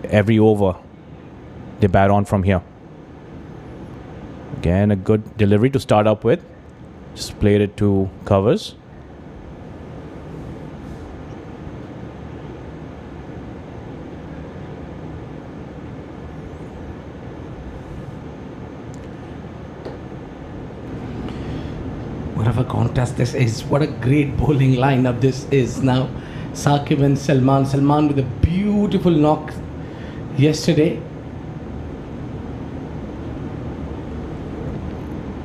every over they bat on from here. Again, a good delivery to start up with. Just played it to covers. What a contest this is. What a great bowling lineup this is now. Saqib and Salman. Salman with a beautiful knock yesterday.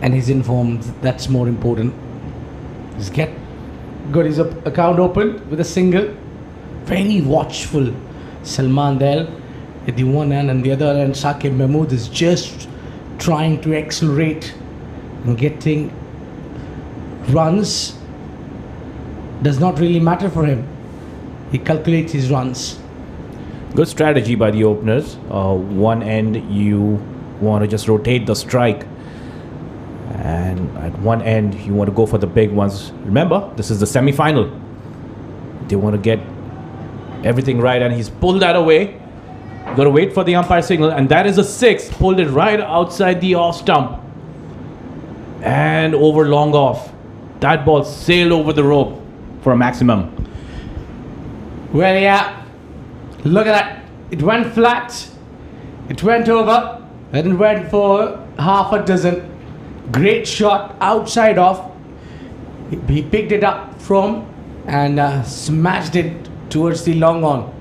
And he's informed that's more important. He's got his account open with a single. Very watchful. Salman there at the one end, and the other end Saqib Mahmood is just trying to accelerate and getting runs. Does not really matter for him. He calculates his runs. Good strategy by the openers. One end you want to just rotate the strike, and at one end you want to go for the big ones. Remember, this is the semi-final. They want to get everything right, and he's pulled that away. Got to wait for the umpire signal, and that is a 6. Pulled it right outside the off stump and over long off. That ball sailed over the rope for a maximum. Well, yeah, look at that. It went flat, it went over, and it went for half a dozen. Great shot outside off. He picked it up from and smashed it towards the long on.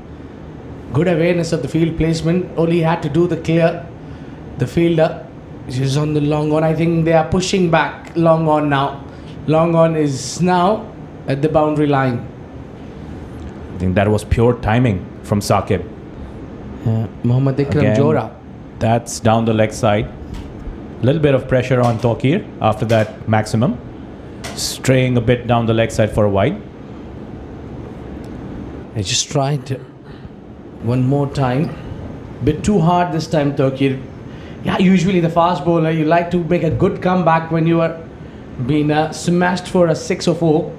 Good awareness of the field placement. All he had to do the clear. The fielder is on the long on. I think they are pushing back long on now. Long on is now at the boundary line. I think that was pure timing from Saqib. Mohammad Ikram Johra. That's down the leg side. A little bit of pressure on Tawqir after that maximum. Straying a bit down the leg side for a wide. I just tried one more time. Bit too hard this time, Tawqir. Yeah, usually the fast bowler, you like to make a good comeback when you are being smashed for a 6 or 4.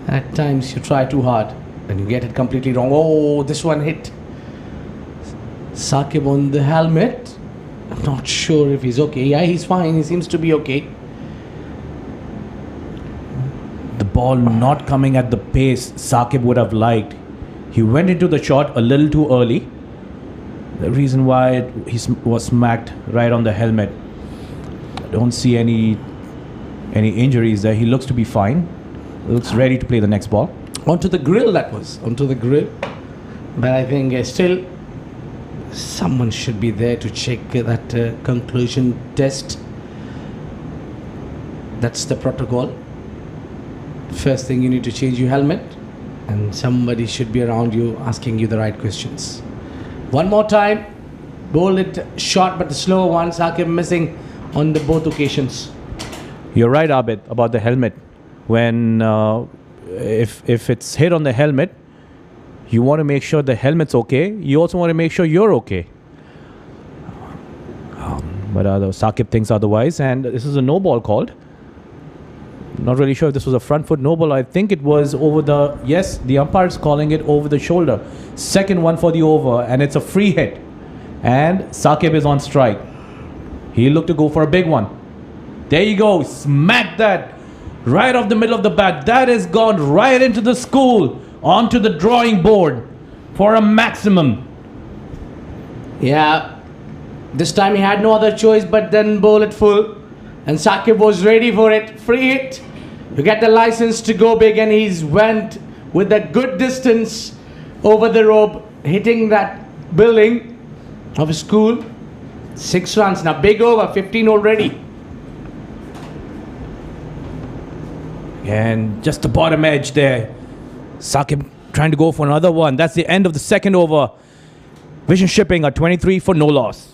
At times you try too hard and you get it completely wrong. Oh, this one hit Saqib on the helmet. I'm not sure if he's okay. Yeah, he's fine. He seems to be okay. The ball not coming at the pace Saqib would have liked. He went into the shot a little too early. The reason why he was smacked right on the helmet. I don't see any injuries there. He looks to be fine. Looks ready to play the next ball. Onto the grill, that was. Onto the grill. But I think still someone should be there to check that conclusion test. That's the protocol. First thing, you need to change your helmet, and somebody should be around you asking you the right questions. One more time. Bowl it short, but the slower one. Saqib missing on the both occasions. You're right, Abid, about the helmet. When if it's hit on the helmet, you want to make sure the helmet's okay. You also want to make sure you're okay. But Saqib thinks otherwise, and this is a no ball called. Not really sure if this was a front foot no ball. I think it was over the... Yes, the umpire's calling it over the shoulder. Second one for the over, and it's a free hit. And Saqib is on strike. He looked to go for a big one. There you go. Smack that right off the middle of the bat. That has gone right into the school, onto the drawing board for a maximum. Yeah, this time he had no other choice but then bowl it full, and Saqib was ready for it. Free hit. You get the license to go big, and he's went with a good distance over the rope, hitting that building of his school. 6 runs now, big over, 15 already. And just the bottom edge there. Saqib trying to go for another one. That's the end of the second over. Vision shipping at 23 for no loss.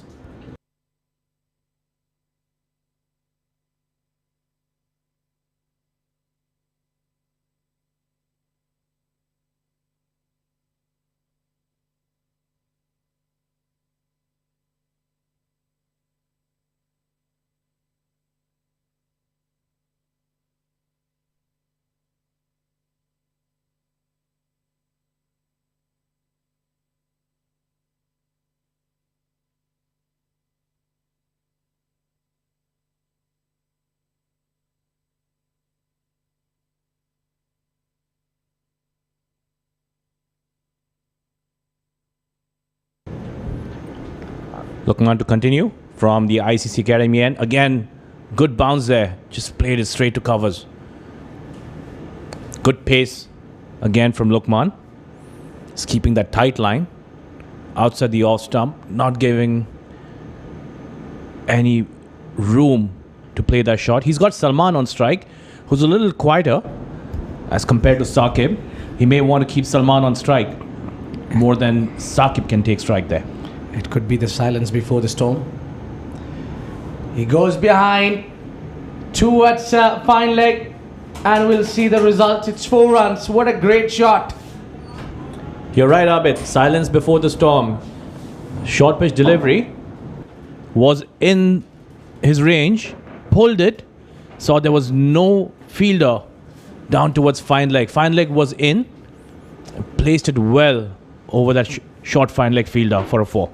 Looking on to continue from the ICCA Arabian. Again, good bounce there. Just played it straight to covers. Good pace again from Lukman. He's keeping that tight line outside the off stump, not giving any room to play that shot. He's got Salman on strike, who's a little quieter as compared to Saqib. He may want to keep Salman on strike more than Saqib can take strike there. It could be the silence before the storm. He goes behind towards fine leg, and we'll see the result. It's 4 runs. What a great shot. You're right, Abid. Silence before the storm. Short pitch delivery was in his range, pulled it, saw there was no fielder down towards fine leg. Fine leg was in, placed it well over that short fine leg fielder for a 4.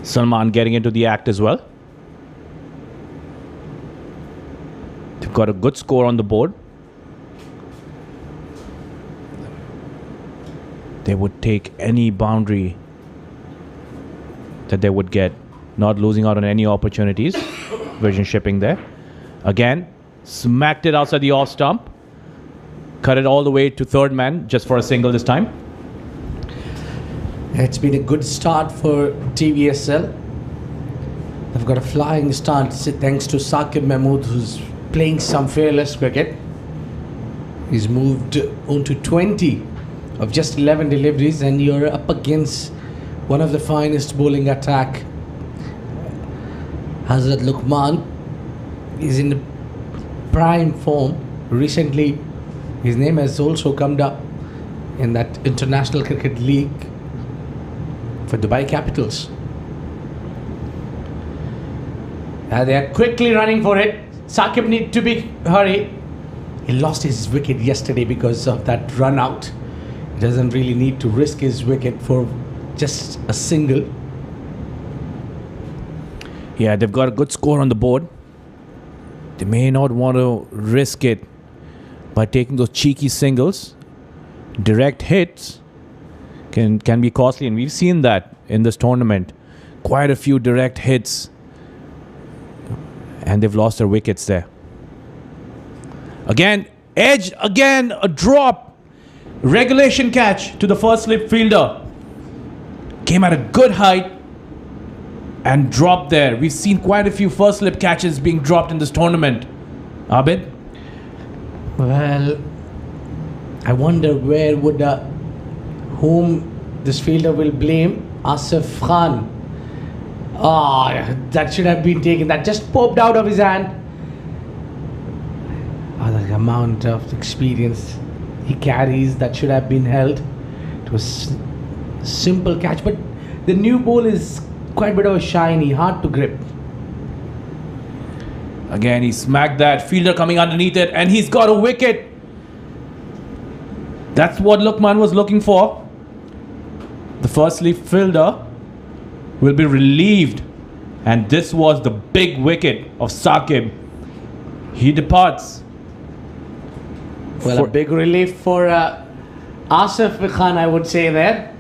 Salman getting into the act as well. They've got a good score on the board. They would take any boundary that they would get, not losing out on any opportunities. Vision shipping there. Again, smacked it outside the off stump. Cut it all the way to third man just for a single this time. It's been a good start for TVSL. They've got a flying start thanks to Saqib Mahmood, who's playing some fearless cricket. He's moved on to 20 of just 11 deliveries, and you're up against one of the finest bowling attack. Hazrat Lukman is in prime form. Recently, his name has also come up in that International Cricket League for Dubai Capitals. They are quickly running for it. Saqib need to be hurry. He lost his wicket yesterday because of that run out. He doesn't really need to risk his wicket for just a single. Yeah, they've got a good score on the board. They may not want to risk it by taking those cheeky singles. Direct hits can be costly, and we've seen that in this tournament. Quite a few direct hits, and they've lost their wickets there. Again, edge, again, a drop. Regulation catch to the first slip fielder. Came at a good height and dropped there. We've seen quite a few first slip catches being dropped in this tournament. Abid? Well, I wonder where would whom this fielder will blame. Asif Khan. That should have been taken. That just popped out of his hand. The amount of experience he carries, that should have been held. It was simple catch, but the new ball is quite a bit of a shiny, hard to grip. Again, he smacked that fielder coming underneath it, and he's got a wicket. That's what Lukman was looking for. The first slip fielder will be relieved, and this was the big wicket of Saqib. He departs. Well, a big relief for Asif Khan, I would say there.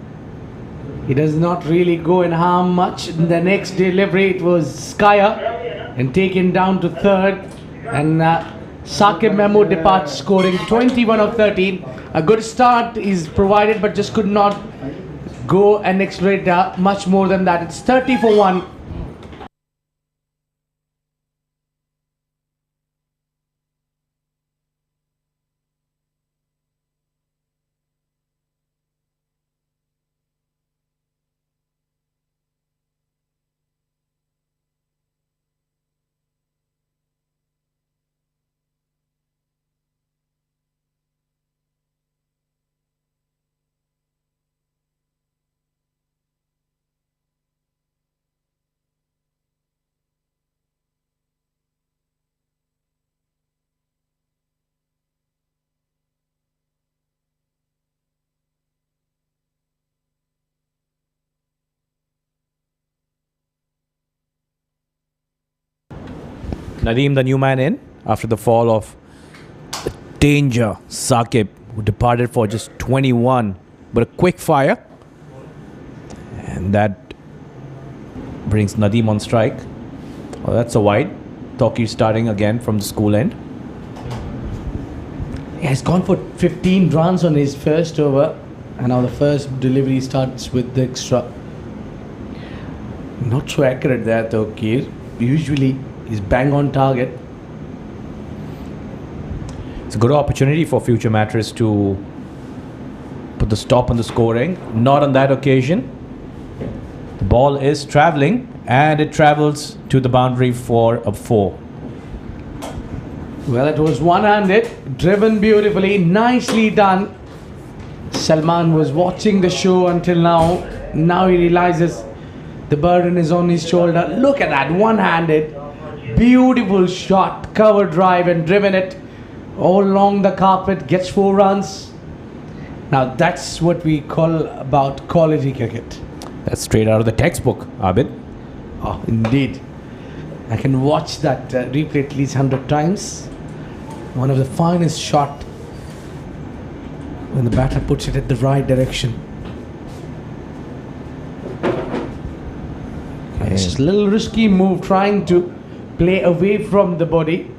He does not really go and harm much. In the next delivery, it was Skyer and taken down to third. And Saqib Mahmood departs, scoring 21 of 13. A good start is provided, but just could not go and accelerate much more than that. It's 30 for 1. Nadeem, the new man in after the fall of the danger Saqib, who departed for just 21, but a quick fire. And that brings Nadeem on strike. Oh, that's a wide. Toki starting again from the school end. Yeah, he's gone for 15 runs on his first over, and now the first delivery starts with the extra. Not so accurate there, Tokir. Usually he's bang on target. It's a good opportunity for future Mattress to put the stop on the scoring. Not on that occasion. The ball is traveling, and it travels to the boundary for a 4. Well, it was one-handed, driven beautifully, nicely done. Salman was watching the show until now. Now he realizes the burden is on his shoulder. Look at that, one-handed, beautiful shot, cover drive, and driven it all along the carpet. Gets 4 runs. Now that's what we call about quality cricket. That's straight out of the textbook, Abid. Oh, indeed. I can watch that replay at least 100 times. One of the finest shot when the batter puts it at the right direction. It's just a little risky move trying to play away from the body.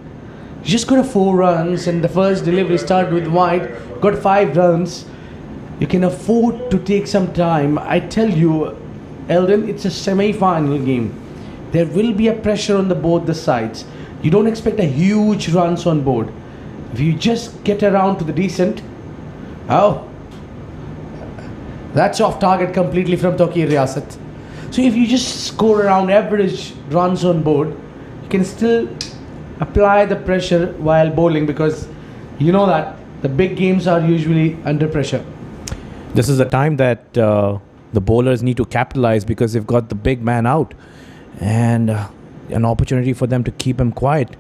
You just got a 4 runs and the first delivery started with wide, got 5 runs. You can afford to take some time. I tell you, Eldon, it's a semi-final game. There will be a pressure on both the sides. You don't expect a huge runs on board. If you just get around to the decent, that's off target completely from Toki Riyasat. So if you just score around average runs on board, you can still apply the pressure while bowling, because you know that the big games are usually under pressure. This is the time that the bowlers need to capitalize, because they've got the big man out, and an opportunity for them to keep him quiet.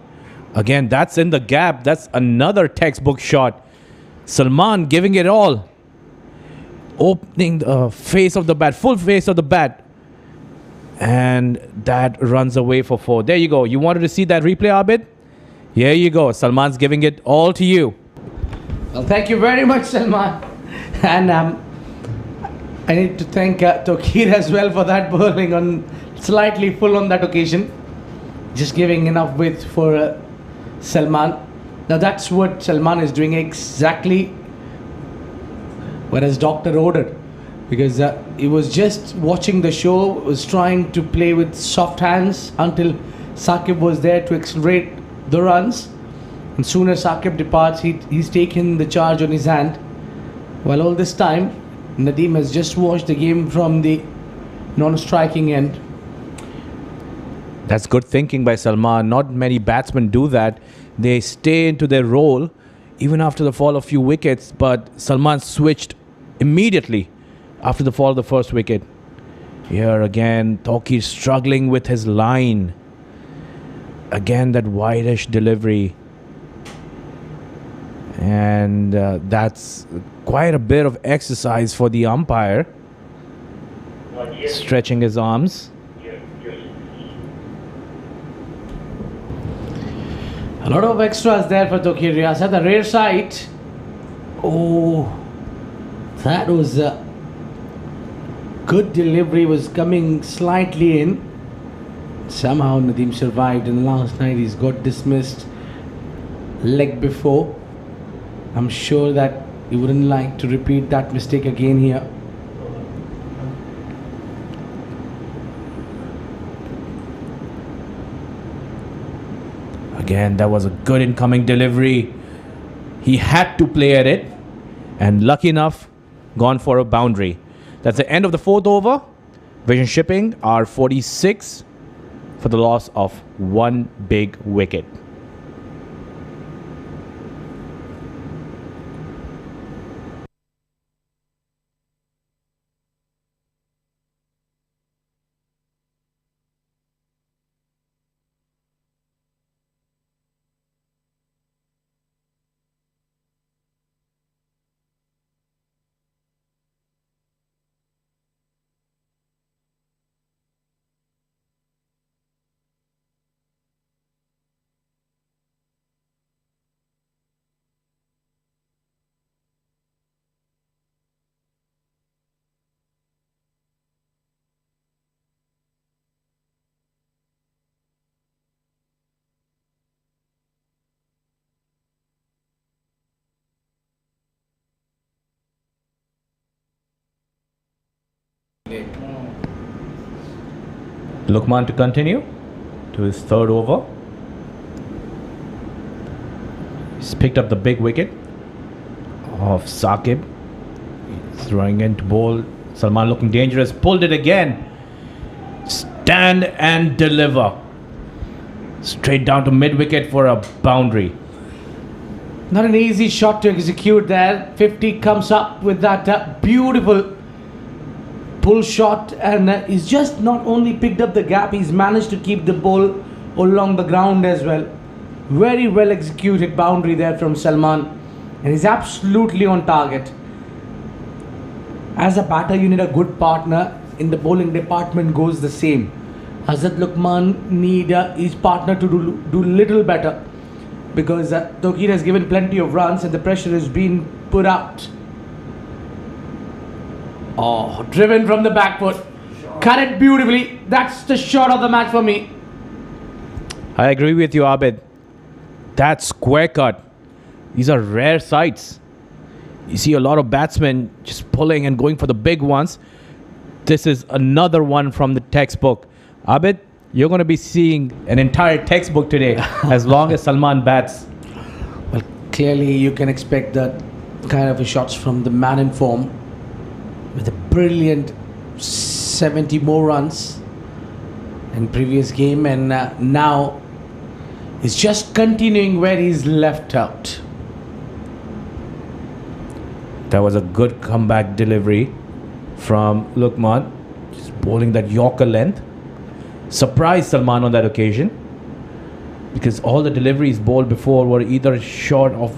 Again, that's in the gap. That's another textbook shot. Salman giving it all. Opening the face of the bat, full face of the bat. And that runs away for 4. There you go. You wanted to see that replay, Abid? Here you go. Salman's giving it all to you. Well, thank you very much, Salman. And I need to thank Tokir as well for that bowling on slightly full on that occasion. Just giving enough width for Salman. Now that's what Salman is doing exactly what his doctor ordered. Because he was just watching the show, was trying to play with soft hands until Saqib was there to accelerate the runs. And soon as Saqib departs, he's taken the charge on his hand. While all this time, Nadeem has just watched the game from the non-striking end. That's good thinking by Salman. Not many batsmen do that. They stay into their role even after the fall of few wickets. But Salman switched immediately after the fall of the first wicket. Here again, Toki struggling with his line. Again, that wide-ish delivery. And that's quite a bit of exercise for the umpire. Stretching his arms. A lot of extras there for Toki Riyasat. The rear side. Oh, that was a good delivery, was coming slightly in. Somehow Nadeem survived, and last night he's got dismissed leg before. I'm sure that he wouldn't like to repeat that mistake again here. Again, that was a good incoming delivery. He had to play at it, and lucky enough, gone for a boundary. That's the end of the 4th over. Vision Shipping are 46 for the loss of 1 big wicket. Lukman to continue to his third over. He's picked up the big wicket of Saqib. He's throwing into bowl. Salman looking dangerous. Pulled it again. Stand and deliver. Straight down to mid-wicket for a boundary. Not an easy shot to execute there. 50 comes up with that beautiful pull shot, and he's just not only picked up the gap, he's managed to keep the ball along the ground as well. Very well executed boundary there from Salman, and he's absolutely on target. As a batter, you need a good partner. In the bowling department goes the same. Hazrat Lukman need his partner to do little better, because Tawqir has given plenty of runs and the pressure has been put out. Oh, driven from the back foot. Cut it beautifully. That's the shot of the match for me. I agree with you, Abid. That square cut. These are rare sights. You see a lot of batsmen just pulling and going for the big ones. This is another one from the textbook. Abid, you're going to be seeing an entire textbook today as long as Salman bats. Well, clearly you can expect that kind of shots from the man in form, with a brilliant 70 more runs in previous game, and now he's just continuing where he's left out. That was a good comeback delivery from Lukman, just bowling that Yorker length. Surprised Salman on that occasion, because all the deliveries bowled before were either short or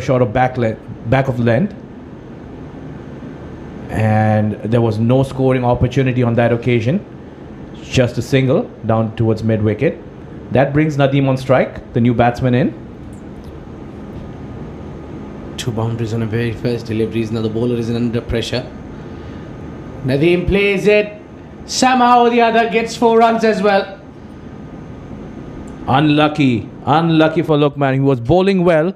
short of back of length, and there was no scoring opportunity on that occasion. Just a single down towards mid wicket. That brings Nadeem on strike, the new batsman in. 2 boundaries on a very first deliveries. Now the bowler is under pressure. Nadeem plays it. Somehow or the other gets 4 runs as well. Unlucky for Lukman. He was bowling well.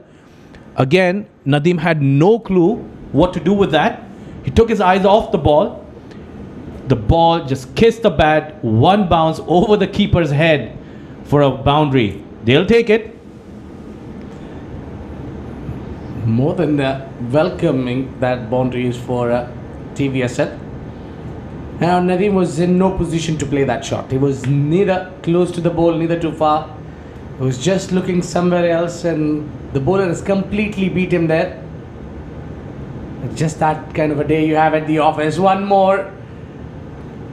Again, Nadeem had no clue what to do with that. He took his eyes off the ball. The ball just kissed the bat. 1 bounce over the keeper's head for a boundary. They'll take it. More than welcoming that boundary is for TVSL. Now Nadeem was in no position to play that shot. He was neither close to the ball, neither too far. He was just looking somewhere else, and the bowler has completely beat him there. It's just that kind of a day you have at the office. 1 more.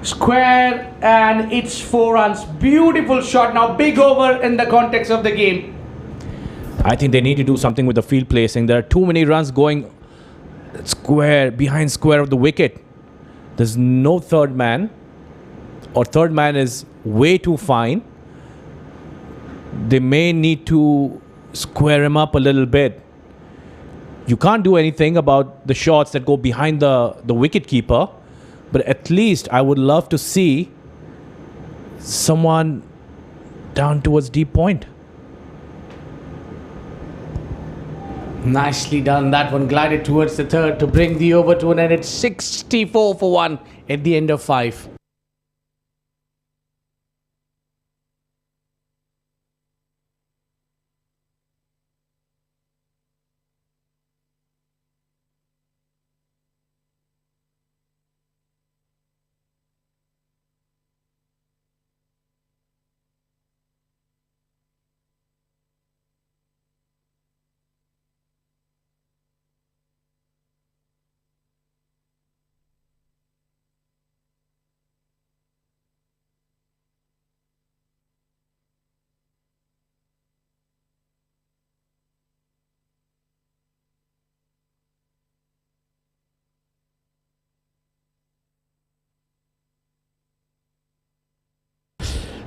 Square, and it's 4 runs. Beautiful shot. Now big over in the context of the game. I think they need to do something with the field placing. There are too many runs going square, behind square of the wicket. There's no third man, or third man is way too fine. They may need to square him up a little bit. You can't do anything about the shots that go behind the wicket keeper, but at least I would love to see someone down towards deep point. Nicely done. That one glided towards the third to bring the over to an end. It's 64 for 1 at the end of 5.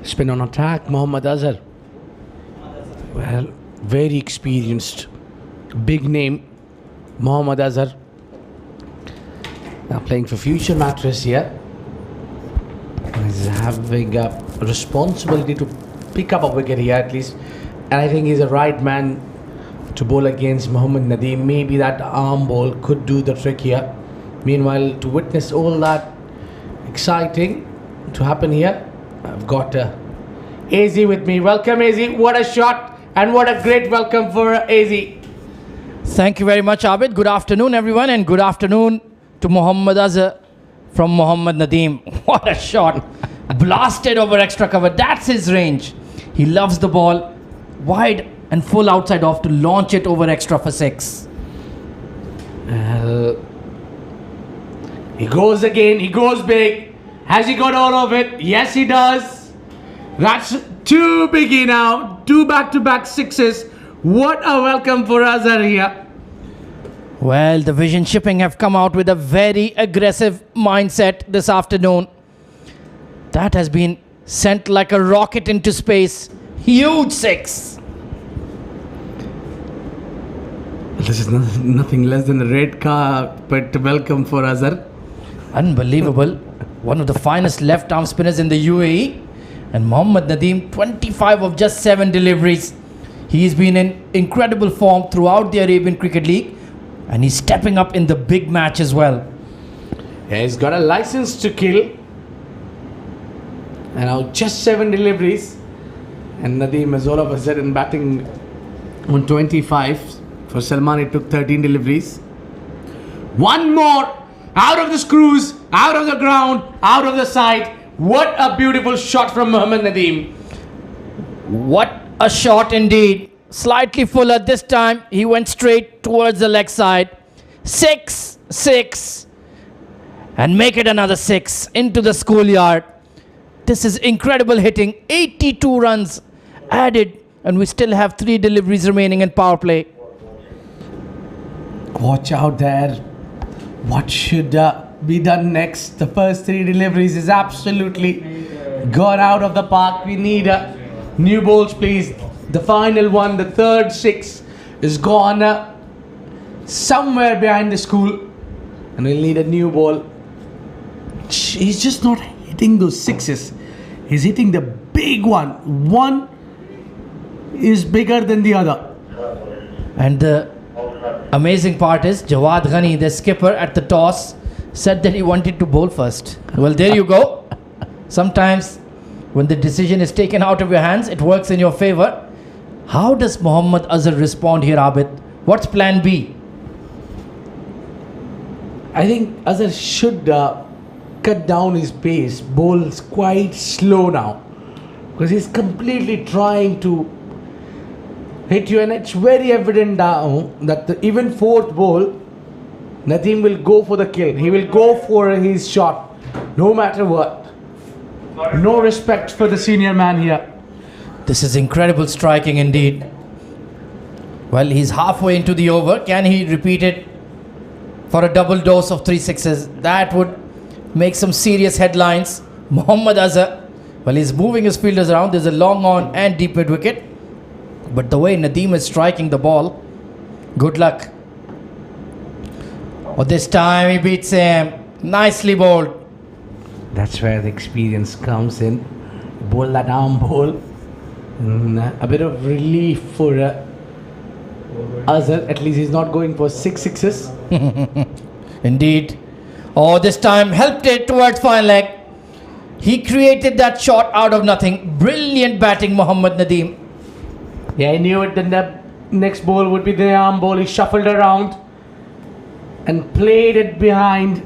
Spin on attack, Mohammad Azhar. Well, very experienced, big name, Mohammad Azhar. Now playing for future Mattress here. He's having a responsibility to pick up a wicket here at least. And I think he's the right man to bowl against Mohammad Nadeem. Maybe that arm ball could do the trick here. Meanwhile, to witness all that exciting to happen here, I've got AZ with me. Welcome, AZ. What a shot and what a great welcome for AZ. Thank you very much, Abid. Good afternoon, everyone, and good afternoon to Mohammad Azhar from Mohammad Nadeem. What a shot. Blasted over extra cover. That's his range. He loves the ball wide and full outside off to launch it over extra for 6. He goes again. He goes big. Has he got all of it? Yes, he does. That's 2 biggie now. 2 back-to-back 6s. What a welcome for Azhar here. Well, the Vision Shipping have come out with a very aggressive mindset this afternoon. That has been sent like a rocket into space. Huge 6. This is nothing less than a red carpet welcome for Azhar. Unbelievable. One of the finest left-arm spinners in the UAE. And Mohammad Nadeem, 25 of just 7 deliveries. He's been in incredible form throughout the Arabian Cricket League. And he's stepping up in the big match as well. Yeah, he's got a license to kill. And now just 7 deliveries. And Nadeem is all of a sudden batting on 25. For Salman, it took 13 deliveries. One more. Out of the screws, out of the ground, out of the side. What a beautiful shot from Mohammad Nadeem. What a shot indeed. Slightly fuller this time. He went straight towards the leg side. 6, 6. And make it another 6 into the schoolyard. This is incredible hitting. 82 runs added. And we still have 3 deliveries remaining in power play. Watch out there. What should be done next? The first 3 deliveries is absolutely gone out of the park. We need new balls, please. The final one, the third 6, is gone somewhere behind the school. And we'll need a new ball. He's just not hitting those 6s. He's hitting the big one. One is bigger than the other. And the amazing part is Jawad Ghani, the skipper at the toss, said that he wanted to bowl first. Well, there you go. Sometimes when the decision is taken out of your hands, it works in your favor. How does Mohammad Azhar respond here, Abid? What's plan B? I think Azhar should cut down his pace. Bowls quite slow now. Because he's completely trying to hit you, and it's very evident now that even 4th ball, Nadeem will go for the kill. He will go for his shot, no matter what. No respect for the senior man here. This is incredible striking indeed. Well, he's halfway into the over. Can he repeat it for a double dose of 3 6s? That would make some serious headlines. Mohammad Azhar, well, he's moving his fielders around. There's a long on and deep mid wicket. But the way Nadeem is striking the ball, good luck. Oh, this time he beats him. Nicely bowled. That's where the experience comes in. Bowl that arm ball. A bit of relief for Azhar. At least he's not going for 6 6s. Indeed. Oh, this time helped it towards fine leg. He created that shot out of nothing. Brilliant batting, Mohammad Nadeem. Yeah, he knew it. The next ball would be the arm ball. He shuffled around and played it behind.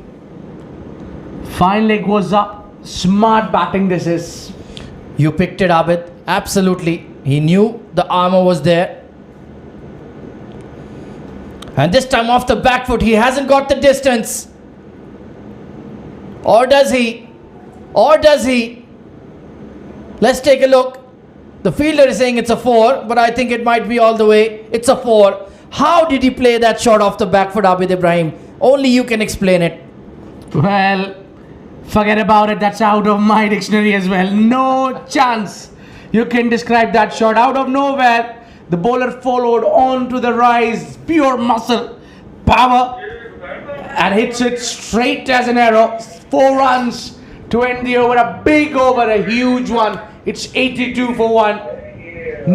Fine leg was up. Smart batting this is. You picked it, Abid. Absolutely. He knew the armour was there. And this time off the back foot, he hasn't got the distance. Or does he? Or does he? Let's take a look. The fielder is saying it's a 4, but I think it might be all the way. It's a 4. How did he play that shot off the back foot, Abid Ibrahim? Only you can explain it. Well, forget about it. That's out of my dictionary as well. No chance you can describe that shot. Out of nowhere, the bowler followed on to the rise. Pure muscle, power, and hits it straight as an arrow. 4 runs to end the over. A big over, a huge one. It's 82 for 1.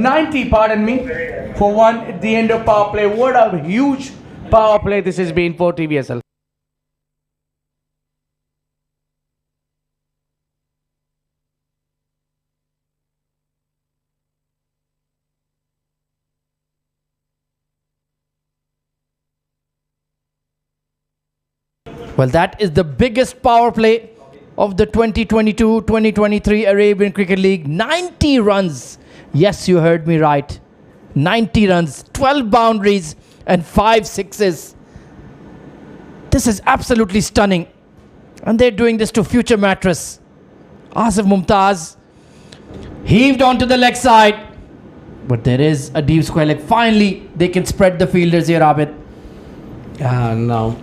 90, pardon me, for 1 at the end of power play. What a huge power play this has been for TVSL. Well, that is the biggest power play of the 2022-2023 Arabian Cricket League. 90 runs. Yes, you heard me right. 90 runs, 12 boundaries and 5 sixes. This is absolutely stunning. And they're doing this to future Mattress. Asif Mumtaz heaved onto the leg side. But there is a deep square leg. Finally, they can spread the fielders here, Abid. Now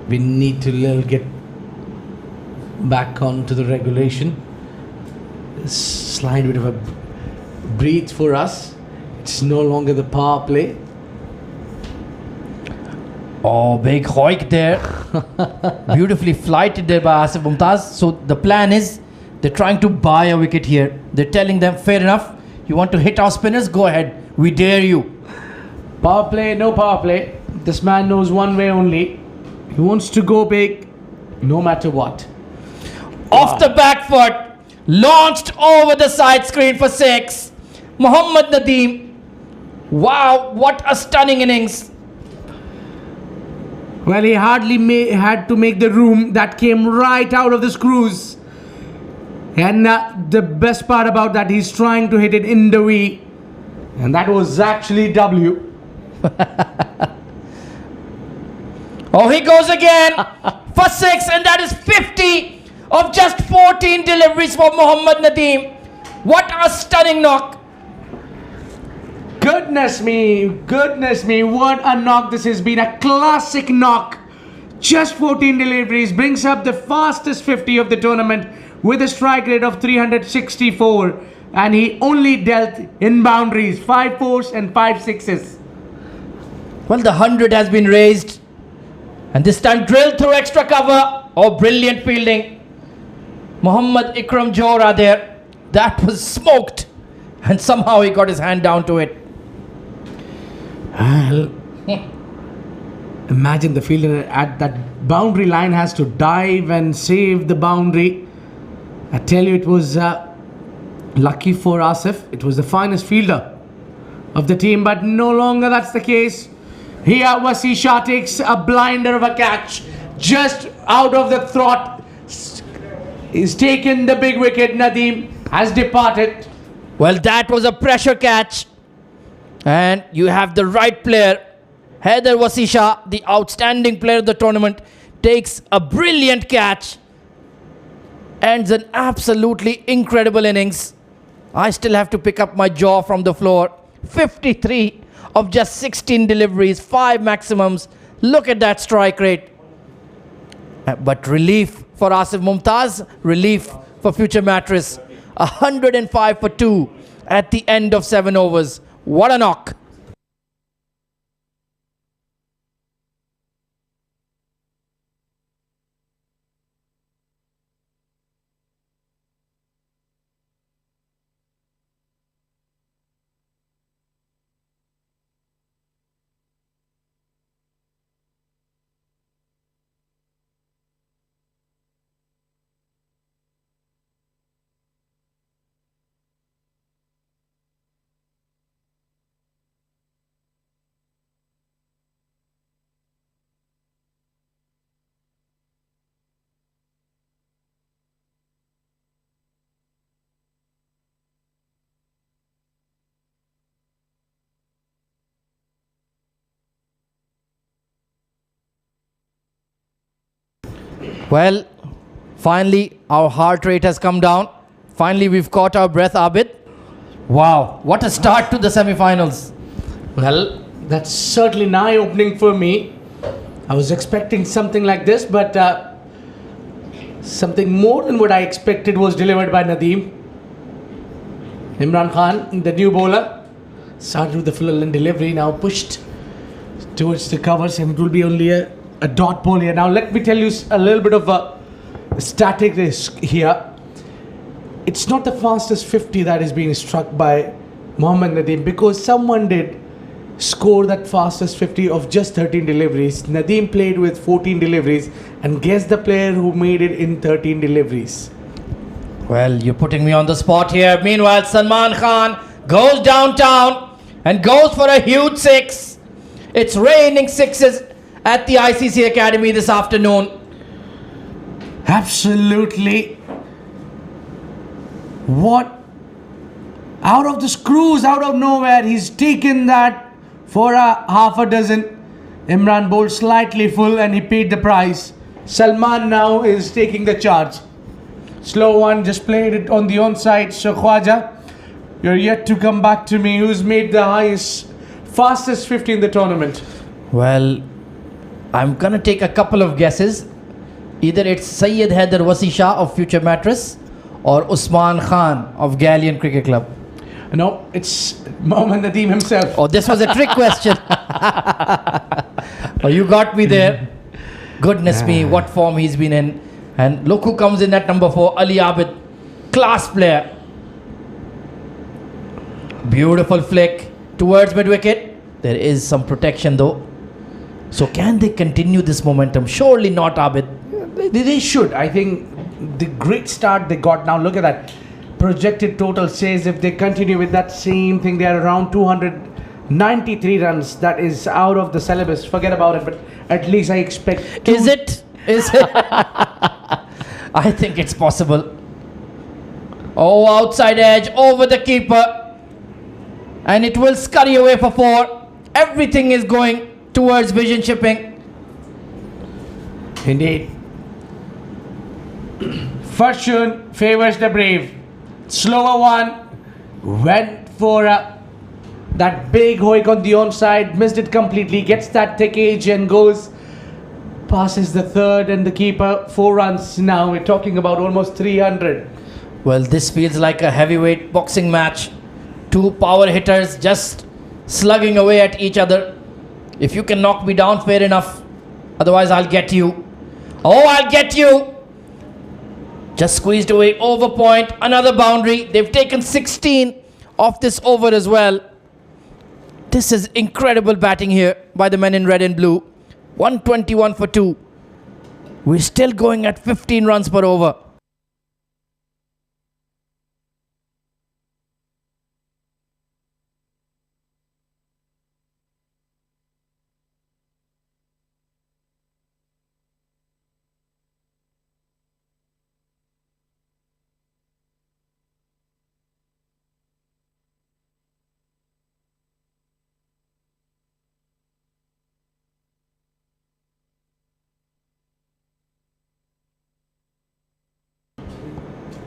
we need to get back onto the regulation. Slight bit of a breathe for us. It's no longer the power play. Oh, big hoik there. Beautifully flighted there by Asif Mumtaz. So the plan is they're trying to buy a wicket here. They're telling them, fair enough. You want to hit our spinners? Go ahead. We dare you. Power play, no power play. This man knows one way only. He wants to go big no matter what. Off the back foot. Launched over the side screen for 6. Mohammad Nadeem. Wow, what a stunning innings. Well, he hardly had to make the room. That came right out of the screws. And the best part about that, he's trying to hit it in the V. And that was actually W. Oh, he goes again for 6. And that is 50 of just 14 deliveries for Mohammad Nadeem. What a stunning knock. Goodness me, what a knock this has been. A classic knock. Just 14 deliveries brings up the fastest 50 of the tournament with a strike rate of 364. And he only dealt in boundaries, 5 fours and 5 sixes. Well, the 100 has been raised. And this time drilled through extra cover. Oh, brilliant fielding. Muhammad Ikram Johra there. That was smoked. And somehow he got his hand down to it. Well, imagine the fielder at that boundary line has to dive and save the boundary. I tell you, it was lucky for Asif. It was the finest fielder of the team, but no longer that's the case. Here, Wasi Shah takes a blinder of a catch just out of the throat. He's taken the big wicket. Nadeem has departed. Well, that was a pressure catch. And you have the right player. Haider Wasisha, the outstanding player of the tournament, takes a brilliant catch. Ends an absolutely incredible innings. I still have to pick up my jaw from the floor. 53 of just 16 deliveries, 5 maximums. Look at that strike rate. But relief for Asif Mumtaz, relief for future Mattress. 105 for 2 at the end of 7 overs. What a knock. Well, finally, our heart rate has come down. Finally, we've caught our breath, Abid. Wow, what a start to the semi-finals. Well, that's certainly an eye-opening for me. I was expecting something like this, but something more than what I expected was delivered by Nadeem. Imran Khan, the new bowler, started with the full and delivery, now pushed towards the covers, and it will be only a dot ball here. Now let me tell you a little bit of a static risk here. It's not the fastest 50 that is being struck by Mohammad Nadeem, because someone did score that fastest 50 of just 13 deliveries. Nadeem played with 14 deliveries, and guess the player who made it in 13 deliveries. Well, you're putting me on the spot here. Meanwhile, Salman Khan goes downtown and goes for a huge 6. It's raining 6s at the ICCA Academy this afternoon. Absolutely. What? Out of the screws, out of nowhere, he's taken that for a half a dozen. Imran bowled slightly full and he paid the price. Salman now is taking the charge. Slow one, just played it on the onside. So Khwaja, you're yet to come back to me. Who's made the highest, fastest 50 in the tournament? Well, I'm gonna take a couple of guesses. Either it's Syed Haider Wasi Shah of Future Mattress or Usman Khan of Galleon Cricket Club. No, it's Mohammad Nadeem himself. Oh, this was a trick question. Oh, you got me there. Goodness me, what form he's been in. And look who comes in at number 4, Ali Abid. Class player. Beautiful flick towards mid-wicket. There is some protection though. So can they continue this momentum? Surely not, Abid. They should. I think the great start they got now. Look at that. Projected total says if they continue with that same thing, they are around 293 runs. That is out of the syllabus. Forget about it. But at least I expect. Is it? I think it's possible. Oh, outside edge over the keeper. And it will scurry away for 4. Everything is going towards vision chipping. Indeed. Fortune favors the brave. Slower one. Went for that big hoik on the onside. Missed it completely. Gets that thick edge and goes. Passes the third and the keeper. 4 runs now. We're talking about almost 300. Well, this feels like a heavyweight boxing match. 2 power hitters just slugging away at each other. If you can knock me down, fair enough. Otherwise, I'll get you. Oh, I'll get you. Just squeezed away over point. Another boundary. They've taken 16 off this over as well. This is incredible batting here by the men in red and blue. 121 for 2. We're still going at 15 runs per over.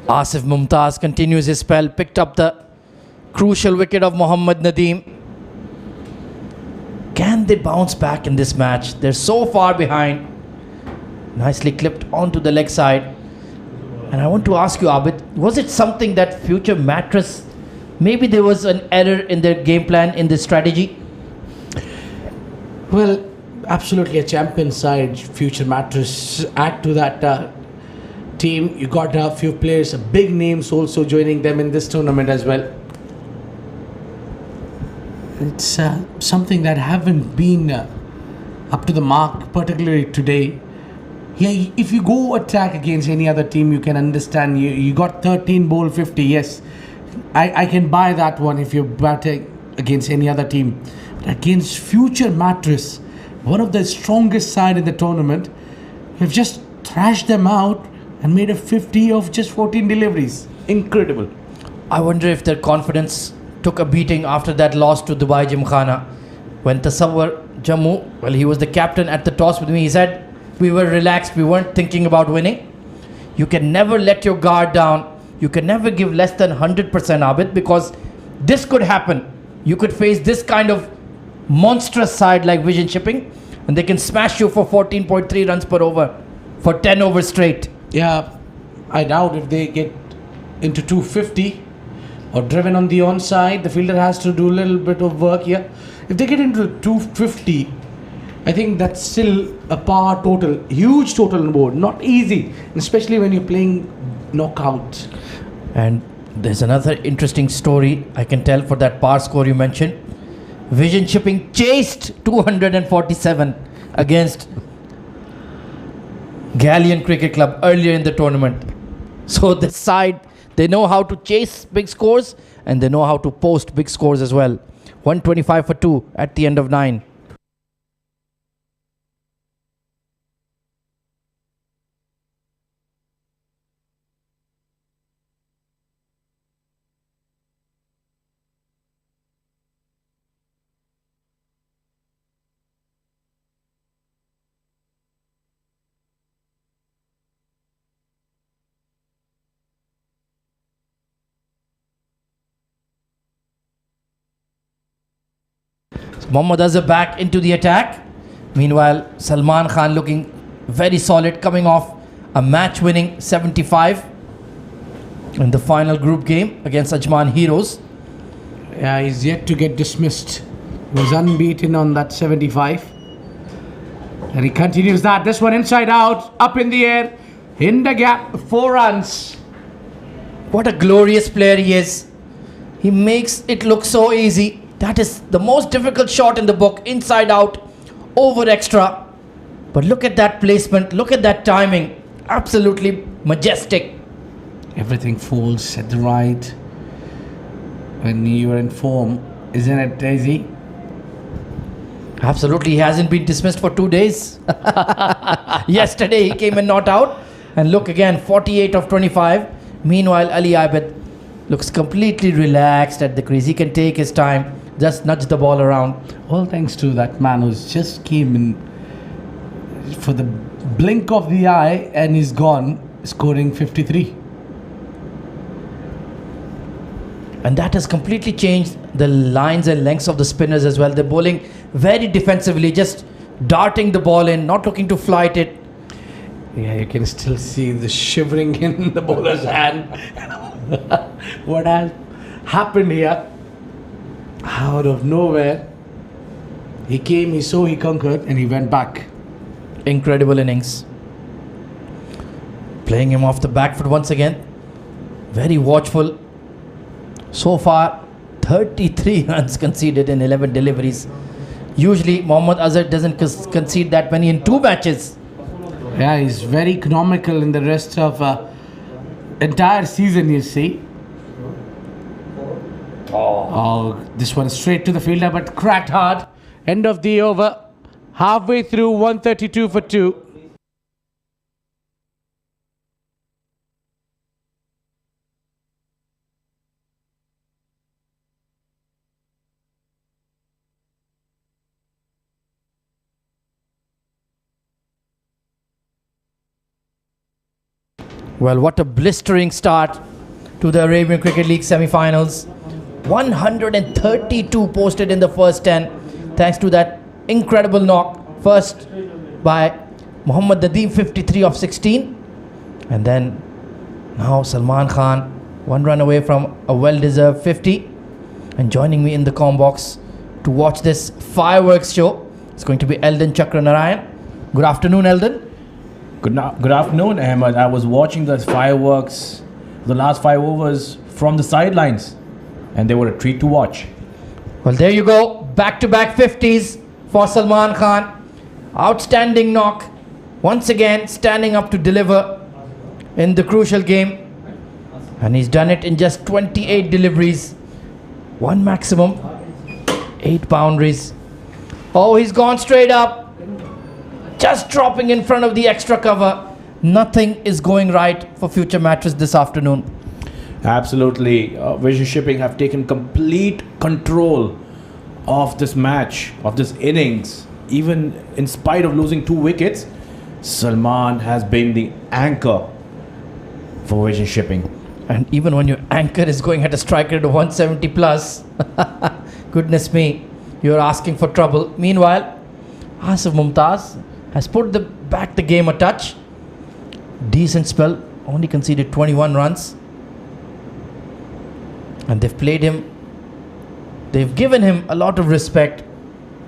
Asif Mumtaz continues his spell, picked up the crucial wicket of Mohammad Nadeem. Can they bounce back in this match? They're so far behind. Nicely clipped onto the leg side. And I want to ask you, Abid, was it something that Future Mattress, maybe there was an error in their game plan, in the strategy? Well, absolutely a champion side, Future Mattress. Add to that team, you got a few players, big names also joining them in this tournament as well. It's something that haven't been up to the mark, particularly today. Yeah, if you go attack against any other team, you can understand. You got 13 bowl 50. Yes, I can buy that one if you're batting against any other team. But against Future Mattress, one of the strongest side in the tournament, we've just thrashed them out and made a 50 of just 14 deliveries. Incredible. I wonder if their confidence took a beating after that loss to Dubai Gymkhana. When Tasawwur Jammu, well, he was the captain at the toss with me. He said, we were relaxed, we weren't thinking about winning. You can never let your guard down. You can never give less than 100%, Abid, because this could happen. You could face this kind of monstrous side like Vision Shipping, and they can smash you for 14.3 runs per over for 10 overs straight. Yeah, I doubt if they get into 250 or driven on the onside. The fielder has to do a little bit of work here. If they get into 250, I think that's still a par total, huge total on board. Not easy, especially when you're playing knockout. And there's another interesting story I can tell for that par score you mentioned. Vision Shipping chased 247 against Galleon Cricket Club earlier in the tournament. So this side, they know how to chase big scores and they know how to post big scores as well. 125 for 2 at the end of 9. So Mohammad Azhar back into the attack. Meanwhile, Salman Khan looking very solid, coming off a match-winning 75 in the final group game against Ajman Heroes. Yeah, he's yet to get dismissed. He was unbeaten on that 75. And he continues that. This one inside out, up in the air, in the gap, 4 runs. What a glorious player he is. He makes it look so easy. That is the most difficult shot in the book. Inside out, over extra. But look at that placement. Look at that timing. Absolutely majestic. Everything falls at the right. When you are in form, isn't it, Daisy? Absolutely. He hasn't been dismissed for 2 days. Yesterday he came and not out. And look again, 48 of 25. Meanwhile, Ali Abid looks completely relaxed at the crease. He can take his time, just nudge the ball around. All thanks to that man who's just came in for the blink of the eye and he's gone, scoring 53. And that has completely changed the lines and lengths of the spinners as well. They're bowling very defensively, just darting the ball in, not looking to flight it. Yeah, you can still see the shivering in the bowler's hand. What has happened here? Out of nowhere, he came, he saw, he conquered, and he went back. Incredible innings. Playing him off the back foot once again. Very watchful. So far, 33 runs conceded in 11 deliveries. Usually, Mohammad Azhar doesn't concede that many in 2 matches. Yeah, he's very economical in the rest of entire season, you see. Oh, this one straight to the fielder, but cracked hard. End of the over. Halfway through, 132 for 2. Well, what a blistering start to the Arabian Cricket League semi-finals. 132 posted in the first 10, thanks to that incredible knock. First by Muhammad Nadeem, 53 of 16. And then now Salman Khan, 1 run away from a well-deserved 50. And joining me in the comm box to watch this fireworks show, it's going to be Eldon Chakranarayan. Good afternoon, Eldon. Good afternoon, Ahmed. I was watching the fireworks, the last 5 overs from the sidelines, and they were a treat to watch. Well, there you go. Back-to-back 50s for Salman Khan. Outstanding knock. Once again, standing up to deliver in the crucial game. And he's done it in just 28 deliveries. 1 maximum, 8 boundaries. Oh, he's gone straight up. Just dropping in front of the extra cover. Nothing is going right for future Mattress this afternoon. Absolutely. Vision Shipping have taken complete control of this match, of this innings. Even in spite of losing 2 wickets, Salman has been the anchor for Vision Shipping. And even when your anchor is going at a strike rate of 170 plus, goodness me, you're asking for trouble. Meanwhile, Asif Mumtaz has put back the game a touch. Decent spell, only conceded 21 runs. And they've played him, they've given him a lot of respect.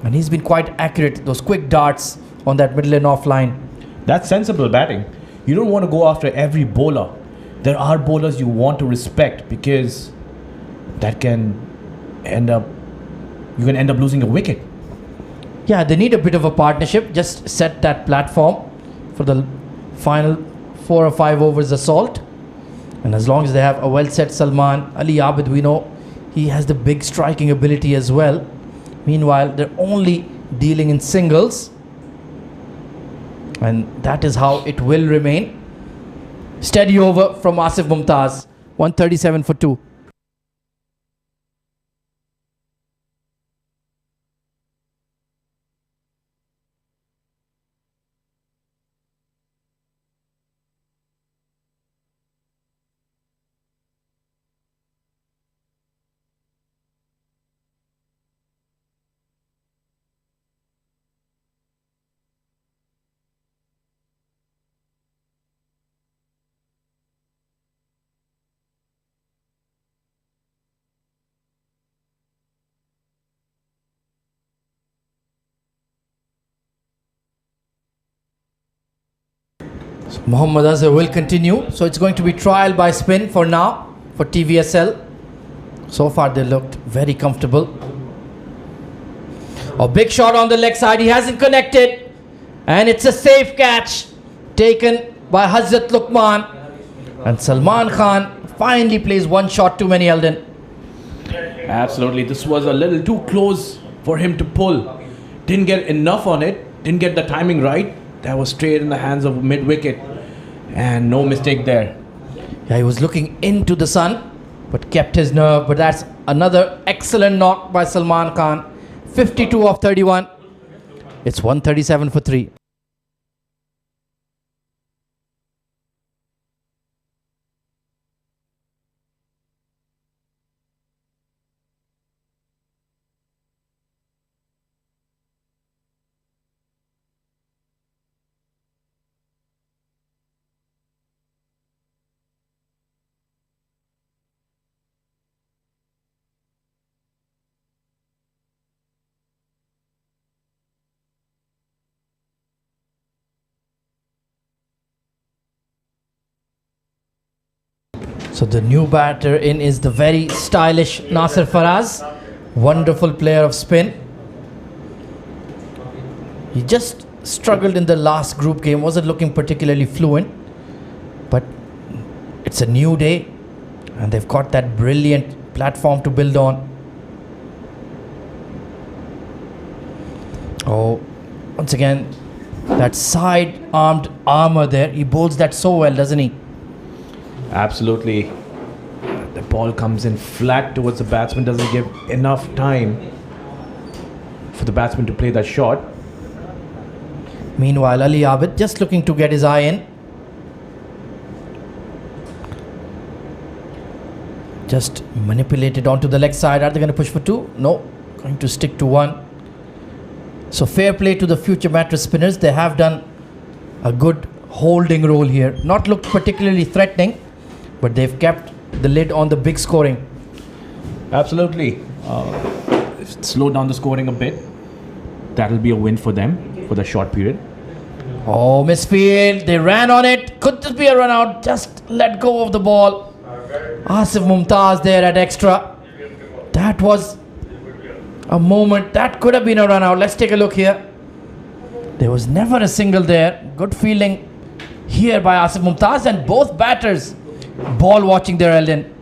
And he's been quite accurate, those quick darts on that middle and off line. That's sensible batting. You don't want to go after every bowler. There are bowlers you want to respect, because that can end up, you can end up losing a wicket. Yeah, they need a bit of a partnership. Just set that platform for the final 4 or 5 overs assault. And as long as they have a well-set Salman, Ali Abid, we know he has the big striking ability as well. Meanwhile, they're only dealing in singles. And that is how it will remain. Steady over from Asif Mumtaz. 137 for 2. So Mohammad Azhar will continue. So it's going to be trial by spin for now for TVSL. So far they looked very comfortable. A big shot on the leg side. He hasn't connected. And it's a safe catch taken by Hazrat Luqman. And Salman Khan finally plays one shot too many, Eldon. Absolutely. This was a little too close for him to pull. Didn't get enough on it. Didn't get the timing right. That was straight in the hands of mid-wicket. And no mistake there. Yeah, he was looking into the sun, but kept his nerve. But that's another excellent knock by Salman Khan. 52 of 31. It's 137 for 3. So the new batter in is the very stylish Nasser Faraz. Wonderful player of spin. He just struggled in the last group game. Wasn't looking particularly fluent. But it's a new day. And they've got that brilliant platform to build on. Oh, once again, that side-armed armor there. He bowls that so well, doesn't he? Absolutely. The ball comes in flat towards the batsman, doesn't give enough time for the batsman to play that shot. Meanwhile, Ali Abid just looking to get his eye in. Just manipulated onto the leg side. Are they going to push for 2? No. Going to stick to 1. So fair play to the future mattress spinners. They have done a good holding role here. Not looked particularly threatening, but they've kept the lid on the big scoring. Absolutely. Slow down the scoring a bit. That'll be a win for them for the short period. Oh, misfield. They ran on it. Could this be a run out? Just let go of the ball. Asif Mumtaz there at extra. That was a moment. That could have been a run out. Let's take a look here. There was never a single there. Good feeling here by Asif Mumtaz, and both batters ball watching there, Eldon.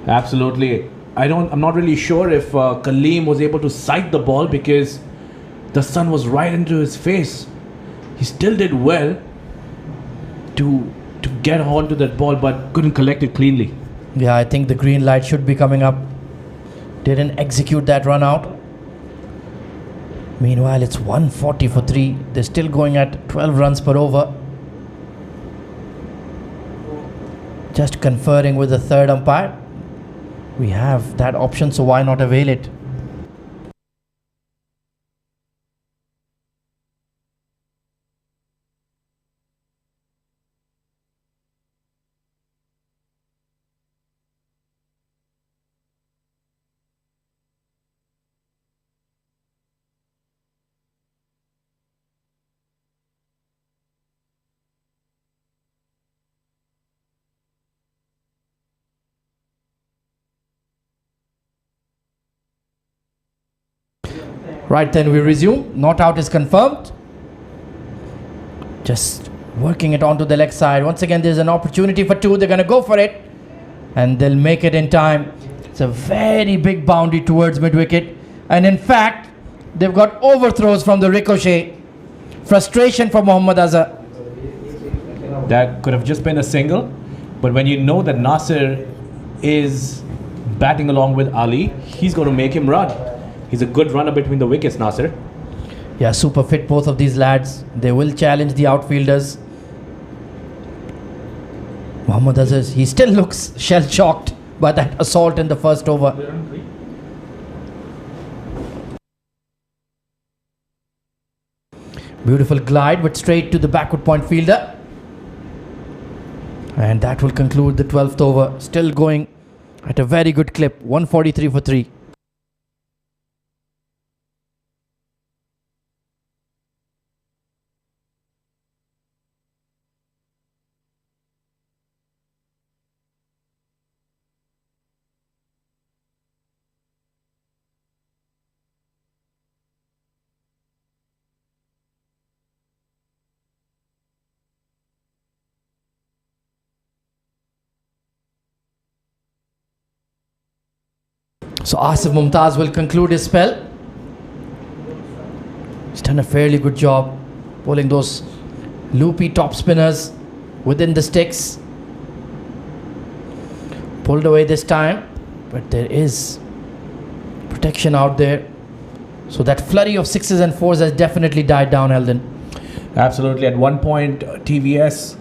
Absolutely. I'm not really sure if Kaleem was able to sight the ball because the sun was right into his face. He still did well to get onto that ball, but couldn't collect it cleanly. Yeah, I think the green light should be coming up. Didn't execute that run out. Meanwhile, it's 140 for 3. They're still going at 12 runs per over. Just conferring with the third umpire. We have that option, so why not avail it? Right, then we resume. Not out is confirmed. Just working it onto the leg side. Once again, there's an opportunity for 2. They're going to go for it. And they'll make it in time. It's a very big boundary towards mid-wicket. And in fact, they've got overthrows from the ricochet. Frustration for Mohammad Azhar. That could have just been a single. But when you know that Nasser is batting along with Ali, he's going to make him run. He's a good runner between the wickets, Nasser. Yeah, super fit, both of these lads. They will challenge the outfielders. Mohammad Azhar, he still looks shell-shocked by that assault in the first over. Beautiful glide, but straight to the backward point fielder. And that will conclude the 12th over. Still going at a very good clip. 143 for 3. So Asif Mumtaz will conclude his spell. He's done a fairly good job bowling those loopy top spinners within the sticks. Pulled away this time, but there is protection out there. So that flurry of sixes and fours has definitely died down, Eldon. Absolutely. At one point, TVS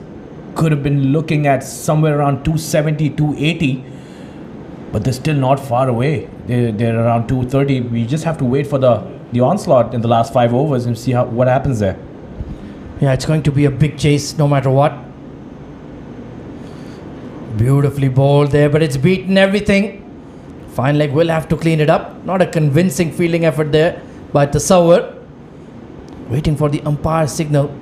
could have been looking at somewhere around 270, 280, but they're still not far away. They're around 230. We just have to wait for the onslaught in the last 5 overs and see what happens there. Yeah, it's going to be a big chase no matter what. Beautifully bowled there, but it's beaten everything. Fine leg will have to clean it up. Not a convincing fielding effort there by Tasawwur. Waiting for the umpire signal.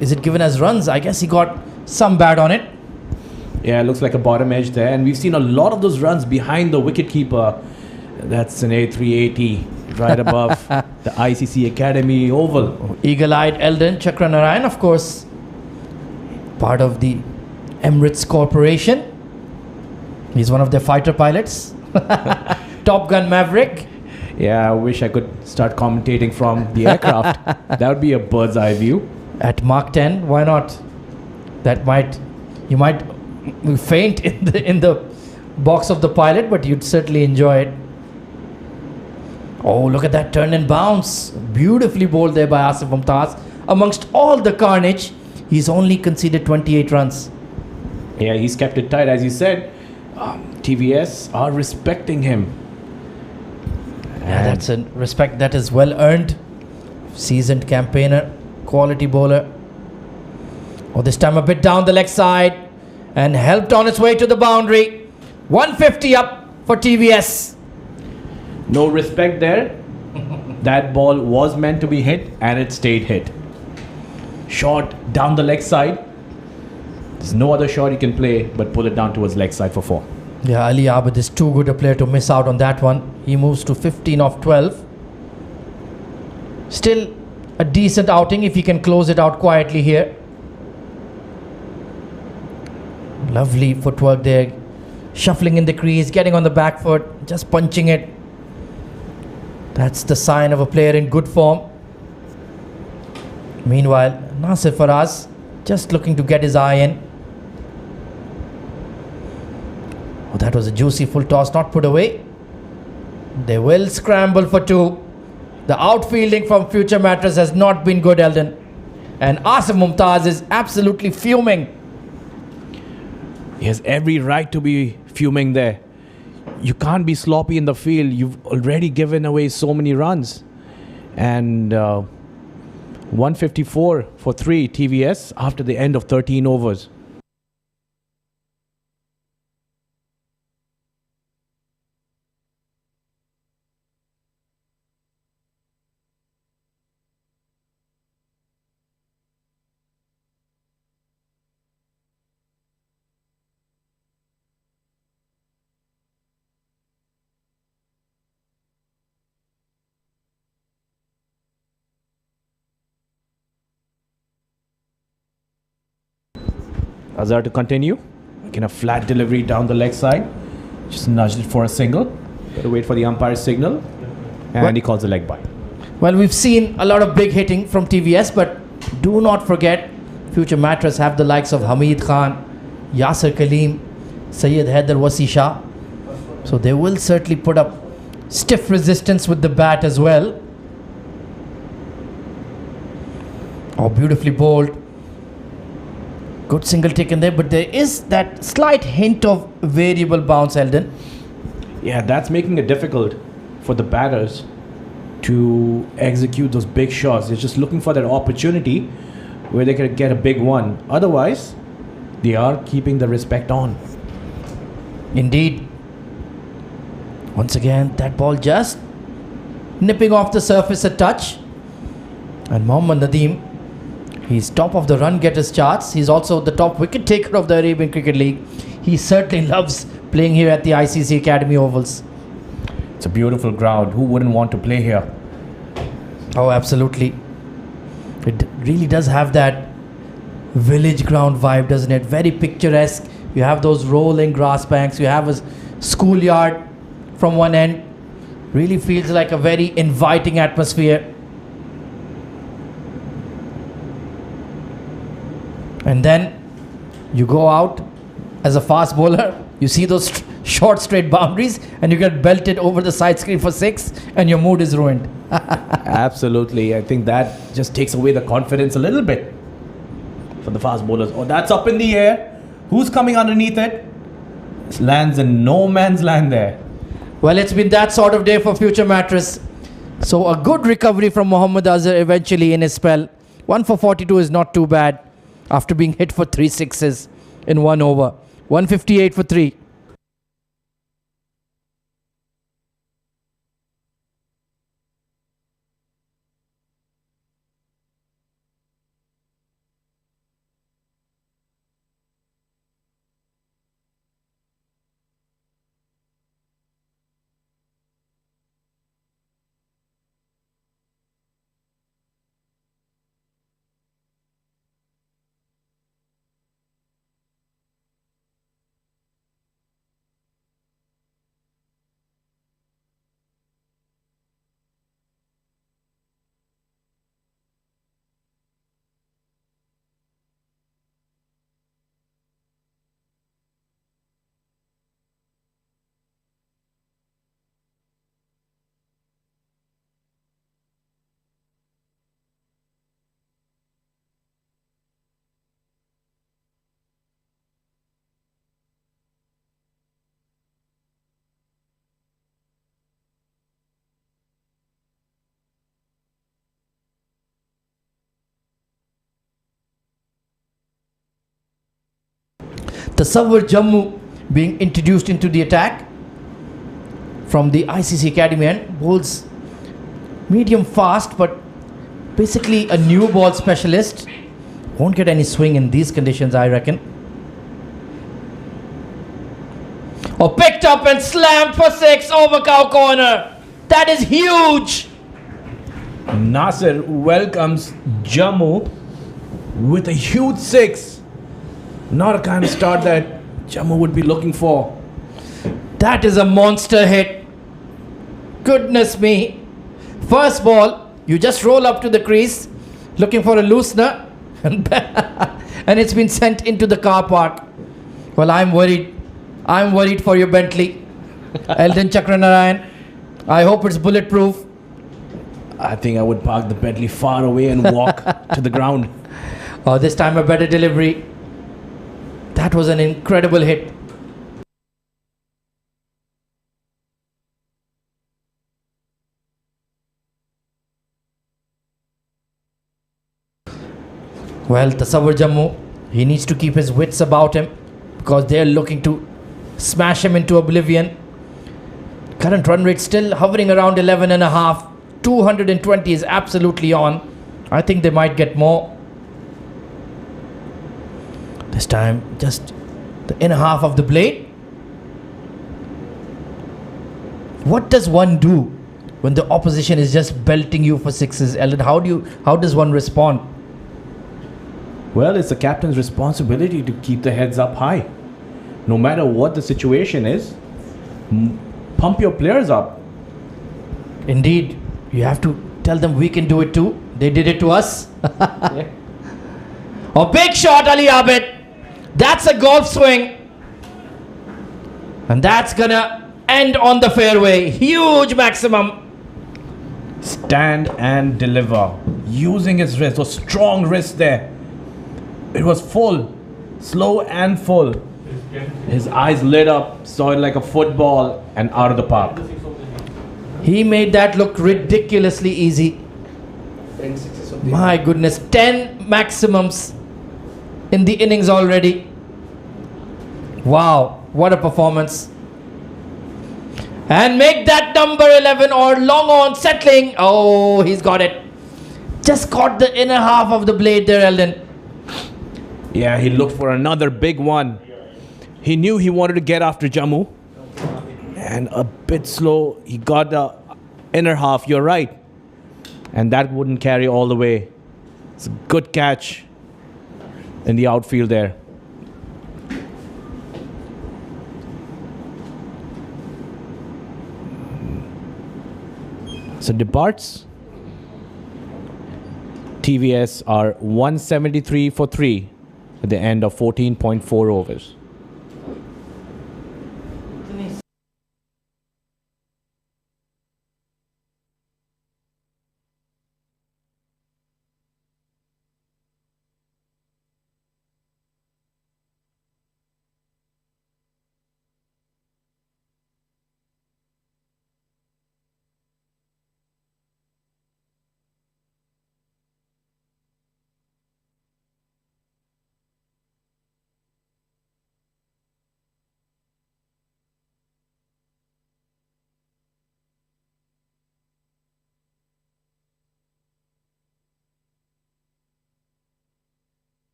Is it given as runs? I guess he got some bat on it. Yeah, it looks like a bottom edge there. And we've seen a lot of those runs behind the wicketkeeper. That's an A380 right above the ICCA Academy Oval. Eagle-eyed Eldon Chakranarayan, of course, part of the Emirates Corporation. He's one of their fighter pilots. Top Gun Maverick. Yeah, I wish I could start commentating from the aircraft. That would be a bird's eye view. At Mark 10, why not? You might faint in the box of the pilot, but you'd certainly enjoy it. Oh, look at that turn and bounce. Beautifully bowled there by Asif Mumtaz. Amongst all the carnage, he's only conceded 28 runs. Yeah, he's kept it tight, as you said. TVS are respecting him. Yeah, that's a respect that is well earned. Seasoned campaigner, quality bowler. Oh, this time a bit down the leg side and helped on its way to the boundary. 150 up for TVS. No respect there. That ball was meant to be hit and it stayed hit. Shot down the leg side. There's no other shot he can play but pull it down towards leg side for 4. Yeah, Ali Abid is too good a player to miss out on that one. He moves to 15 of 12. Still a decent outing if he can close it out quietly here. Lovely footwork there. Shuffling in the crease, getting on the back foot, just punching it. That's the sign of a player in good form. Meanwhile, Nasir Faraz just looking to get his eye in. Oh, that was a juicy full toss, not put away. They will scramble for 2. The outfielding from Future Mattress has not been good, Eldon. And Asif Mumtaz is absolutely fuming. He has every right to be fuming there. You can't be sloppy in the field. You've already given away so many runs. And 154 for 3 TVS after the end of 13 overs. Azhar to continue. Again, a flat delivery down the leg side. Just nudged it for a single. Got to wait for the umpire's signal. And he calls a leg by. Well, we've seen a lot of big hitting from TVS, but do not forget, Future Mattress have the likes of Hamid Khan, Yasir Kaleem, Syed Haider Wasi Shah. So they will certainly put up stiff resistance with the bat as well. Oh, beautifully bowled. Good single taken there, but there is that slight hint of variable bounce, Eldon. Yeah, that's making it difficult for the batters to execute those big shots. They're just looking for that opportunity where they can get a big one. Otherwise, they are keeping the respect on. Indeed. Once again, that ball just nipping off the surface a touch. And Mohammad Nadeem, he's top of the run getters charts. He's also the top wicket taker of the Arabian Cricket League. He certainly loves playing here at the ICCA Academy Ovals. It's a beautiful ground. Who wouldn't want to play here? Oh, absolutely. It really does have that village ground vibe, doesn't it? Very picturesque. You have those rolling grass banks. You have a schoolyard from one end. Really feels like a very inviting atmosphere. And then you go out as a fast bowler, you see those short straight boundaries and you get belted over the side screen for 6 and your mood is ruined. Absolutely. I think that just takes away the confidence a little bit for the fast bowlers. Oh, that's up in the air. Who's coming underneath it? It lands in no man's land there. Well, it's been that sort of day for future Mattress. So a good recovery from Mohammad Azhar eventually in his spell. 1 for 42 is not too bad after being hit for 3 sixes in 1 over. 158 for 3. Tasawwur Jammu being introduced into the attack from the ICCA Academy and bowls medium fast, but basically a new ball specialist. Won't get any swing in these conditions, I reckon. Oh, picked up and slammed for 6 over cow corner. That is huge. Nasir welcomes Jammu with a huge 6. Not a kind of start that Jammu would be looking for. That is a monster hit. Goodness me. First ball, you just roll up to the crease looking for a loosener and it's been sent into the car park. Well, I'm worried. I'm worried for your Bentley. Eldon Chakranarayan. I hope it's bulletproof. I think I would park the Bentley far away and walk to the ground. Oh, this time a better delivery. That was an incredible hit. Well, Tasawwur Jammu, he needs to keep his wits about him because they are looking to smash him into oblivion. Current run rate still hovering around 11.5. 220 is absolutely on. I think they might get more. This time, just the inner half of the blade. What does one do when the opposition is just belting you for 6s, Ellen? How does one respond? Well, it's the captain's responsibility to keep the heads up high. No matter what the situation is, pump your players up. Indeed, you have to tell them we can do it too. They did it to us. Yeah. A big shot, Ali Abid. That's a golf swing. And that's gonna end on the fairway. Huge maximum. Stand and deliver. Using his wrist, a strong wrist there. It was full, slow and full. His eyes lit up, saw it like a football and out of the park. He made that look ridiculously easy. My goodness, 10 maximums in the innings already. Wow, what a performance. And make that number 11 or long on settling. Oh, he's got it. Just caught the inner half of the blade there, Eldon. Yeah, he looked for another big one. He knew he wanted to get after Jammu. And a bit slow, he got the inner half, you're right. And that wouldn't carry all the way. It's a good catch in the outfield there. So departs. TVS are 173 for 3 at the end of 14.4 overs.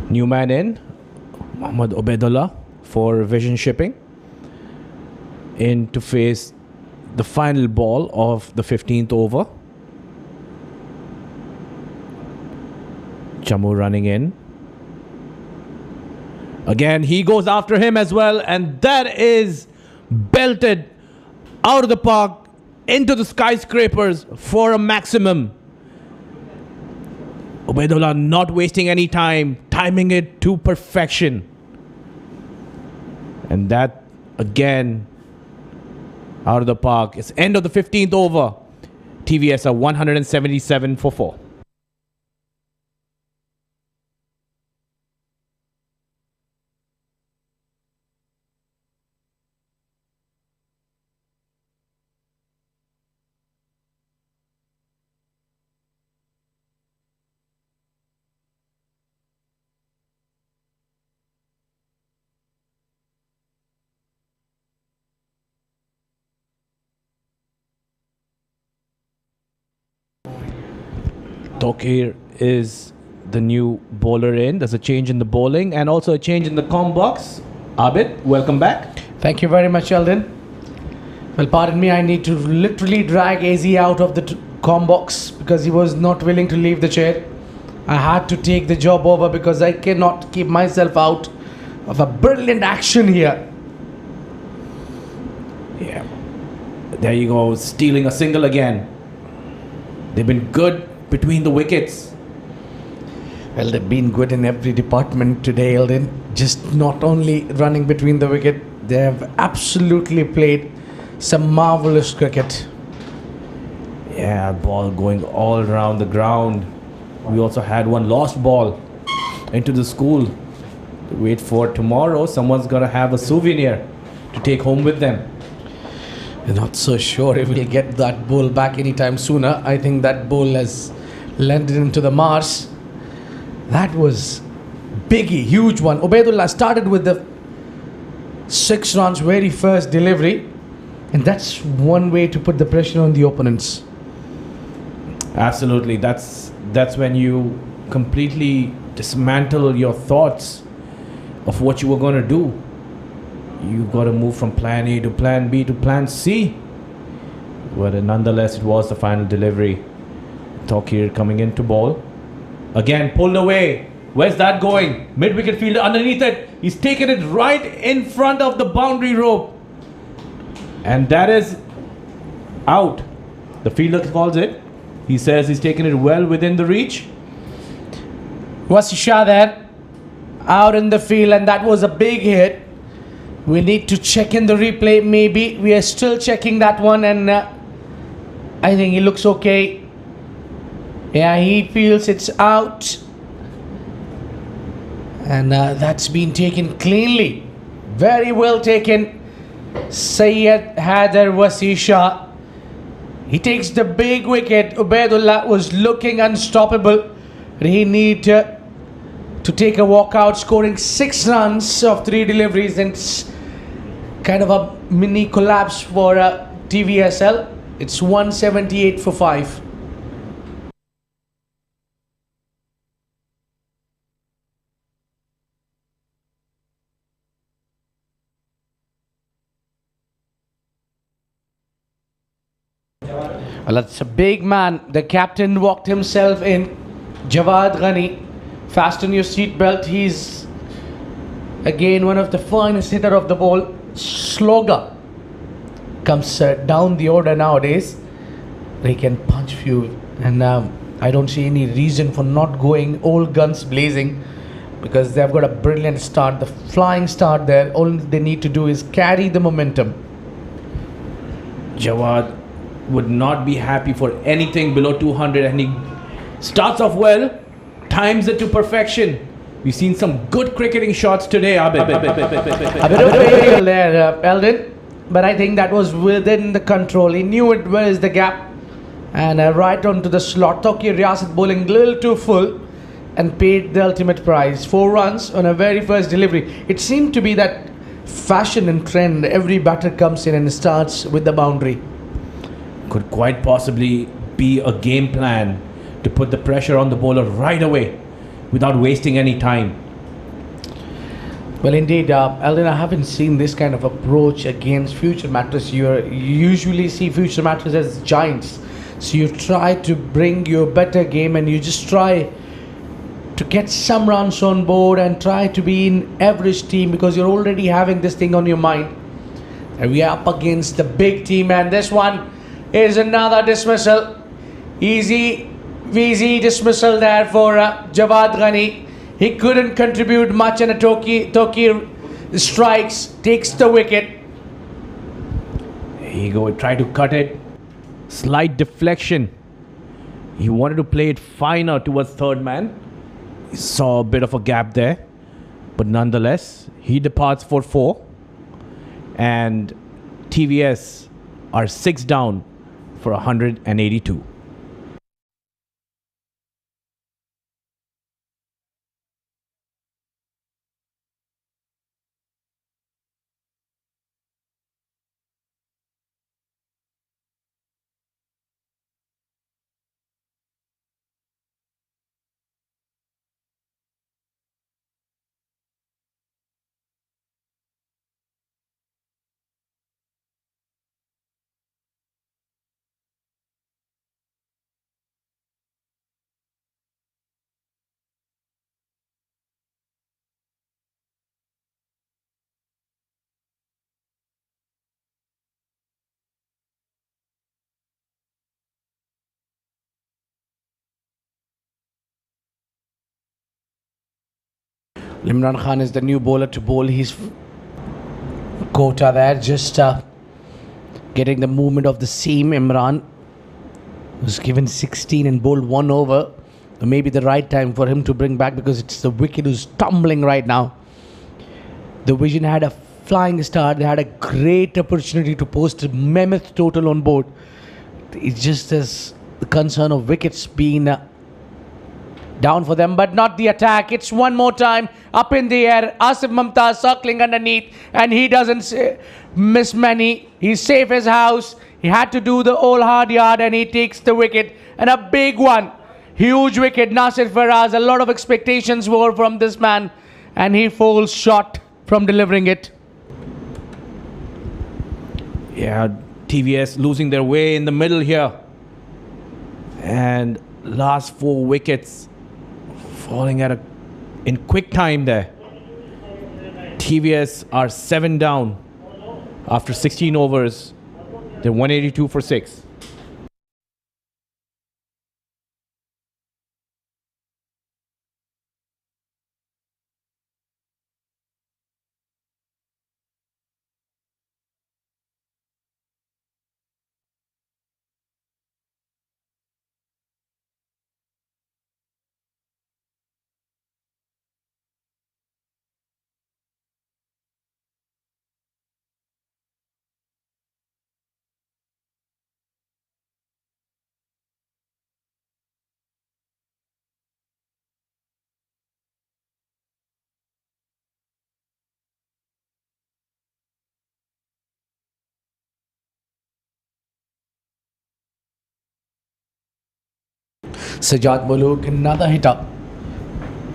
New man in, Mohammad Ubaidullah for Vision Shipping, in to face the final ball of the 15th over. Chamu running in. Again, he goes after him as well, and that is belted out of the park into the skyscrapers for a maximum. Ubaidullah not wasting any time, timing it to perfection. And that, again, out of the park. It's end of the 15th over. TVS are 177 for 4. Tokir is the new bowler in. There's a change in the bowling and also a change in the com box. Abid, welcome back. Thank you very much, Sheldon. Well, pardon me, I need to literally drag AZ out of the com box because he was not willing to leave the chair. I had to take the job over because I cannot keep myself out of a brilliant action here. Yeah. There you go, stealing a single again. They've been good between the wickets. Well, they've been good in every department today, Eldon. Just not only running between the wicket, they have absolutely played some marvelous cricket. Yeah, ball going all around the ground. We also had one lost ball into the school. Wait for tomorrow. Someone's got to have a souvenir to take home with them. I'm not so sure if we'll get that ball back anytime sooner. I think that ball has landed into the marsh. That was biggie, huge one. Ubaidullah started with the 6 runs very first delivery, and that's one way to put the pressure on the opponents. Absolutely. That's when you completely dismantle your thoughts of what you were going to do. You got to move from plan A to plan B to plan C. But nonetheless, it was the final delivery. Tokir coming into ball. Again, pulled away. Where's that going? Mid-wicket fielder underneath it. He's taken it right in front of the boundary rope. And that is out. The fielder calls it. He says he's taken it well within the reach. Wasi Shah there, out in the field, and that was a big hit. We need to check in the replay, maybe. We are still checking that one, and I think he looks okay. Yeah, he feels it's out. And that's been taken cleanly. Very well taken. Syed Haider Wasi Shah. He takes the big wicket. Ubaidullah was looking unstoppable. He needed to take a walkout, scoring 6 runs of 3 deliveries, and it's kind of a mini collapse for TVSL. It's 178 for 5. Well, that's a big man. The captain walked himself in. Jawad Ghani, fasten your seatbelt. He's again one of the finest hitter of the ball. Sloga comes down the order nowadays. They can punch few, and I don't see any reason for not going all guns blazing, because they've got a brilliant start, the flying start there. All they need to do is carry the momentum. Jawad would not be happy for anything below 200, and he starts off well, times it to perfection. We've seen some good cricketing shots today, Abid. A bit of fail there, Eldon, but I think that was within the control. He knew it, where is the gap, and right onto the slot. Toki Riyasat bowling a little too full and paid the ultimate prize. 4 runs on a very first delivery. It seemed to be that fashion and trend. Every batter comes in and starts with the boundary. Could quite possibly be a game plan to put the pressure on the bowler right away without wasting any time. Well, indeed, Eldon, I haven't seen this kind of approach against Future Mattress. You usually see Future Mattress as giants. So you try to bring your better game, and you just try to get some runs on board and try to be in average team, because you're already having this thing on your mind. And we are up against the big team, and this one is another dismissal. Easy dismissal there for Jawad Ghani. He couldn't contribute much, and a Toki strikes, takes the wicket. Here you go, try to cut it. Slight deflection. He wanted to play it finer towards third man. He saw a bit of a gap there, but nonetheless, he departs for 4. And TVS are 6 down for 182. Imran Khan is the new bowler to bowl his quota there, just getting the movement of the seam. Imran was given 16 and bowled 1 over. Maybe the right time for him to bring back, because it's the wicket who's tumbling right now. The Vision had a flying start. They had a great opportunity to post a mammoth total on board. It's just as the concern of wickets being down for them, but not the attack. It's one more time up in the air. Asif Mumtaz circling underneath, and he doesn't miss many. He's safe as house. He had to do the all hard yard, and he takes the wicket, and a big one. Huge wicket. Nasir Faraz, a lot of expectations were from this man, and he falls short from delivering it. Yeah, TVS losing their way in the middle here. And last 4 wickets falling in quick time there. TVS are 7 down after 16 overs. They're 182 for 6. Sajjad Muluk, another hitter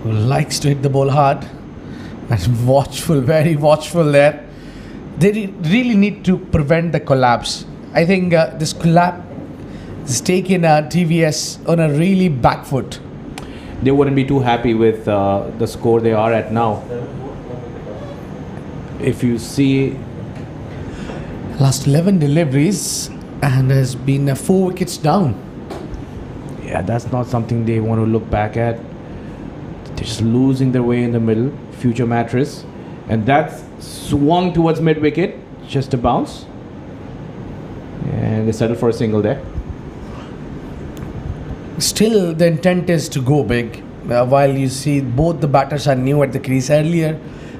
who likes to hit the ball hard, and watchful, very watchful there. They really need to prevent the collapse. I think this has taken TVS on a really back foot. They wouldn't be too happy with the score they are at now. If you see, Last 11 deliveries and has been 4 wickets down. yeah, that's not something they want to look back at. They're just losing their way in the middle. Future Mattress, and that's swung towards mid wicket, just a bounce, and they settle for a single there. Still, the intent is to go big. While you see both the batters are new at the crease. Earlier,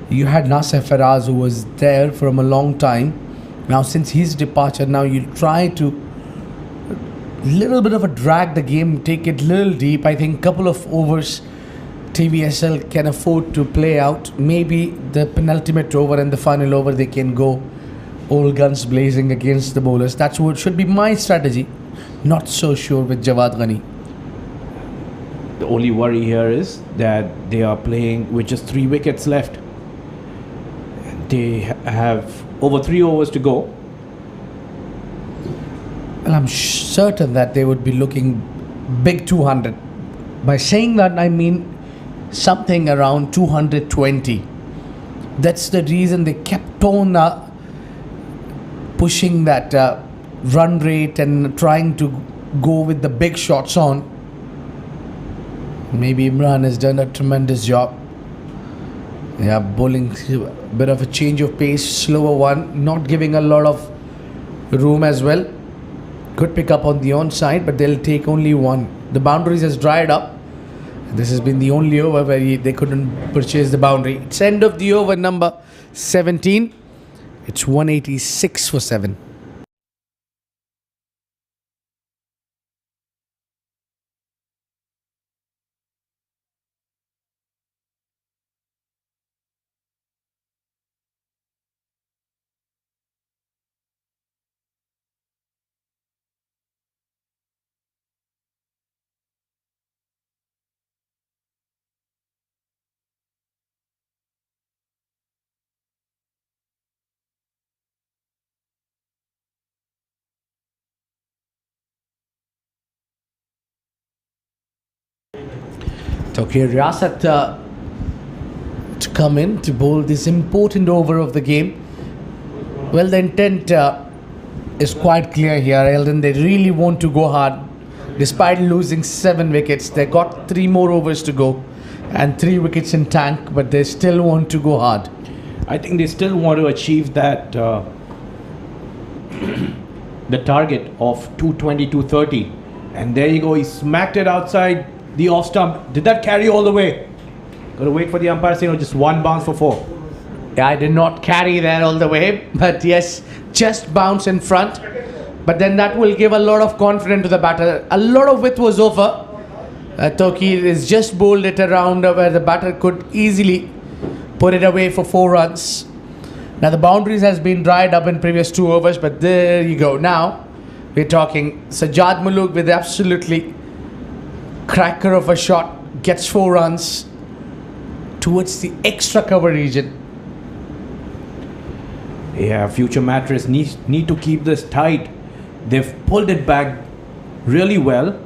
you had Nasser Faraz, who was there from a long time. Now, since his departure, now you try to little bit of a drag the game, take it little deep. I think couple of overs TVSL can afford to play out. Maybe the penultimate over and the final over they can go all guns blazing against the bowlers. That's what should be my strategy. Not so sure with Jawad Ghani. The only worry here is that they are playing with just 3 wickets left. They have over 3 overs to go. Well, I'm certain that they would be looking big 200. By saying that, I mean something around 220. That's the reason they kept on pushing that run rate and trying to go with the big shots on. Maybe Imran has done a tremendous job. Yeah, bowling a bit of a change of pace, slower one, not giving a lot of room as well. Good pick up on the onside, but they'll take only one. The boundaries has dried up. This has been the only over where they couldn't purchase the boundary. It's end of the over number 17. It's 186 for 7. Okay, Riyasat to come in to bowl this important over of the game. Well, the intent is quite clear here, Eldon. They really want to go hard. Despite losing 7 wickets, they got 3 more overs to go and 3 wickets in tank, but they still want to go hard. I think they still want to achieve that the target of 220, 230. And there you go, he smacked it outside the off stump. Did that carry all the way? Got to wait for the umpire saying, just 1 bounce for 4. Yeah, I did not carry that all the way, but yes, just bounce in front. But then that will give a lot of confidence to the batter. A lot of width was over. Toki is just bowled it around where the batter could easily put it away for 4 runs. Now the boundaries has been dried up in previous 2 overs, but there you go. Now we're talking Sajjad Muluk with absolutely cracker of a shot, gets 4 runs towards the extra cover region. Yeah, Future Mattress need to keep this tight. They've pulled it back really well.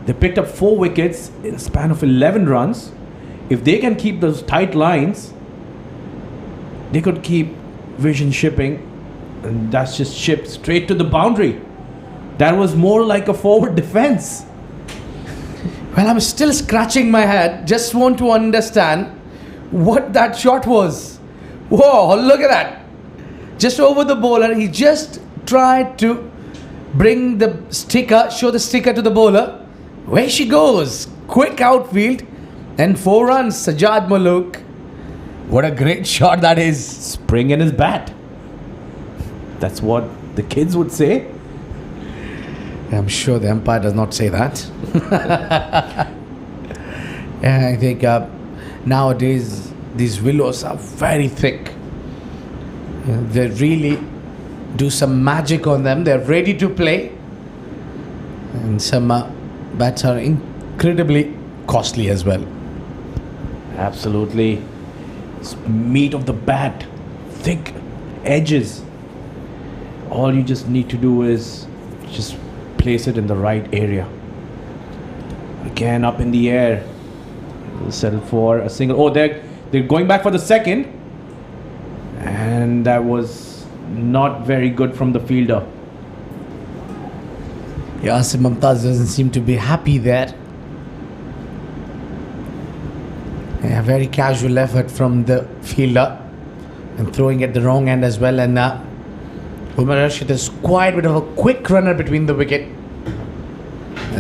They picked up 4 wickets in a span of 11 runs. If they can keep those tight lines, they could keep Vision shipping, and that's just shipped straight to the boundary. That was more like a forward defense. Well, I'm still scratching my head. Just want to understand what that shot was. Whoa, look at that. Just over the bowler. He just tried to bring the sticker, show the sticker to the bowler. Where she goes. Quick outfield. And 4 runs. Sajjad Muluk. What a great shot that is. Spring in his bat. That's what the kids would say. I'm sure the umpire does not say that. And I think nowadays these willows are very thick. They really do some magic on them. They're ready to play. And some bats are incredibly costly as well. Absolutely. It's meat of the bat. Thick edges. All you just need to do is just place it in the right area. Again, up in the air. Settle for a single. Oh, they're going back for the second. And that was not very good from the fielder. Yasim Mumtaz doesn't seem to be happy there. A very casual effort from the fielder and throwing at the wrong end as well. And Umar Rashid is quite a bit of a quick runner between the wicket.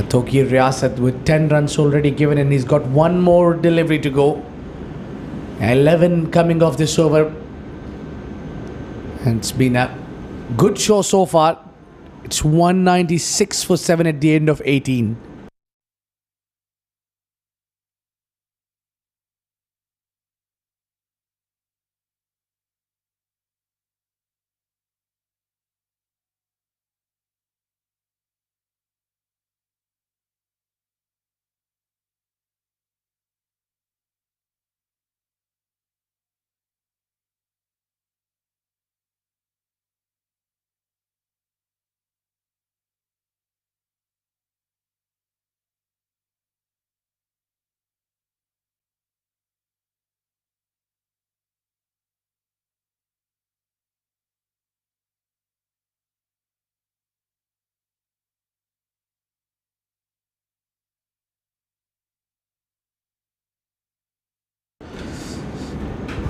Toki Riyasat with 10 runs already given, and he's got one more delivery to go. 11 coming off this over. And it's been a good show so far. It's 196 for 7 at the end of 18.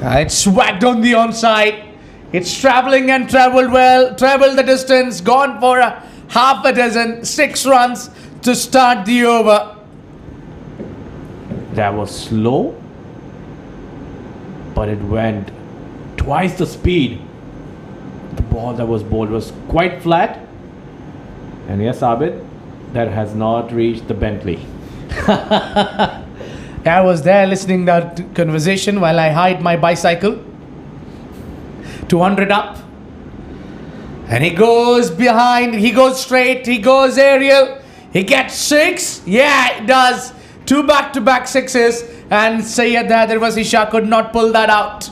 It's whacked on the onside. It's travelling and travelled well, travelled the distance, gone for a half a dozen, 6 runs to start the over. That was slow, but it went twice the speed. The ball that was bowled was quite flat. And yes, Abid, that has not reached the Bentley. I was there listening to that conversation while I hide my bicycle. 200 up. And he goes behind, he goes straight, he goes aerial. He gets 6. Yeah, it does. 2 back-to-back 6s. And Syed Darwazi Shah could not pull that out.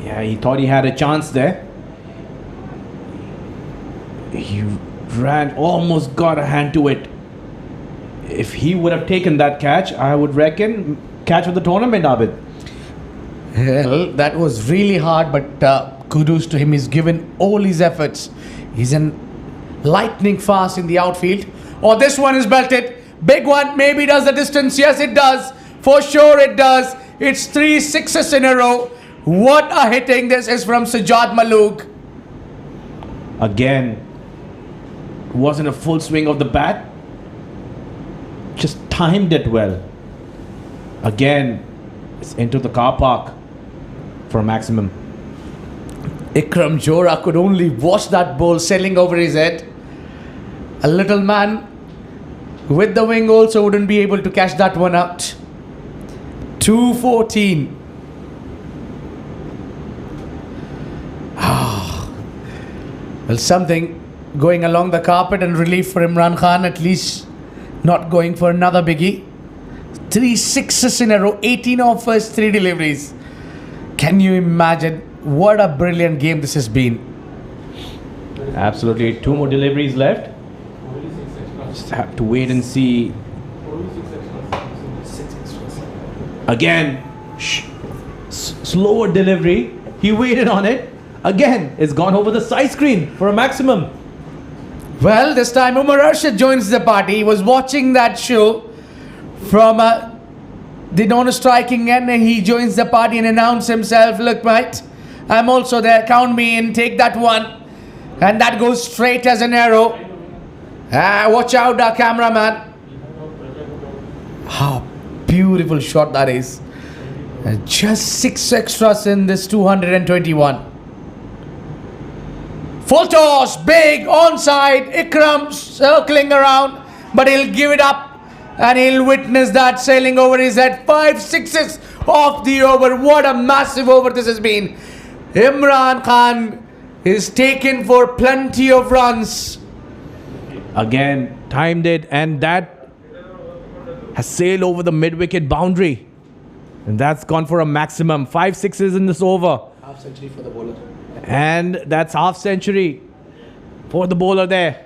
Yeah, he thought he had a chance there. He ran, almost got a hand to it. If he would have taken that catch, I would reckon catch of the tournament, Abid. Well, that was really hard, but kudos to him. He's given all his efforts. He's in lightning fast in the outfield. Oh, this one is belted. Big one. Maybe does the distance. Yes, it does. For sure it does. It's 3 6s in a row. What a hitting this is from Sajjad Malook. Again, wasn't a full swing of the bat. Just timed it well. Again, it's into the car park for a maximum. Ikram Johra could only watch that ball sailing over his head. A little man with the wing also wouldn't be able to catch that one out. 214. Well, something going along the carpet and relief for Imran Khan, at least not going for another biggie. 3 6s in a row, 18 off first 3 deliveries. Can you imagine what a brilliant game this has been? Absolutely. 2 more deliveries left. Just have to wait and see. Again, slower delivery. He waited on it. Again, it's gone over the side screen for a maximum. Well, this time Umar Rashid joins the party. He was watching that show from the non-striking end, and he joins the party and announces himself, look mate, I'm also there, count me in, take that one. And that goes straight as an arrow. Watch out, cameraman. How beautiful shot that is. Just 6 extras in this 221. Full toss, big, onside, Ikram circling around, but he'll give it up and he'll witness that sailing over his head. 5 6s off the over. What a massive over this has been. Imran Khan is taken for plenty of runs. Again, timed it, and that has sailed over the mid-wicket boundary. And that's gone for a maximum. 5 6s in this over. Half century for the bowler. And that's half century for the bowler there.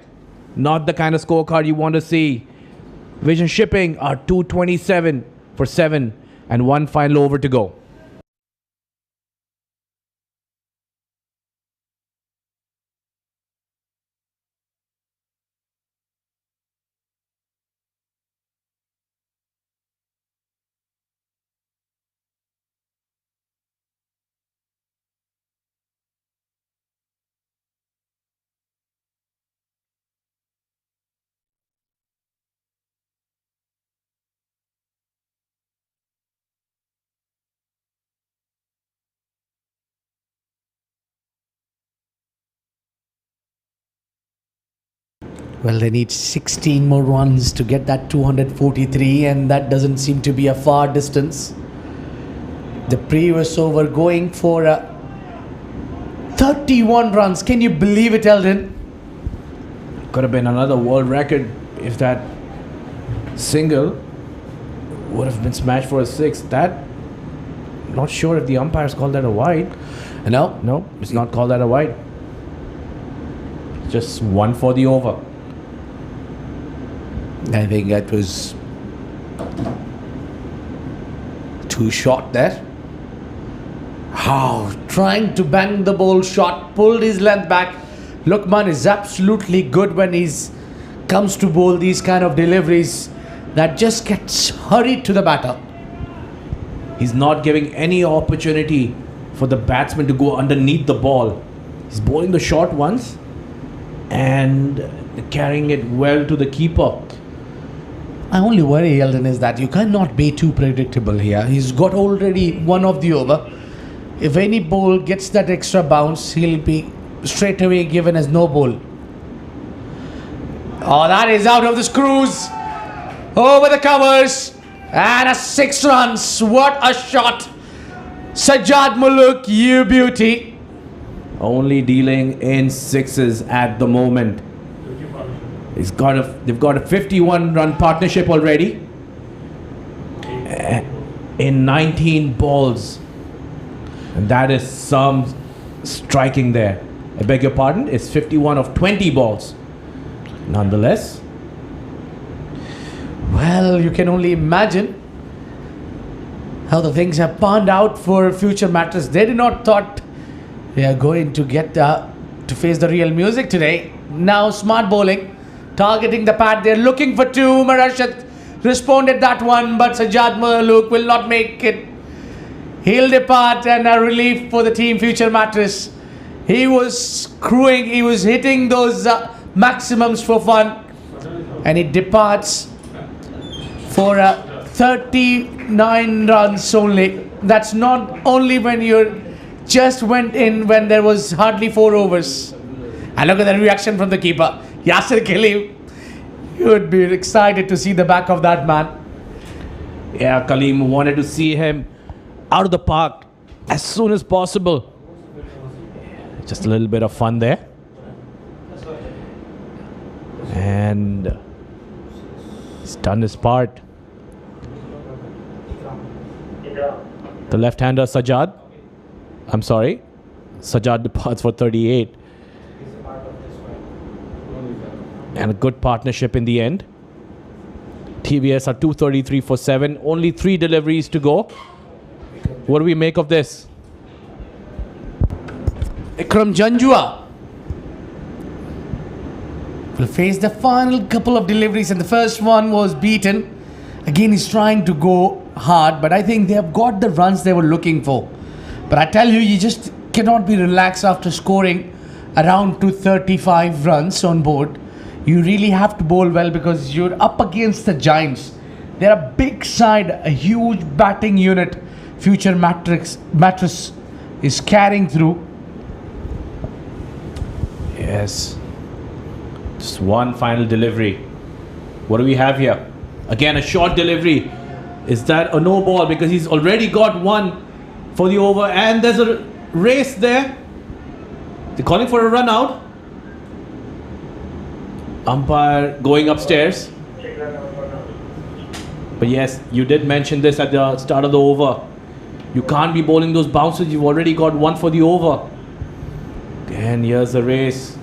Not the kind of scorecard you want to see. Vision Shipping are 227 for 7 and 1 final over to go. Well, they need 16 more runs to get that 243, and that doesn't seem to be a far distance. The previous over going for 31 runs. Can you believe it, Eldon? Could have been another world record if that single would have been smashed for a 6. That, not sure if the umpires called that a wide. No, it's not called that a wide. Just 1 for the over. I think that was too short there. How trying to bang the ball shot, pulled his length back. Lukman is absolutely good when he's comes to bowl these kind of deliveries that just gets hurried to the batter. He's not giving any opportunity for the batsman to go underneath the ball. He's bowling the short ones and carrying it well to the keeper. My only worry, Eldon, is that you cannot be too predictable here. He's got already 1 of the over. If any ball gets that extra bounce, he'll be straight away given as no ball. Oh, that is out of the screws. Over the covers. And a 6 runs. What a shot. Sajjad Muluk, you beauty. Only dealing in 6s at the moment. They've got a 51-run partnership already in 19 balls. And that is some striking there. I beg your pardon, it's 51 of 20 balls. Nonetheless. Well, you can only imagine how the things have panned out for future Mattress. They did not thought they are going to get to face the real music today. Now smart bowling. Targeting the pad, they're looking for 2. Marashat responded that one, but Sajjad Muluk will not make it. He'll depart, and a relief for the team Future Mattress. He was screwing, he was hitting those maximums for fun, and he departs for 39 runs only. That's not only when you just went in when there was hardly 4 overs. And look at the reaction from the keeper. Yasir Khalil, you would be excited to see the back of that man. Yeah, Kaleem wanted to see him out of the park as soon as possible. Just a little bit of fun there. And he's done his part. The left-hander Sajjad departs for 38. And a good partnership in the end. TVS are 233 for 7. Only 3 deliveries to go. What do we make of this? Ikram Janjua will face the final couple of deliveries, and the first one was beaten. Again, he's trying to go hard, but I think they have got the runs they were looking for. But I tell you, you just cannot be relaxed after scoring around 235 runs on board. You really have to bowl well because you're up against the Giants. They're a big side, a huge batting unit. Future Mattress is carrying through. Yes. Just one final delivery. What do we have here? Again, a short delivery. Is that a no ball? Because he's already got 1 for the over, and there's a race there. They're calling for a run out. Umpire going upstairs. But yes, you did mention this at the start of the over. You can't be bowling those bounces. You've already got 1 for the over. And here's the race.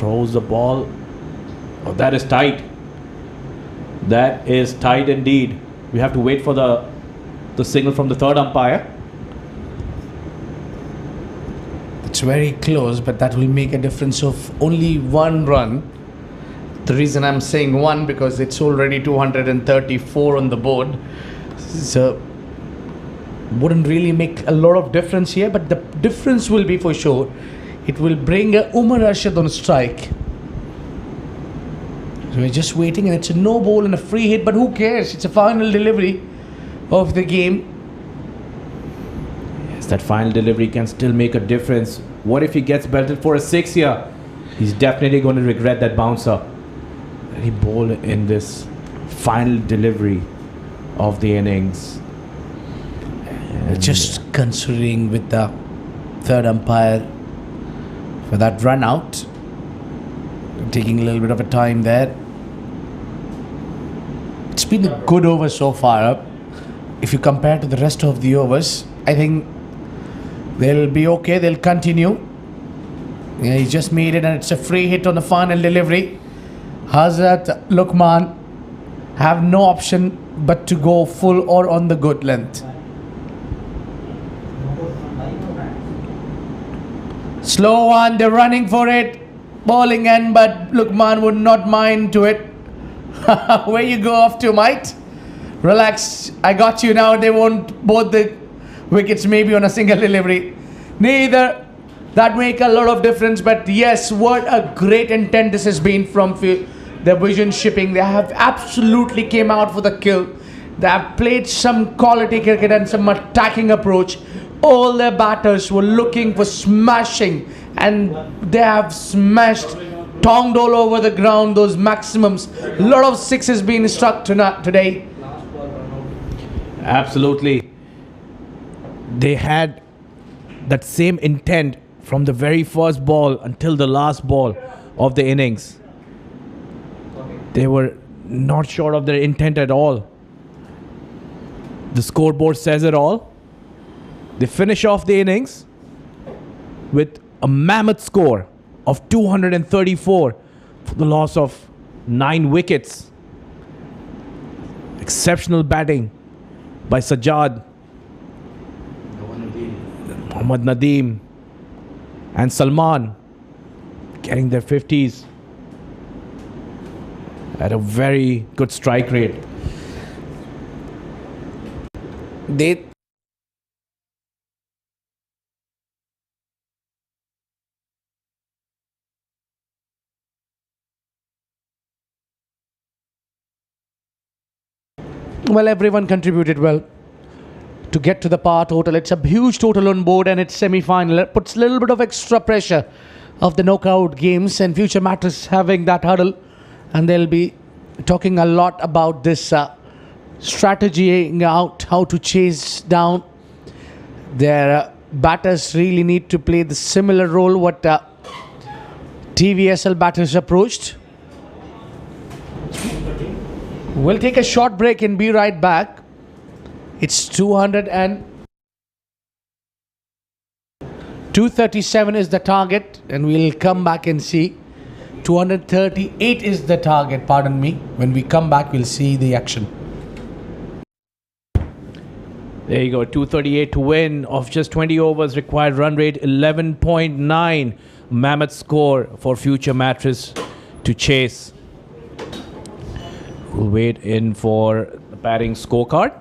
Throws the ball. Oh, that is tight. That is tight indeed. We have to wait for the signal from the third umpire. It's very close, but that will make a difference of only 1 run. The reason I'm saying 1 because it's already 234 on the board. So wouldn't really make a lot of difference here, but the difference will be for sure. It will bring Umar Arshad on strike. So we're just waiting, and it's a no ball and a free hit, but who cares? It's a final delivery of the game. Yes, that final delivery can still make a difference. What if he gets belted for a 6 here? He's definitely going to regret that bouncer. He bowled in this final delivery of the innings. And Just considering with the third umpire for that run out, taking a little bit of a time there. It's been a good over so far. If you compare to the rest of the overs, I think they'll be okay. They'll continue. Yeah, he just made it, and it's a free hit on the final delivery. Hazrat Luqman have no option but to go full or on the good length. Slow one, they're running for it. Bowling end, but Luqman would not mind to it. Where you go off to, mate? Relax, I got you now. They won't both the wickets maybe on a single delivery. Neither. That make a lot of difference, but yes, what a great intent this has been from the Vision Shipping. They have absolutely came out for the kill. They have played some quality cricket and some attacking approach. All their batters were looking for smashing, and they have smashed, tonged all over the ground those maximums. A lot of sixes being struck today. absolutely. They had that same intent from the very first ball until the last ball of the innings. They were not sure of their intent at all. The scoreboard says it all. They finish off the innings with a mammoth score of 234 for the loss of 9 wickets. Exceptional batting by Sajjad, Mohammad Nadeem, and Salman getting their 50s at a very good strike rate. Well, everyone contributed well to get to the par total. It's a huge total on board, and it's semi-final. It puts a little bit of extra pressure of the knockout games, and future Mattress having that hurdle, and they'll be talking a lot about this strategy out, how to chase down their batters. Really need to play the similar role what TVSL batters approached. We'll take a short break and be right back. It's 237 is the target, and we'll come back and see. 238 is the target, pardon me. When we come back, we'll see the action. There you go, 238 to win of just 20 overs, required run rate 11.9. Mammoth score for future Mattress to chase. We'll wait in for the batting scorecard.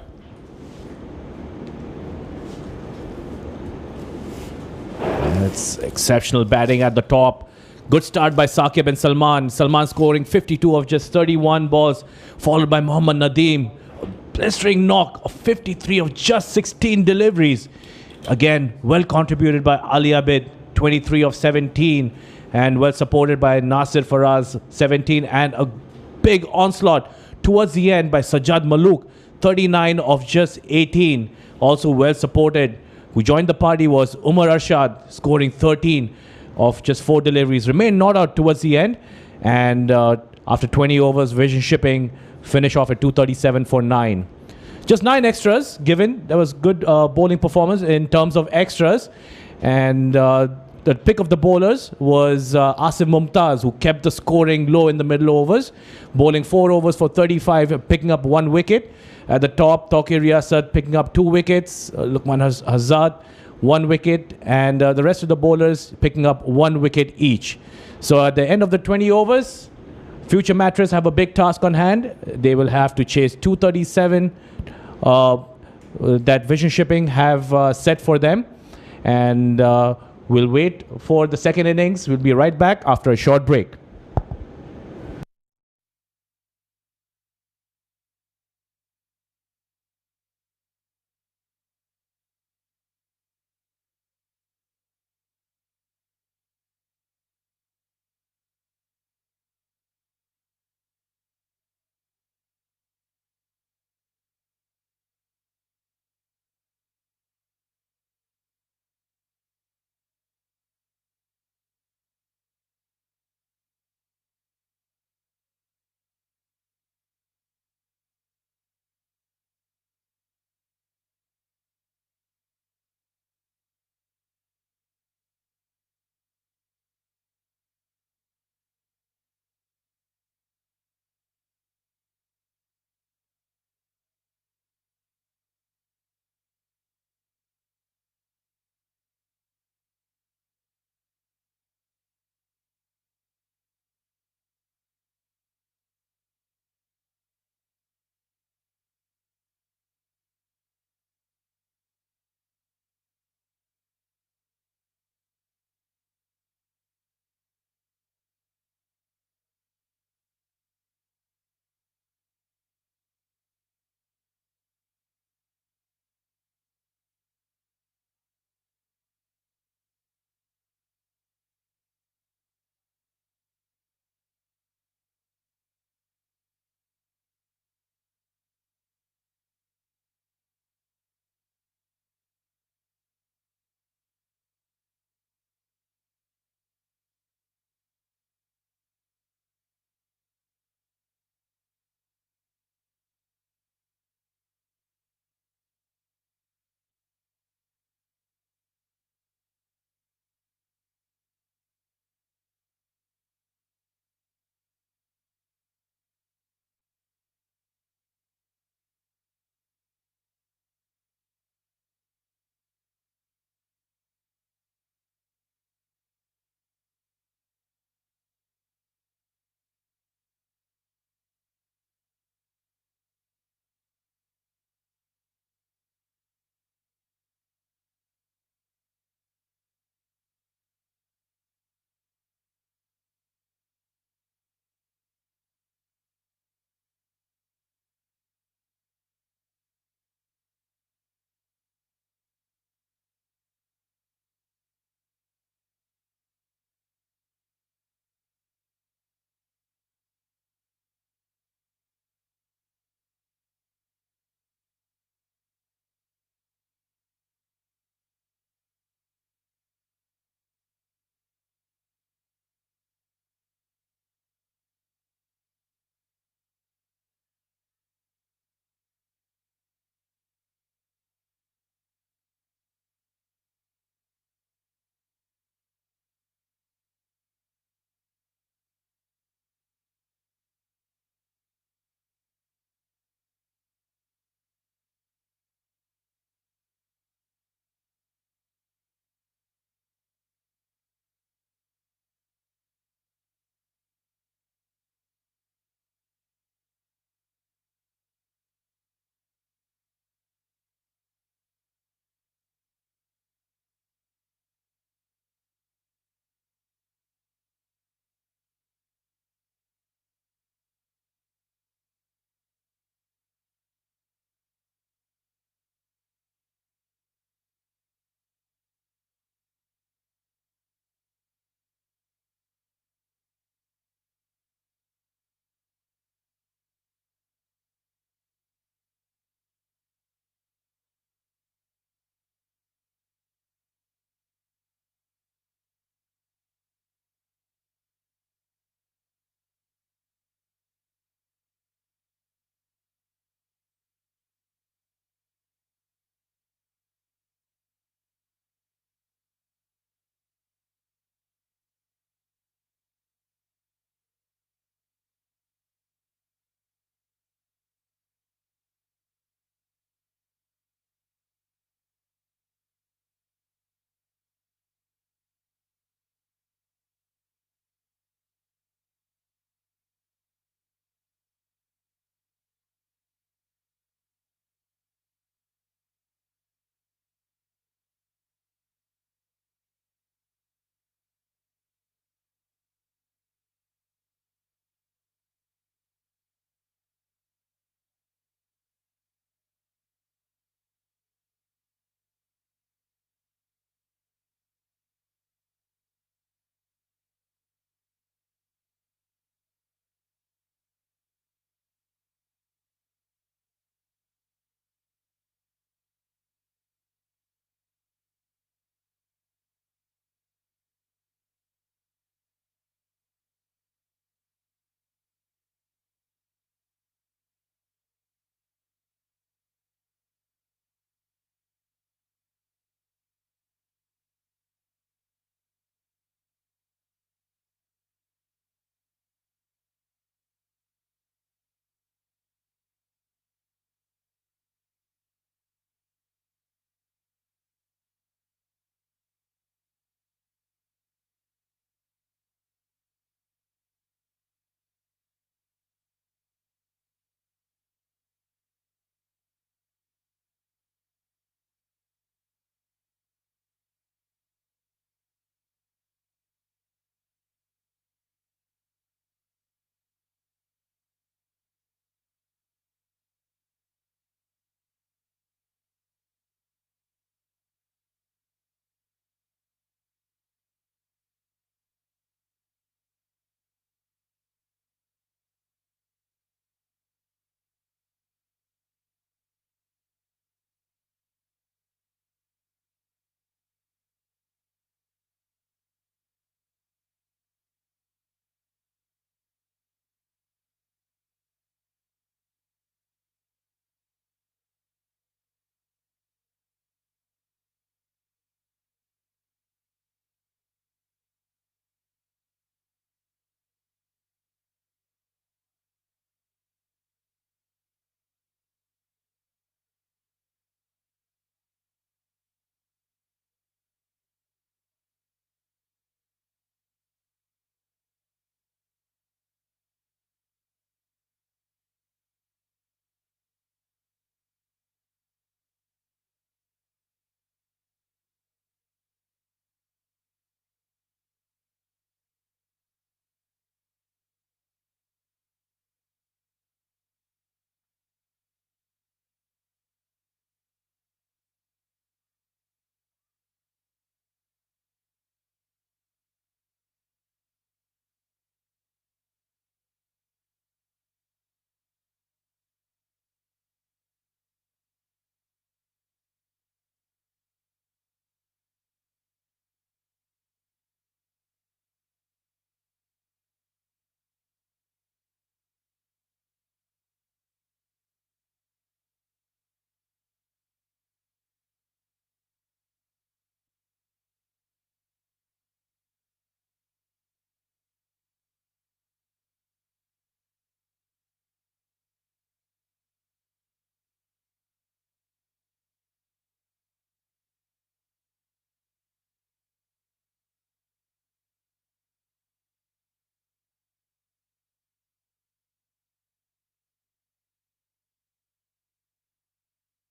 And it's exceptional batting at the top. Good start by Saqib and Salman. Salman scoring 52 of just 31 balls, followed by Mohammad Nadeem. A blistering knock of 53 of just 16 deliveries. Again, well contributed by Ali Abid, 23 of 17. And well supported by Nasir Faraz, 17. And a big onslaught towards the end by Sajjad Malook, 39 of just 18. Also well supported. Who joined the party was Umar Arshad, scoring 13 of just 4 deliveries. Remained not out towards the end. And after 20 overs, Vision Shipping finish off at 237 for 9. Just 9 extras given. There was good bowling performance in terms of extras. And the pick of the bowlers was Asim Mumtaz, who kept the scoring low in the middle overs, bowling 4 overs for 35, picking up 1 wicket. At the top, Tawqir Riyasat picking up 2 wickets, Luqman Hazard 1 wicket, and the rest of the bowlers picking up 1 wicket each. So at the end of the 20 overs, Future Mattress have a big task on hand. They will have to chase 237 that Vision Shipping have set for them. And we'll wait for the second innings. We'll be right back after a short break.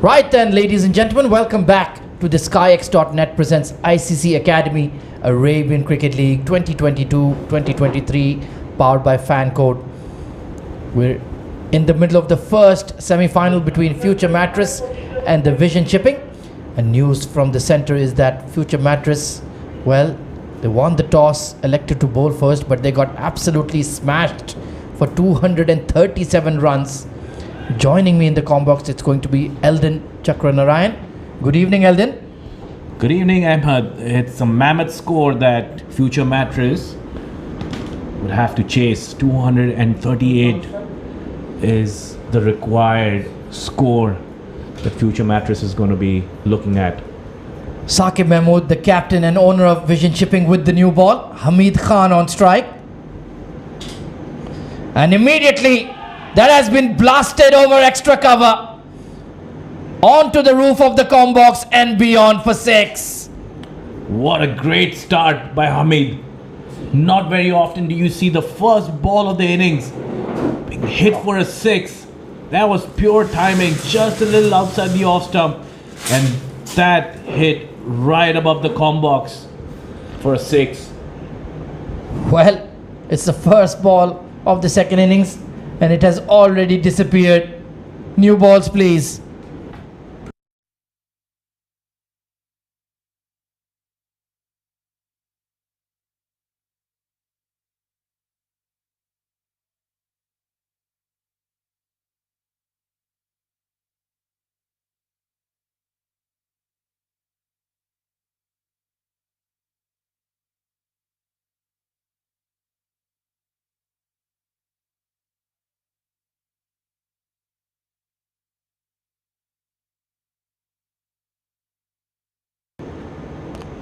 Right then, ladies and gentlemen, welcome back to the SkyX.net presents ICC Academy Arabian Cricket League 2022-2023, powered by FanCode. We're in the middle of the first semi-final between Future Mattress and the Vision Shipping. And news from the center is that Future Mattress, well, they won the toss, elected to bowl first, but they got absolutely smashed for 237 runs. Joining me in the comm box, it's going to be Eldon Chakranarayan. Good evening, Eldon. Good evening, Ahmed. It's a mammoth score that Future Mattress would have to chase. 238 is the required score that Future Mattress is going to be looking at. Saqib Mahmood, the captain and owner of Vision Shipping, with the new ball. Hamid Khan on strike. And immediately, that has been blasted over extra cover onto the roof of the comm box and beyond for 6. What a great start by Hamid. Not very often do you see the first ball of the innings being hit for a 6. That was pure timing, just a little outside the off stump, and that hit right above the comm box for a 6. Well, it's the first ball of the second innings and it has already disappeared. New balls, please.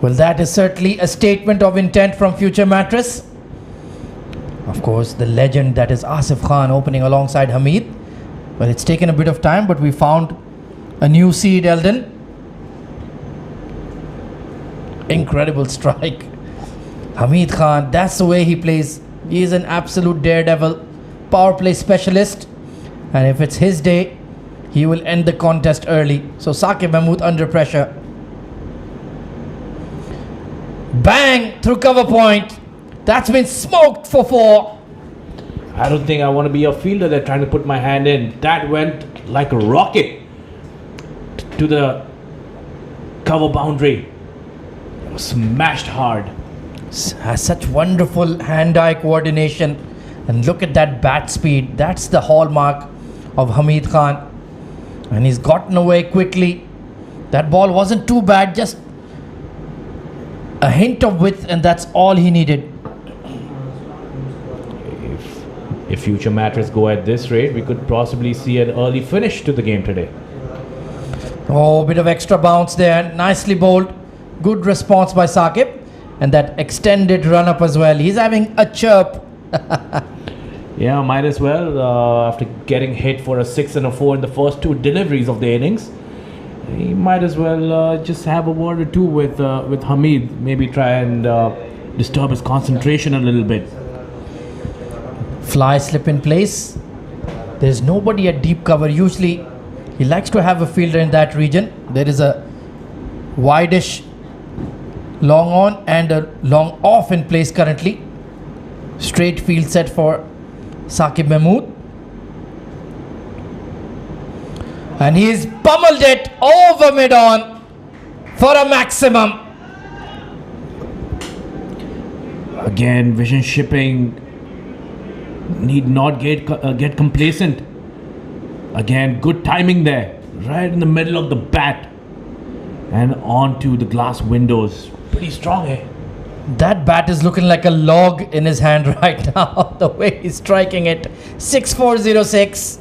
Well, that is certainly a statement of intent from Future Mattress. Of course, the legend that is Asif Khan opening alongside Hamid. Well, it's taken a bit of time, but we found a new seed, Eldon. Incredible strike. Hamid Khan, that's the way he plays. He is an absolute daredevil, power play specialist. And if it's his day, he will end the contest early. So Saqib Mahmood under pressure. Bang! Through cover point. That's been smoked for 4. I don't think I want to be a fielder there trying to put my hand in. That went like a rocket to the cover boundary. It was smashed hard. Has such wonderful hand-eye coordination. And look at that bat speed. That's the hallmark of Hamid Khan. And he's gotten away quickly. That ball wasn't too bad, just a hint of width, and that's all he needed. If Future Mattress go at this rate, we could possibly see an early finish to the game today. Oh, bit of extra bounce there. Nicely bowled. Good response by Saqib. And that extended run-up as well. He's having a chirp. Yeah, might as well. After getting hit for a 6 and a 4 in the first 2 deliveries of the innings, he might as well just have a word or two with Hamid. Maybe try and disturb his concentration a little bit. Fly slip in place. There's nobody at deep cover. Usually he likes to have a fielder in that region. There is a wideish long on and a long off in place currently. Straight field set for Saqib Mahmood. And he's pummeled it over mid-on for a maximum. Again, Vision Shipping need not get complacent. Again, good timing there, right in the middle of the bat and onto the glass windows. Pretty strong, eh? That bat is looking like a log in his hand right now, the way he's striking it. 6-4-0-6.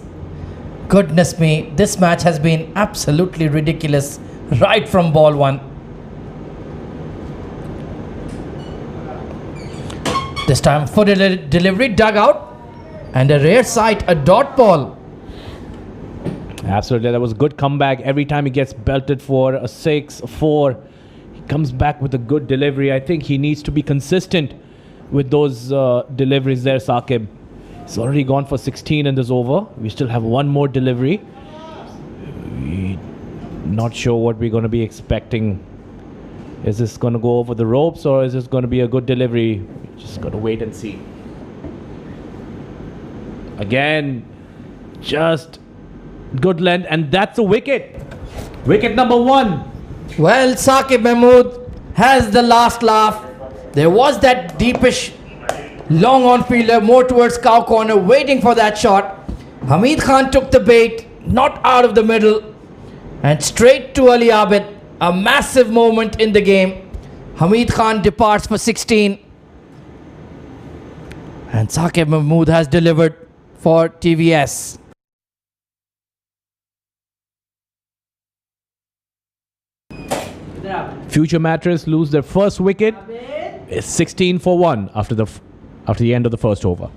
Goodness me, this match has been absolutely ridiculous right from ball 1. This time for delivery, dug out, and a rare sight, a dot ball. Absolutely, that was a good comeback. Every time he gets belted for a 6, a 4, he comes back with a good delivery. I think he needs to be consistent with those deliveries there, Saqib. He's already gone for 16 in this over. We still have one more delivery. We Not sure what we're going to be expecting. Is this going to go over the ropes, or is this going to be a good delivery? Just got to wait and see. Again, just good length, and that's a wicket. Wicket number 1. Well, Saqib Mahmood has the last laugh. There was that deepish long on fielder more towards cow corner waiting for that shot. Hamid Khan took the bait, not out of the middle, and straight to Ali Abid. A massive moment in the game. Hamid Khan departs for 16. And Saqib Mahmood has delivered for TVS. Future Mattress lose their first wicket. It's 16 for 1 after the end of the first over.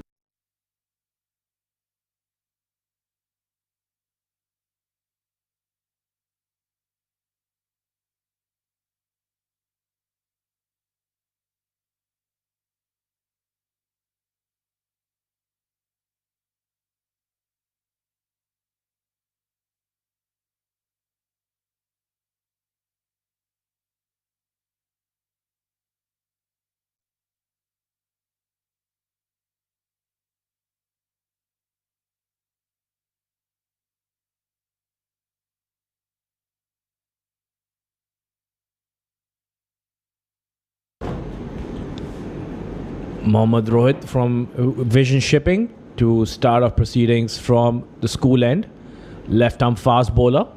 Mohammad Rohit from Vision Shipping to start off proceedings from the school end. Left arm fast bowler.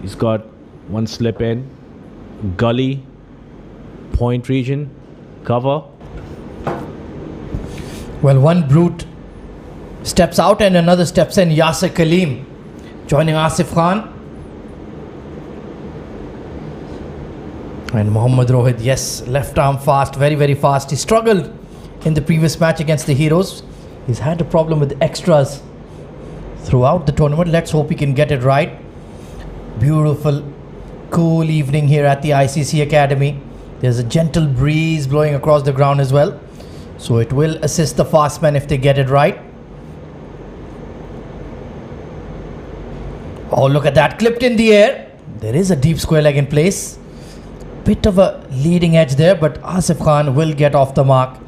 He's got one slip in, gully, point region, cover. Well, one brute steps out and another steps in. Yasir Kaleem joining Asif Khan. And Mohammad Rohit, yes, left arm fast, very, very fast. He struggled in the previous match against the Heroes. He's had a problem with extras throughout the tournament. Let's hope he can get it right. Beautiful, cool evening here at the ICC Academy. There's a gentle breeze blowing across the ground as well. So it will assist the fast men if they get it right. Oh, look at that, clipped in the air. There is a deep square leg in place. Bit of a leading edge there, but Asif Khan will get off the mark.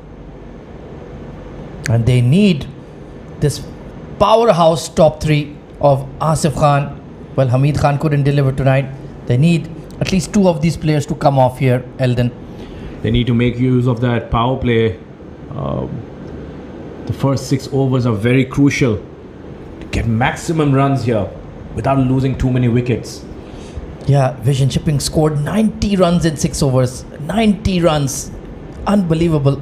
And they need this powerhouse top 3 of Asif Khan. Well, Hamid Khan couldn't deliver tonight. They need at least 2 of these players to come off here, Eldon. They need to make use of that power play. The first 6 overs are very crucial to get maximum runs here without losing too many wickets. Yeah, Vision Shipping scored 90 runs in 6 overs. 90 runs. Unbelievable.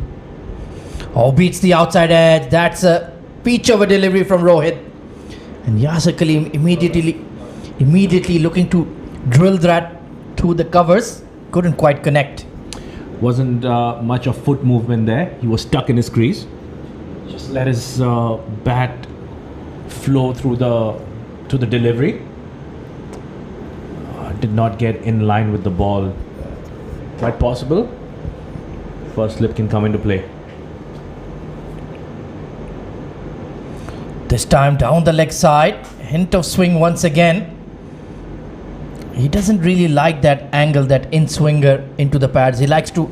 Oh, beats the outside edge. That's a peach of a delivery from Rohit. And Yasir Kaleem immediately looking to drill that through the covers. Couldn't quite connect. Wasn't much of foot movement there. He was stuck in his crease. Just let his bat flow through to the delivery. Did not get in line with the ball. Quite possible. First slip can come into play. This time down the leg side. Hint of swing once again. He doesn't really like that angle, that in-swinger into the pads. He likes to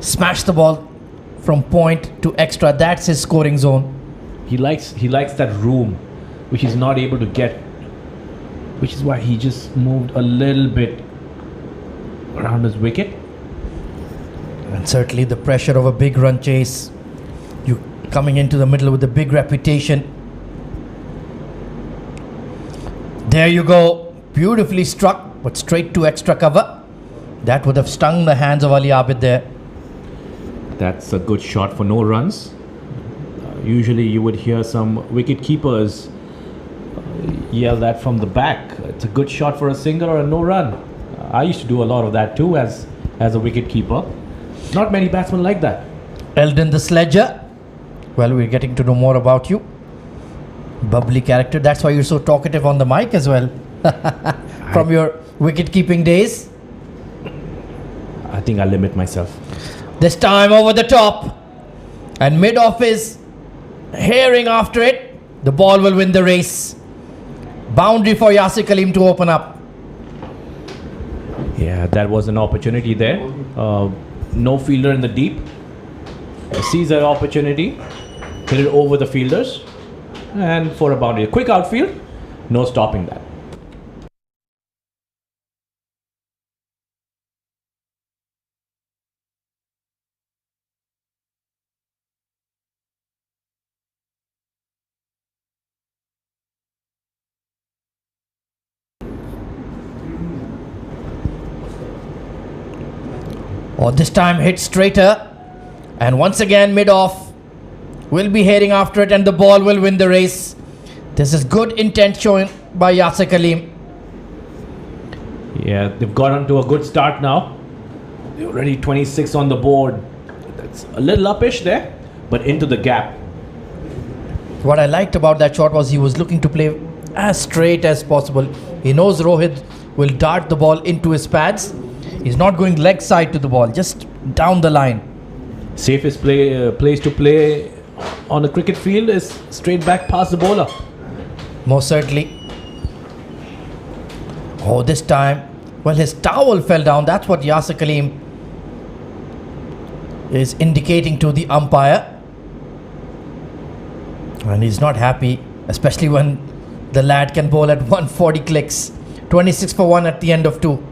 smash the ball from point to extra. That's his scoring zone. He likes that room, which he's not able to get, which is why he just moved a little bit around his wicket. And certainly the pressure of a big run chase. You coming into the middle with a big reputation. There you go. Beautifully struck, but straight to extra cover. That would have stung the hands of Ali Abid there. That's a good shot for no runs. Usually you would hear some wicket keepers yell that from the back. It's a good shot for a single or a no run. I used to do a lot of that too as a wicket keeper. Not many batsmen like that. Eldon the Sledger. Well, we're getting to know more about you. Bubbly character. That's why you're so talkative on the mic as well. From your wicket keeping days. I think I'll limit myself. This time over the top. And mid-off is herring after it. The ball will win the race. Boundary for Yasir Kaleem to open up. Yeah, that was an opportunity there. No fielder in the deep. Sees that opportunity, hit it over the fielders, and for a boundary. Quick outfield, no stopping that. Or this time hit straighter, and once again mid-off, will be heading after it, and the ball will win the race. This is good intent shown by Yasir Kaleem. Yeah, they've got onto a good start now. They're already 26 on the board. That's a little uppish there, but into the gap. What I liked about that shot was he was looking to play as straight as possible. He knows Rohit will dart the ball into his pads. He's not going leg side to the ball, just down the line. Safest place to play on a cricket field is straight back past the bowler. Most certainly. Oh, this time, well, his towel fell down. That's what Yasir Kaleem is indicating to the umpire. And he's not happy, especially when the lad can bowl at 140 clicks. 26 for 1 at the end of 2.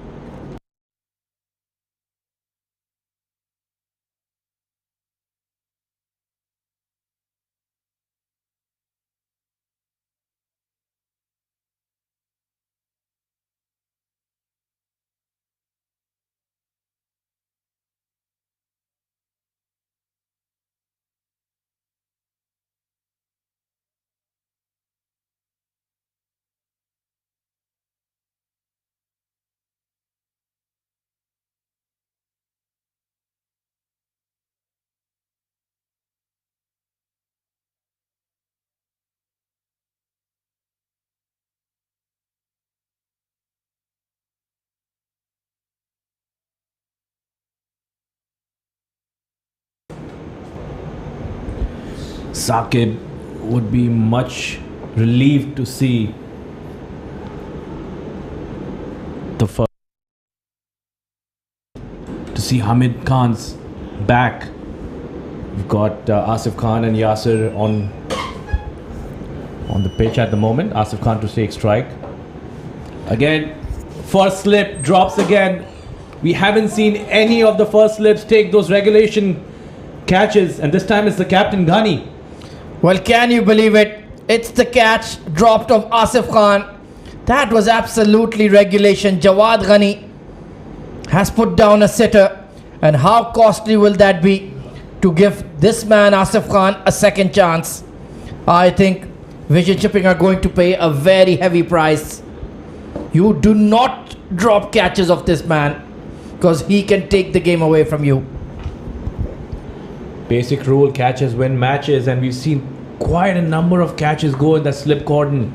Saqib would be much relieved to see the first, to see Hamid Khan's back. We've got Asif Khan and Yasir on the pitch at the moment. Asif Khan to take strike. Again, first slip drops again. We haven't seen any of the first slips take those regulation catches, and this time it's the captain Ghani. Well, can you believe it? It's the catch dropped of Asif Khan. That was absolutely regulation. Jawad Ghani has put down a sitter. And how costly will that be to give this man Asif Khan a second chance? I think Vision Shipping are going to pay a very heavy price. You do not drop catches of this man, because he can take the game away from you. Basic rule, catches win matches, and we've seen quite a number of catches go in that slip cordon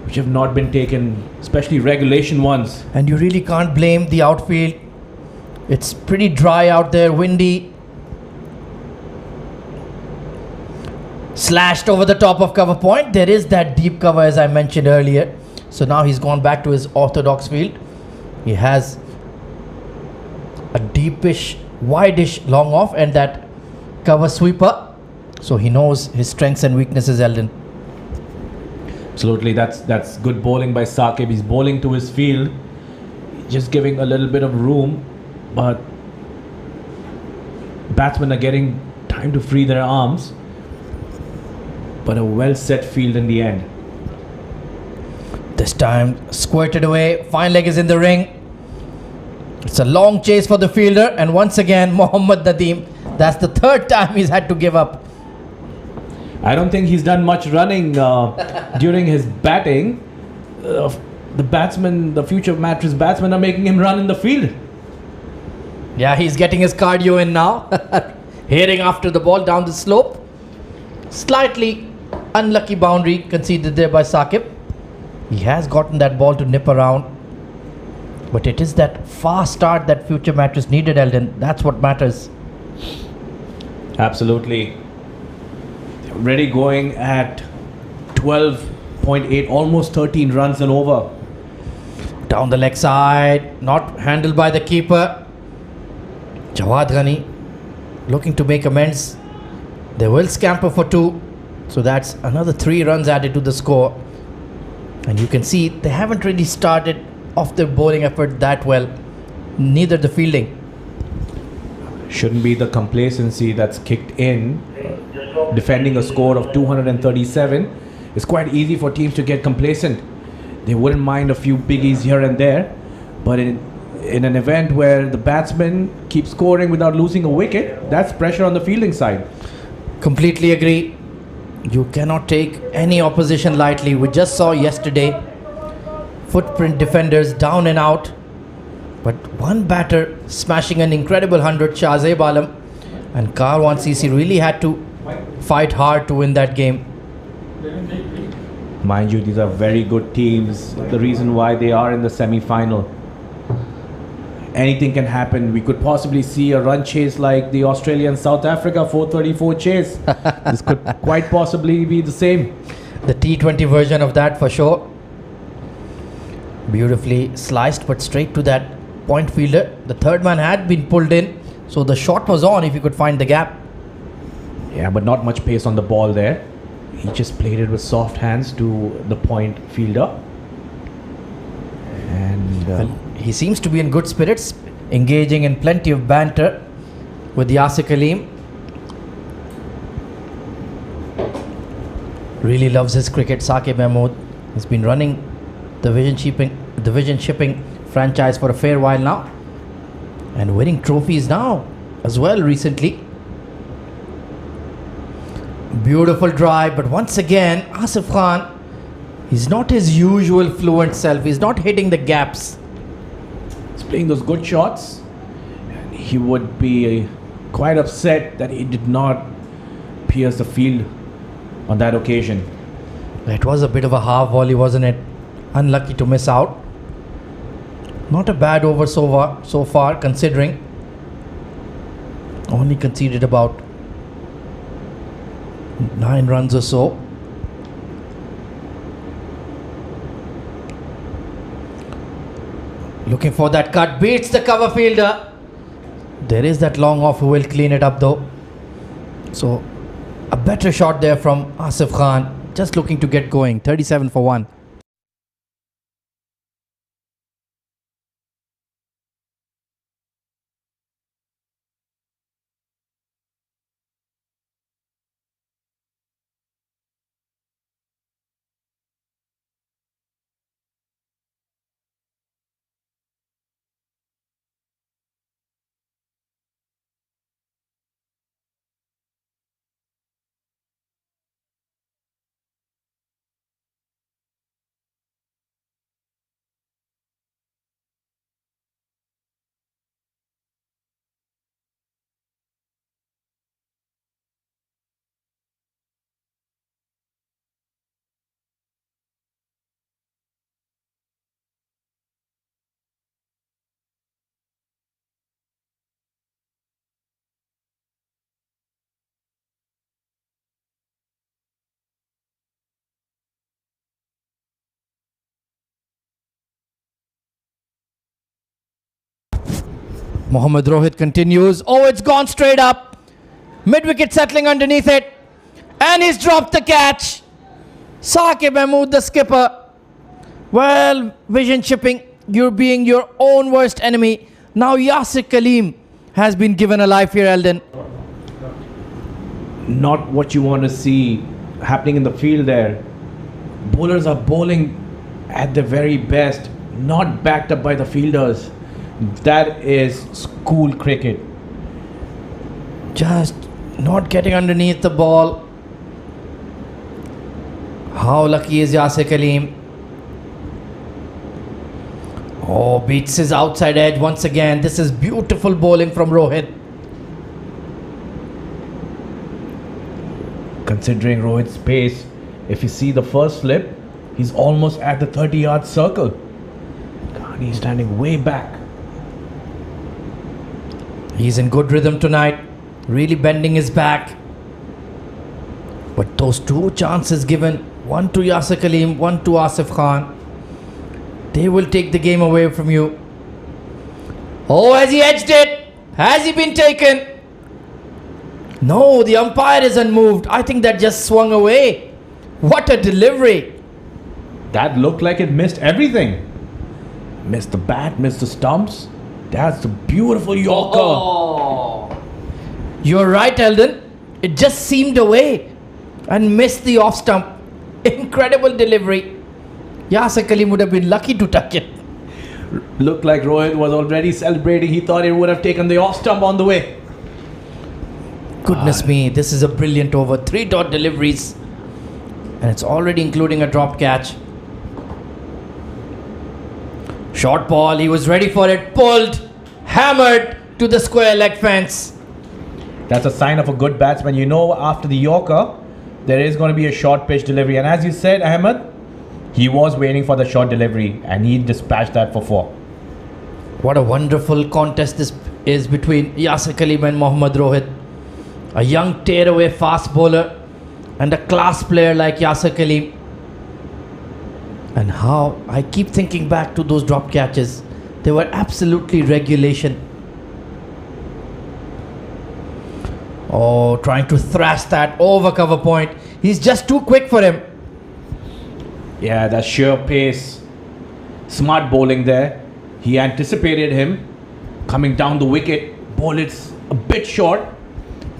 which have not been taken, especially regulation ones. And you really can't blame the outfield. It's pretty dry out there, windy. Slashed over the top of cover point. There is that deep cover as I mentioned earlier. So now he's gone back to his orthodox field. He has a deepish, wideish long off and that cover sweeper. So he knows his strengths and weaknesses, Eldon. Absolutely, that's good bowling by Saqib. He's bowling to his field, just giving a little bit of room, but batsmen are getting time to free their arms. But a well set field in the end. This time squirted away. Fine leg is in the ring. It's a long chase for the fielder, and once again Mohammad Nadeem. That's the third time he's had to give up. I don't think he's done much running during his batting. The batsmen, the future Mattress batsmen, are making him run in the field. Yeah, he's getting his cardio in now. Heading after the ball down the slope. Slightly unlucky boundary conceded there by Saqib. He has gotten that ball to nip around. But it is that fast start that future Mattress needed, Eldon. That's what matters. Absolutely. Already going at 12.8, almost 13 runs and over. Down the leg side, not handled by the keeper. Jawad Ghani looking to make amends. They will scamper for 2. So that's another 3 runs added to the score. And you can see they haven't really started off their bowling effort that well. Neither the fielding. Shouldn't be the complacency that's kicked in. Defending a score of 237. It's quite easy for teams to get complacent. They wouldn't mind a few biggies here and there. But in an event where the batsman keeps scoring without losing a wicket, that's pressure on the fielding side. Completely agree. You cannot take any opposition lightly. We just saw yesterday footprint defenders down and out. But one batter smashing an incredible 100, Shahzeb Alam. And Karwan CC really had to fight hard to win that game. Mind you, these are very good teams. The reason why they are in the semi-final. Anything can happen. We could possibly see a run chase like the Australia-South Africa 434 chase. This could quite possibly be the same. The T20 version of that for sure. Beautifully sliced but straight to that point fielder. The third man had been pulled in, so the shot was on if he could find the gap. Yeah, but not much pace on the ball there. He just played it with soft hands to the point fielder. And Well, he seems to be in good spirits, engaging in plenty of banter with Yasir Kaleem. Really loves his cricket. Saqib Mahmood has been running the vision shipping franchise for a fair while now, and winning trophies now as well recently. Beautiful drive, but once again Asif Khan, he's not his usual fluent self. He's not hitting the gaps. he's playing those good shots. And he would be quite upset that he did not pierce the field on that occasion. It was a bit of a half volley, wasn't it? Unlucky to miss out. Not a bad over so far, considering only conceded about 9 runs or so. Looking for that cut, beats the cover fielder. There is that long off who will clean it up though. So a better shot there from Asif Khan, just looking to get going. 37 for 1. Mohammad Rohit continues. Oh, it's gone straight up. Mid-wicket settling underneath it. And he's dropped the catch. Saqib Mahmood, the skipper. Well, vision chipping. You're being your own worst enemy. Now Yasir Kaleem has been given a life here, Eldon. Not what you want to see happening in the field there. Bowlers are bowling at their very best, not backed up by the fielders. That is school cricket. Just not getting underneath the ball. How lucky is Yasir Kaleem? Oh, beats his outside edge once again. This is beautiful bowling from Rohit. Considering Rohit's pace, if you see the first slip, he's almost at the 30-yard circle. God, he's standing way back. He's in good rhythm tonight, really bending his back. But those 2 chances given, one to Yasir Kaleem, one to Asif Khan. They will take the game away from you. Oh, has he edged it? Has he been taken? No, the umpire is unmoved. I think that just swung away. What a delivery. That looked like it missed everything. Missed the bat, missed the stumps. That's a beautiful Yorker. Oh. You're right, Eldon. It just seemed away and missed the off stump. Incredible delivery. Yasir Khalil would have been lucky to tuck it. Looked like Rohit was already celebrating. He thought it would have taken the off stump on the way. Goodness me, this is a brilliant over. 3 dot deliveries. And it's already including a drop catch. Short ball, he was ready for it. Pulled, hammered to the square leg fence. That's a sign of a good batsman. You know, after the Yorker, there is going to be a short pitch delivery. And as you said, Ahmed, he was waiting for the short delivery and he dispatched that for 4. What a wonderful contest this is between Yasir Khalil and Mohammad Rohit. A young tearaway fast bowler and a class player like Yasir Khalil. And how I keep thinking back to those drop catches. They were absolutely regulation. Oh, trying to thrash that over cover point. He's just too quick for him. Yeah, that sheer pace. Smart bowling there. He anticipated him coming down the wicket. Ball it's a bit short.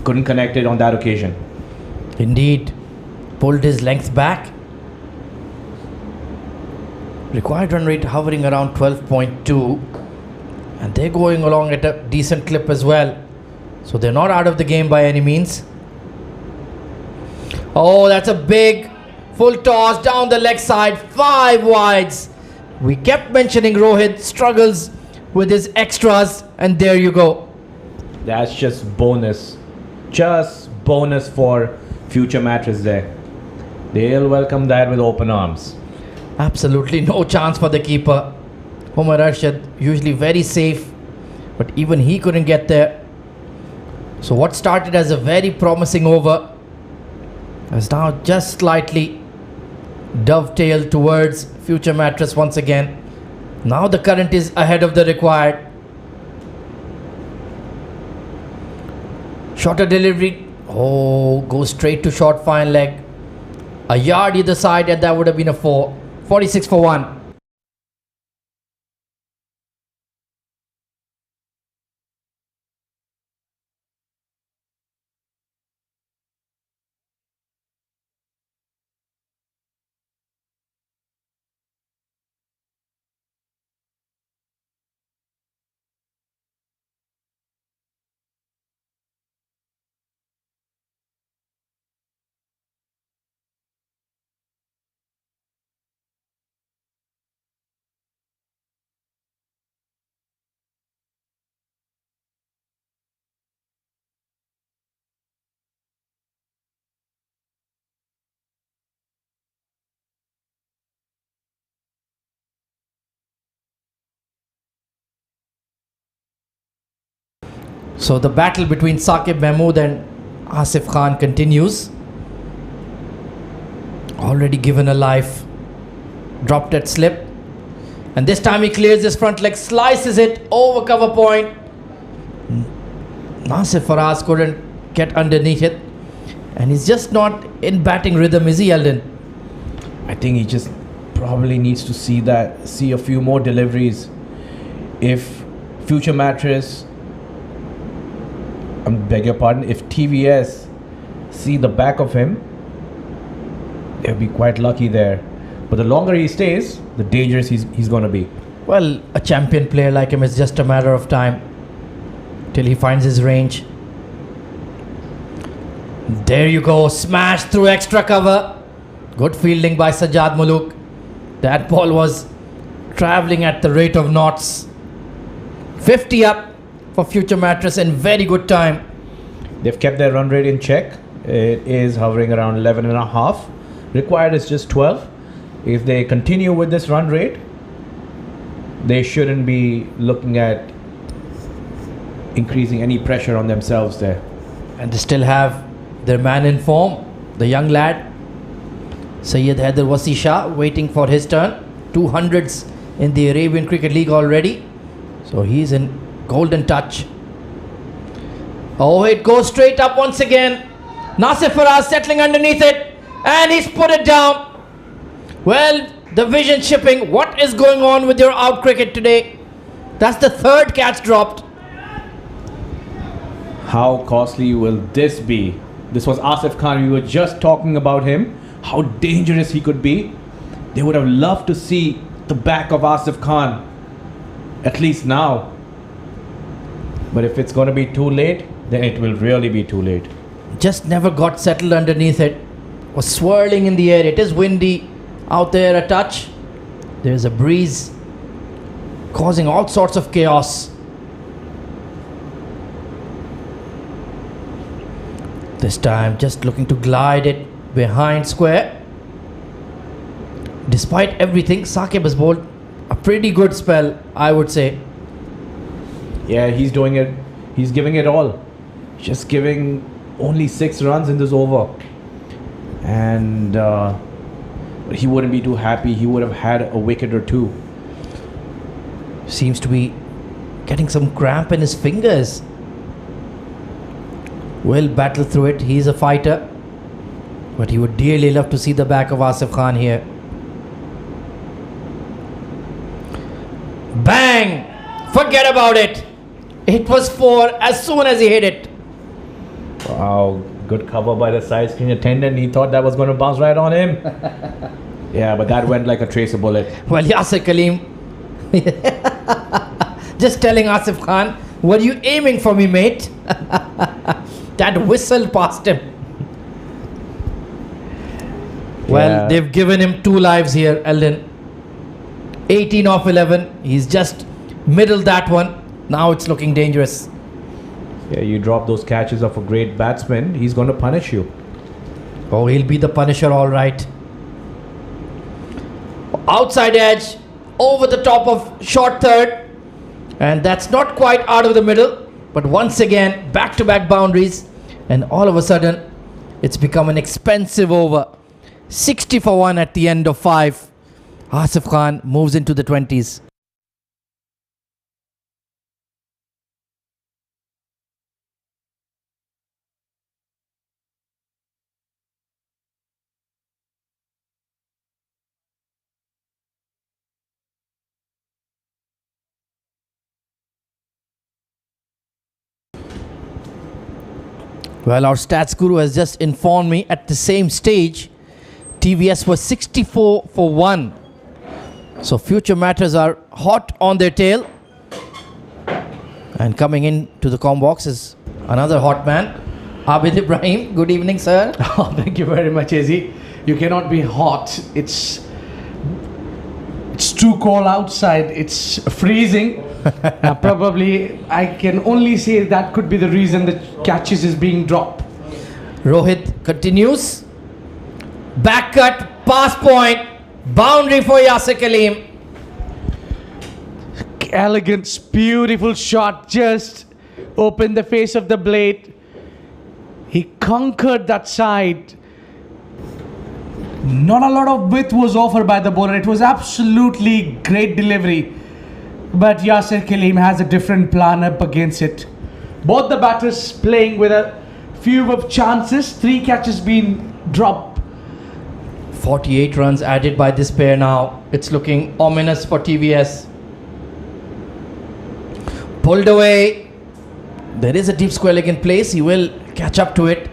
Couldn't connect it on that occasion. Indeed. Pulled his length back. Required run rate hovering around 12.2. And they're going along at a decent clip as well. So they're not out of the game by any means. Oh, that's a big full toss down the leg side. 5 wides. We kept mentioning Rohit struggles with his extras. And there you go. That's just bonus. Just bonus for future matches there. They'll welcome that with open arms. Absolutely no chance for the keeper. Umar Arshad, usually very safe, but even he couldn't get there. So what started as a very promising over has now just slightly dovetailed towards future Mattress once again. Now the current is ahead of the required. Shorter delivery. Oh, goes straight to short fine leg. A yard either side and that would have been a 4. 46 for 1. So the battle between Saqib Mahmood and Asif Khan continues. Already given a life. Dropped at slip. And this time he clears his front leg, slices it over cover point. Nasir Faraz couldn't get underneath it. And he's just not in batting rhythm, is he, Eldon? I think he just probably needs to see a few more deliveries. If future Mattress, I beg your pardon, if TVS see the back of him, they'll be quite lucky there. But the longer he stays, the dangerous he's going to be. Well, a champion player like him is just a matter of time till he finds his range. There you go, smash through extra cover. Good fielding by Sajjad Muluk. That ball was travelling at the rate of knots. 50 up for future Mattress in very good time. They've kept their run rate in check. It is hovering around 11.5. Required is just 12. If they continue with this run rate, they shouldn't be looking at increasing any pressure on themselves there. And they still have their man in form, the young lad, Syed Haider Wasi Shah, waiting for his turn. 200s in the Arabian Cricket League already. So he's in golden touch. Oh, it goes straight up once again. Nasir Faraz settling underneath it, and he's put it down. Well, the vision chipping. What is going on with your out cricket today? That's the third catch dropped. How costly will this be? This was Asif Khan. We were just talking about him. How dangerous he could be. They would have loved to see the back of Asif Khan. At least now. But if it's going to be too late, then it will really be too late. Just never got settled underneath it. Was swirling in the air. It is windy out there a touch. There's a breeze causing all sorts of chaos. This time just looking to glide it behind square. Despite everything, Saqib has bowled a pretty good spell, I would say. Yeah, he's doing it. He's giving it all. Just giving only 6 runs in this over. And he wouldn't be too happy. He would have had a wicket or 2. Seems to be getting some cramp in his fingers. Will battle through it. He's a fighter. But he would dearly love to see the back of Asif Khan here. Bang! Forget about it. It was 4 as soon as he hit it. Wow, good cover by the side screen attendant. He thought that was going to bounce right on him. Yeah, but that went like a tracer bullet. Well, Yasir Kaleem just telling Asif Khan, were you aiming for me, mate? That whistle past him. Well, Yeah. they've given him 2 lives here, Eldon. 18 off 11. He's just middled that one. Now it's looking dangerous. Yeah, you drop those catches of a great batsman, he's going to punish you. Oh, he'll be the punisher, all right. Outside edge, over the top of short third. And that's not quite out of the middle. But once again, back-to-back boundaries. And all of a sudden, it's become an expensive over. 60 for 1 at the end of 5. Asif Khan moves into the 20s. Well, our stats guru has just informed me at the same stage, TVS was 64 for 1. So future matters are hot on their tail. And coming in to the comm box is another hot man, Abid Ibrahim. Good evening, sir. Oh, thank you very much, Izzy. You cannot be hot. It's too cold outside. It's freezing. Probably, I can only say that could be the reason the catches is being dropped. Rohit continues. Back cut, pass point, boundary for Yasir Kaleem. Elegant, beautiful shot. Just opened the face of the blade. He conquered that side. Not a lot of width was offered by the bowler. It was absolutely great delivery. But Yasir Kaleem has a different plan up against it. Both the batters playing with a few of chances. 3 catches being dropped. 48 runs added by this pair now. It's looking ominous for TVS. Pulled away. There is a deep square leg in place. He will catch up to it.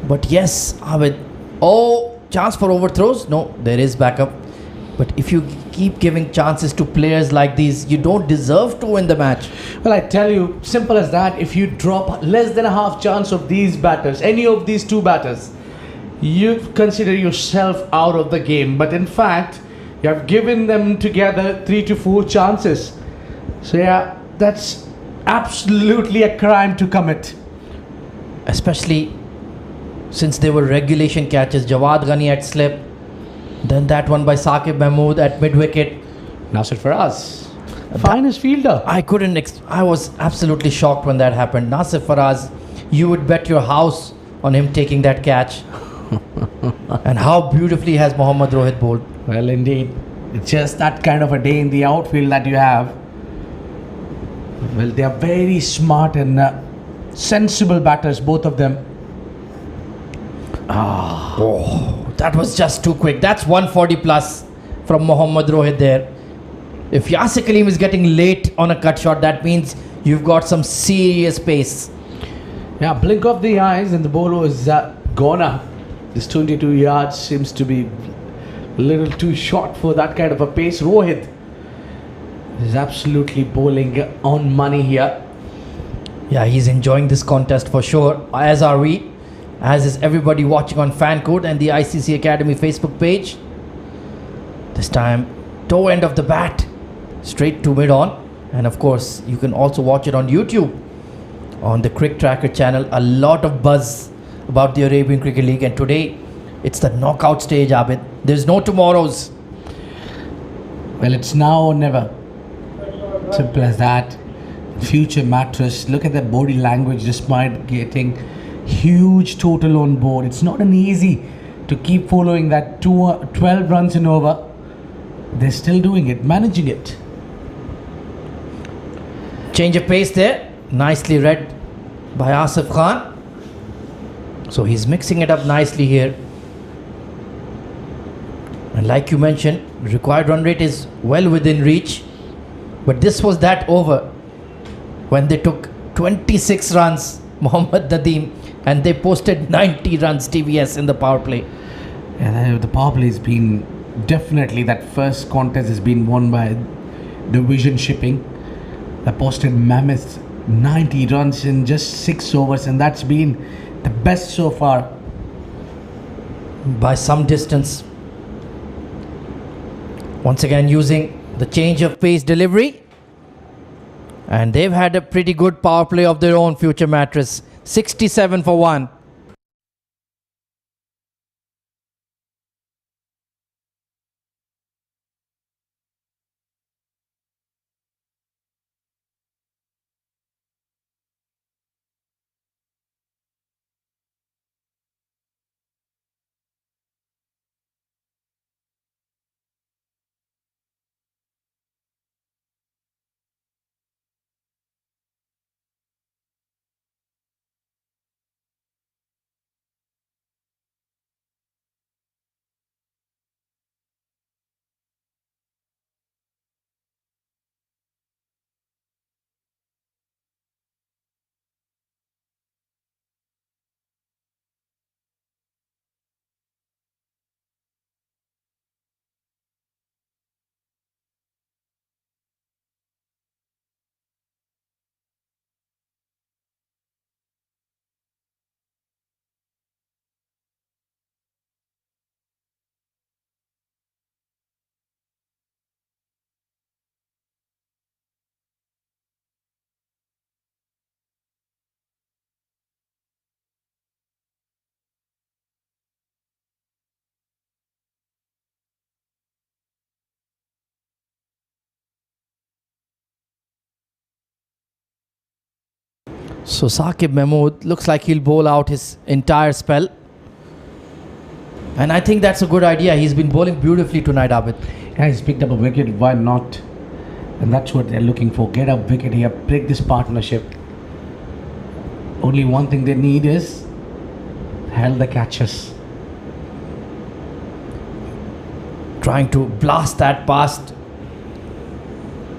But yes, Abid. Oh, chance for overthrows? No, there is backup. But if you keep giving chances to players like these, you don't deserve to win the match. Well, I tell you, simple as that. If you drop less than a half chance of these batters, any of these 2 batters, you consider yourself out of the game. But in fact, you have given them together 3 to 4 chances. So yeah, that's absolutely a crime to commit. Especially since they were regulation catches. Jawad Ghani at slip. Then that one by Saqib Mahmood at mid-wicket. Nasir Faraz, finest fielder. I was absolutely shocked when that happened. Nasir Faraz, you would bet your house on him taking that catch. And how beautifully has Mohammad Rohit bowled. Well, indeed. It's just that kind of a day in the outfield that you have. Well, they are very smart and sensible batters, both of them. That was just too quick. That's 140 plus from Mohammad Rohit there. If Yasir Kaleem is getting late on a cut shot, that means you've got some serious pace. Yeah, blink of the eyes and the ball is gone up. This 22 yards seems to be a little too short for that kind of a pace. Rohit is absolutely bowling on money here. Yeah, he's enjoying this contest for sure, as are we, as is everybody watching on Fan Code and the ICC Academy Facebook page. This time, toe end of the bat, straight to mid-on. And of course, you can also watch it on YouTube, on the CricTracker channel. A lot of buzz about the Arabian Cricket League, and today, it's the knockout stage, Abid. There's no tomorrows. Well, it's now or never. Simple as that. Future Mattress. Look at the body language despite getting huge total on board. It's not an easy to keep following that 12 runs and over. They're still doing it, managing it. Change of pace there. Nicely read by Asif Khan. So he's mixing it up nicely here. And like you mentioned, required run rate is well within reach. But this was that over when they took 26 runs, Mohammad Nadeem, and they posted 90 runs TVS in the power play. Yeah, the power play has been definitely, that first contest has been won by Division Shipping. They posted mammoth 90 runs in just 6 overs, and that's been the best so far. By some distance. Once again using the change of pace delivery. And they've had a pretty good power play of their own, Future Mattress. 67 for 1. So Saqib Mahmood looks like he'll bowl out his entire spell. And I think that's a good idea. He's been bowling beautifully tonight, Abid. Yeah, he's picked up a wicket. Why not? And that's what they're looking for. Get a wicket here. Break this partnership. Only one thing they need is held the catches. Trying to blast that past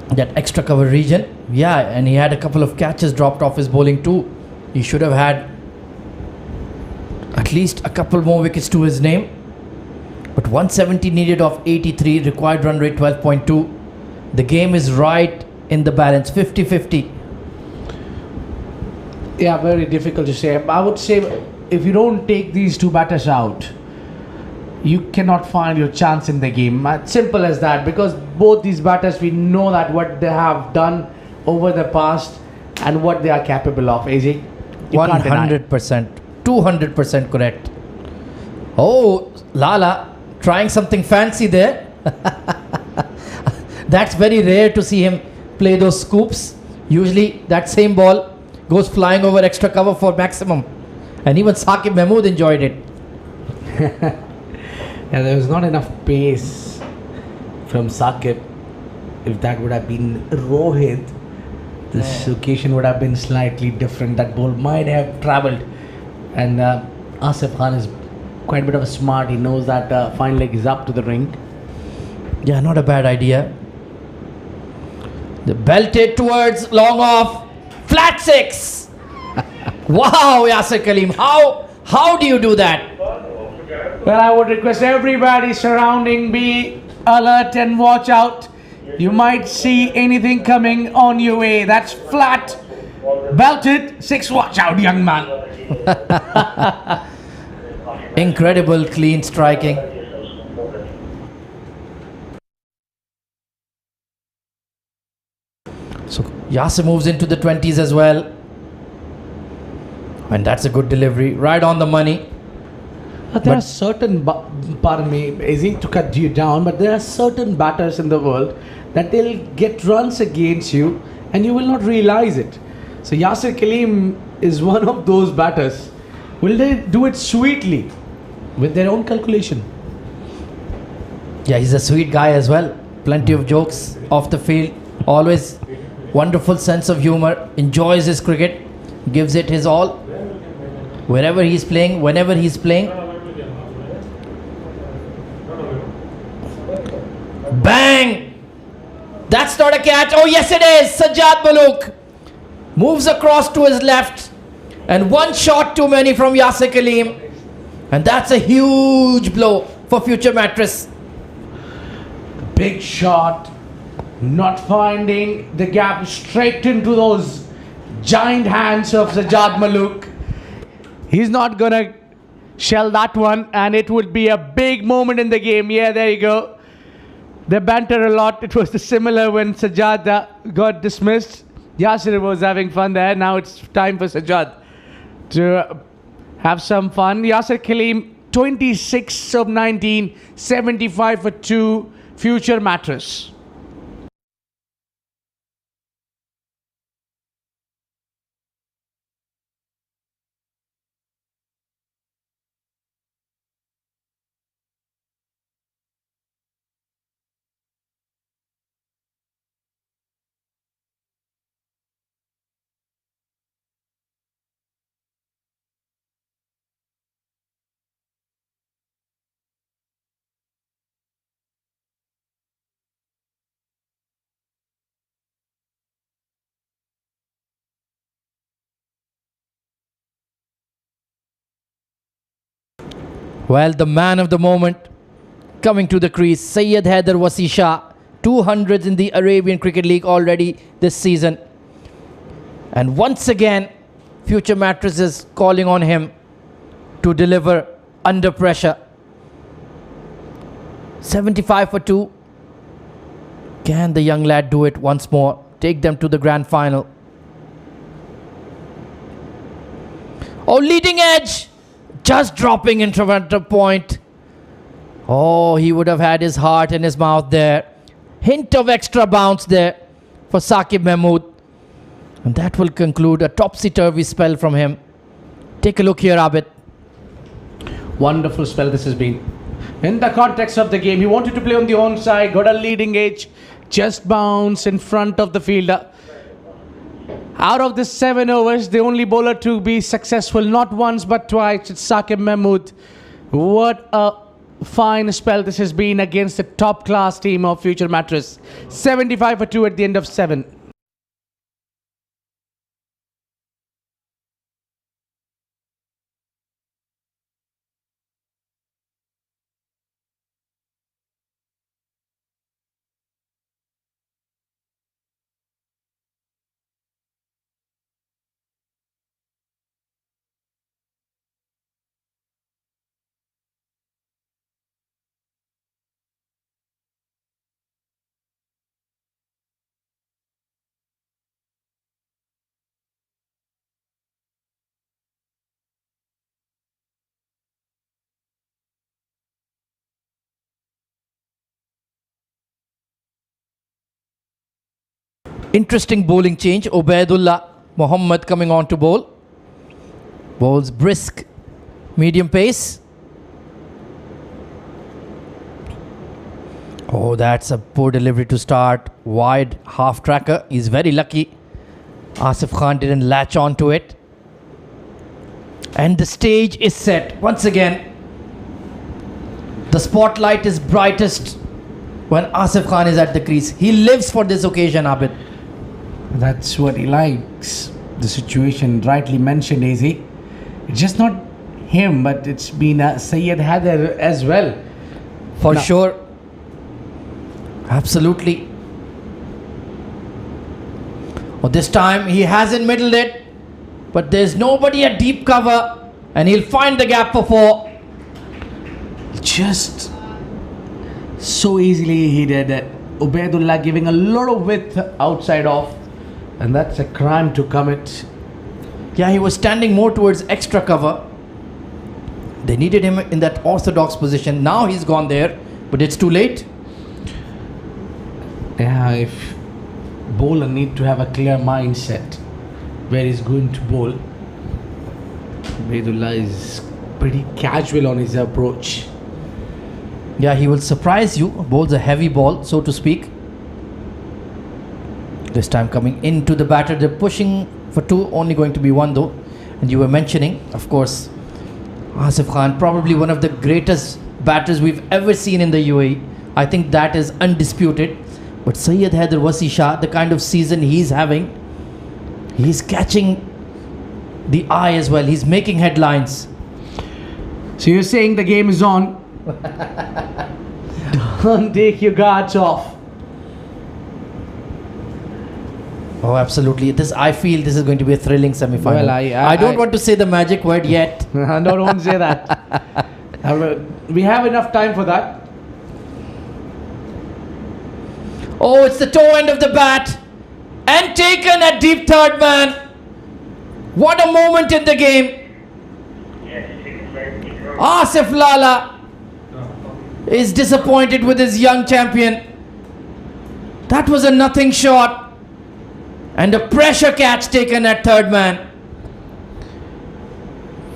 that extra cover region. Yeah, and he had a couple of catches dropped off his bowling too. He should have had at least a couple more wickets to his name. But 170 needed of 83, required run rate 12.2. The game is right in the balance, 50-50. Yeah, very difficult to say. I would say if you don't take these two batters out, you cannot find your chance in the game. Simple as that, because both these batters, we know that what they have done over the past and what they are capable of. AJ, 100%, 200% correct. Oh, Lala trying something fancy there. That's very rare to see him play those scoops. Usually that same ball goes flying over extra cover for maximum. And even Saqib Mahmood enjoyed it. Yeah, there was not enough pace from Saqib. If that would have been Rohit, this occasion would have been slightly different. That ball might have travelled. And Asif Khan is quite a bit of a smart. He knows that fine leg is up to the ring. Yeah, not a bad idea. The belted towards long off. Flat 6. Wow, Yasir Kaleem. How do you do that? Well, I would request everybody surrounding be alert and watch out. You might see anything coming on your way. That's flat. Belted 6. Watch out, young man. Incredible clean striking. So Yasir moves into the 20s as well. And that's a good delivery. Right on the money. There are certain, pardon me, easy to cut you down, but there are certain batters in the world that they'll get runs against you and you will not realize it. So Yasir Kaleem is one of those batters. Will they do it sweetly with their own calculation? Yeah, he's a sweet guy as well. Plenty of jokes off the field. Always wonderful sense of humor. Enjoys his cricket. Gives it his all. Wherever he's playing, whenever he's playing. Bang! That's not a catch. Oh, yes, it is. Sajjad Malook moves across to his left. And one shot too many from Yasir Kaleem. And that's a huge blow for future Mattress. Big shot. Not finding the gap, straight into those giant hands of Sajjad Malook. He's not going to shell that one, and it would be a big moment in the game. Yeah, there you go. They banter a lot. It was similar when Sajjad got dismissed. Yasir was having fun there. Now it's time for Sajjad to have some fun. Yasir Kaleem, 26 of 19, 75 for 2, future Mattress. Well, the man of the moment coming to the crease, Syed Haider Wasi Shah, 200s in the Arabian Cricket League already this season. And once again, future Mattress is calling on him to deliver under pressure. 75 for 2. Can the young lad do it once more? Take them to the grand final. Oh, leading edge! Just dropping into front of point. Oh, he would have had his heart in his mouth there. Hint of extra bounce there for Saqib Mahmood. And that will conclude a topsy-turvy spell from him. Take a look here, Abid. Wonderful spell this has been. In the context of the game, he wanted to play on the onside, got a leading edge, just bounce in front of the fielder. Out of the 7 overs, the only bowler to be successful, not once but twice, it's Saqib Mahmood. What a fine spell this has been against the top-class team of future Mattress. 75 for 2 at the end of 7. Interesting bowling change. Ubaidullah Muhammad coming on to bowl. Bowls brisk, medium pace. Oh, that's a poor delivery to start. Wide half tracker. He's very lucky. Asif Khan didn't latch on to it. And the stage is set. Once again, the spotlight is brightest when Asif Khan is at the crease. He lives for this occasion, Abid. That's what he likes. The situation rightly mentioned, AZ. It's just not him, but it's been Syed Haider as well. For No. sure. Absolutely. Oh, this time he hasn't middled it, but there's nobody at deep cover, and he'll find the gap for 4. Just so easily he did it. Ubaidullah giving a lot of width outside off, and that's a crime to commit. Yeah, he was standing more towards extra cover. They needed him in that orthodox position. Now he's gone there, but it's too late. Yeah, if bowler need to have a clear mindset where he's going to bowl. Ubaidullah is pretty casual on his approach. Yeah, he will surprise you. Bowls a heavy ball, so to speak. This time coming into the batter. They're pushing for 2, only going to be 1 though. And you were mentioning, of course, Asif Khan, probably one of the greatest batters we've ever seen in the UAE. I think that is undisputed. But Syed Haider Wasi Shah, the kind of season he's having, he's catching the eye as well. He's making headlines. So you're saying the game is on. Don't take your guards off. Oh, absolutely. I feel this is going to be a thrilling semi-final. Well, I don't want to say the magic word yet. No, don't say that. We have enough time for that. Oh, it's the toe end of the bat. And taken at deep third man. What a moment in the game. Asif Lala is disappointed with his young champion. That was a nothing shot. And a pressure catch taken at third man.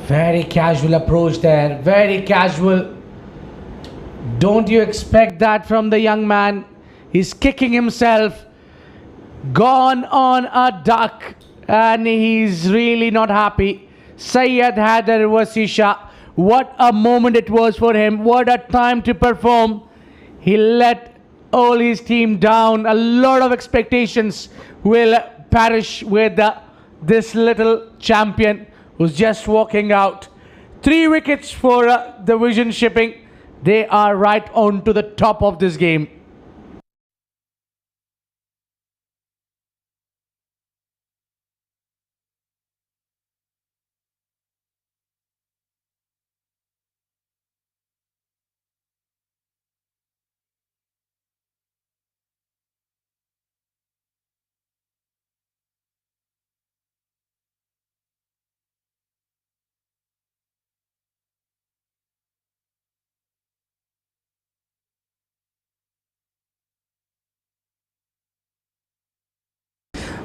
Very casual approach there. Very casual. Don't you expect that from the young man? He's kicking himself. Gone on a duck. And he's really not happy. Syed Haider Wasi Shah. What a moment it was for him. What a time to perform. He let all his team down. A lot of expectations will perish with this little champion who's just walking out. 3 wickets for the Vision Shipping. They are right on to the top of this game.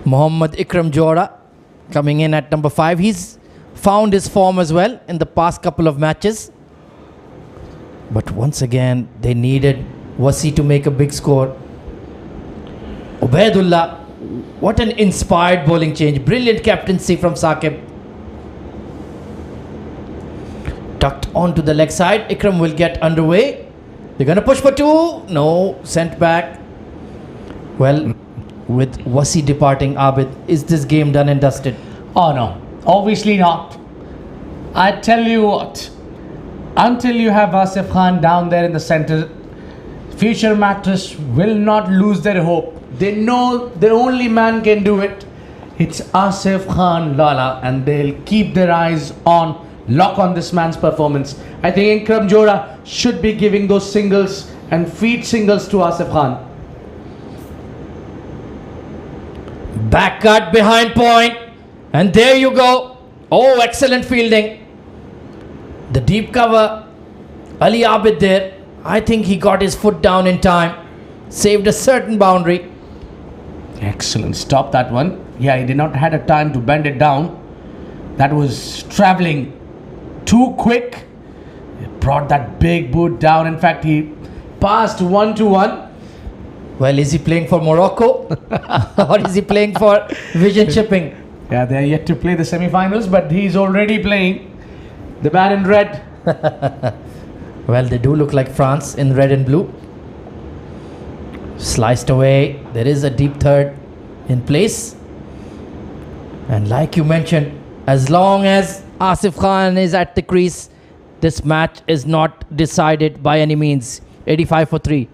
Mohammad Ikram Johra coming in at number 5. He's found his form as well in the past couple of matches. But once again, they needed Wasi to make a big score. Ubaidullah, what an inspired bowling change. Brilliant captaincy from Saqib. Tucked onto the leg side. Ikram will get underway. They're going to push for 2. No, sent back. Well, with Wasi departing, Abid, is this game done and dusted? Oh no, obviously not. I tell you what, until you have Asif Khan down there in the center, future Mattress will not lose their hope. They know the only man can do it. It's Asif Khan Lala, and they'll keep their eyes on, lock on this man's performance. I think Ikram Johra should be giving those singles and feed singles to Asif Khan. Back cut behind point. And there you go. Oh, excellent fielding. The deep cover. Ali Abid there. I think he got his foot down in time. Saved a certain boundary. Excellent. Stop that one. Yeah, he did not had a time to bend it down. That was traveling too quick. He brought that big boot down. In fact, he past 1-1. Well, is he playing for Morocco or is he playing for Vision Chipping? Yeah, they are yet to play the semi-finals, but he's already playing the man in red. Well, they do look like France in red and blue. Sliced away. There is a deep third in place. And like you mentioned, as long as Asif Khan is at the crease, this match is not decided by any means. 85 for 3.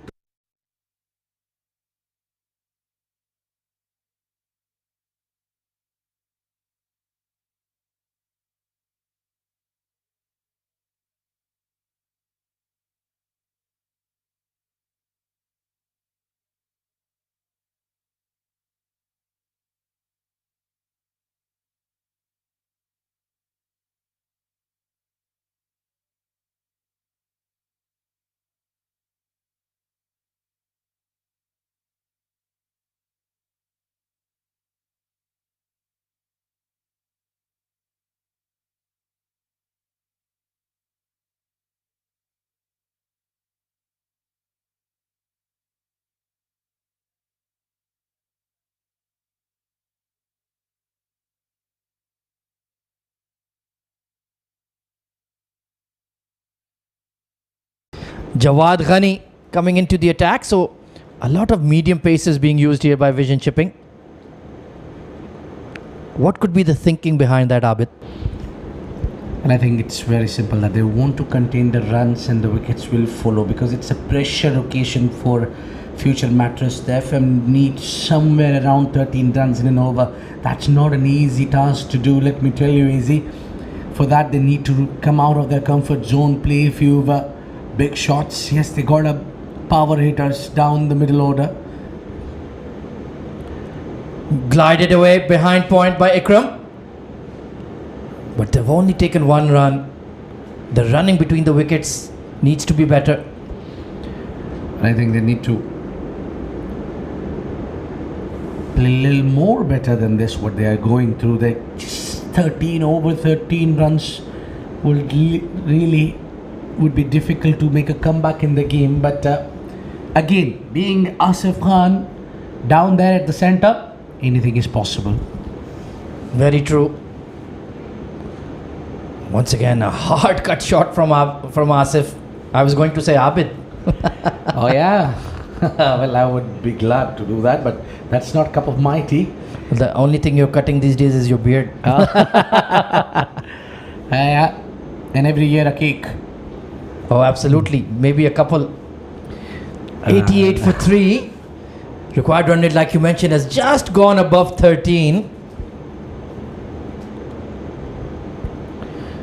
Jawad Ghani coming into the attack. So a lot of medium pace is being used here by Vision Chipping. What could be the thinking behind that, Abid? And I think it's very simple that they want to contain the runs and the wickets will follow, because it's a pressure occasion for future Mattress. The FM needs somewhere around 13 runs in an over. That's not an easy task to do, let me tell you, Easy. For that, they need to come out of their comfort zone, play a few big shots. Yes, they got a power hitters down the middle order. Glided away behind point by Ikram. But they've only taken one run. The running between the wickets needs to be better. And I think they need to play a little more better than this, what they are going through. They just 13 over 13 runs would really would be difficult to make a comeback in the game. But again, being Asif Khan down there at the center, anything is possible. Very true. Once again, a hard cut shot from Asif. I was going to say Abid. Oh yeah. Well, I would be glad to do that, but that's not cup of my tea. The only thing you're cutting these days is your beard. Yeah. And every year a cake. Oh, absolutely. Maybe a couple. 88 for 3. Required run rate, like you mentioned, has just gone above 13.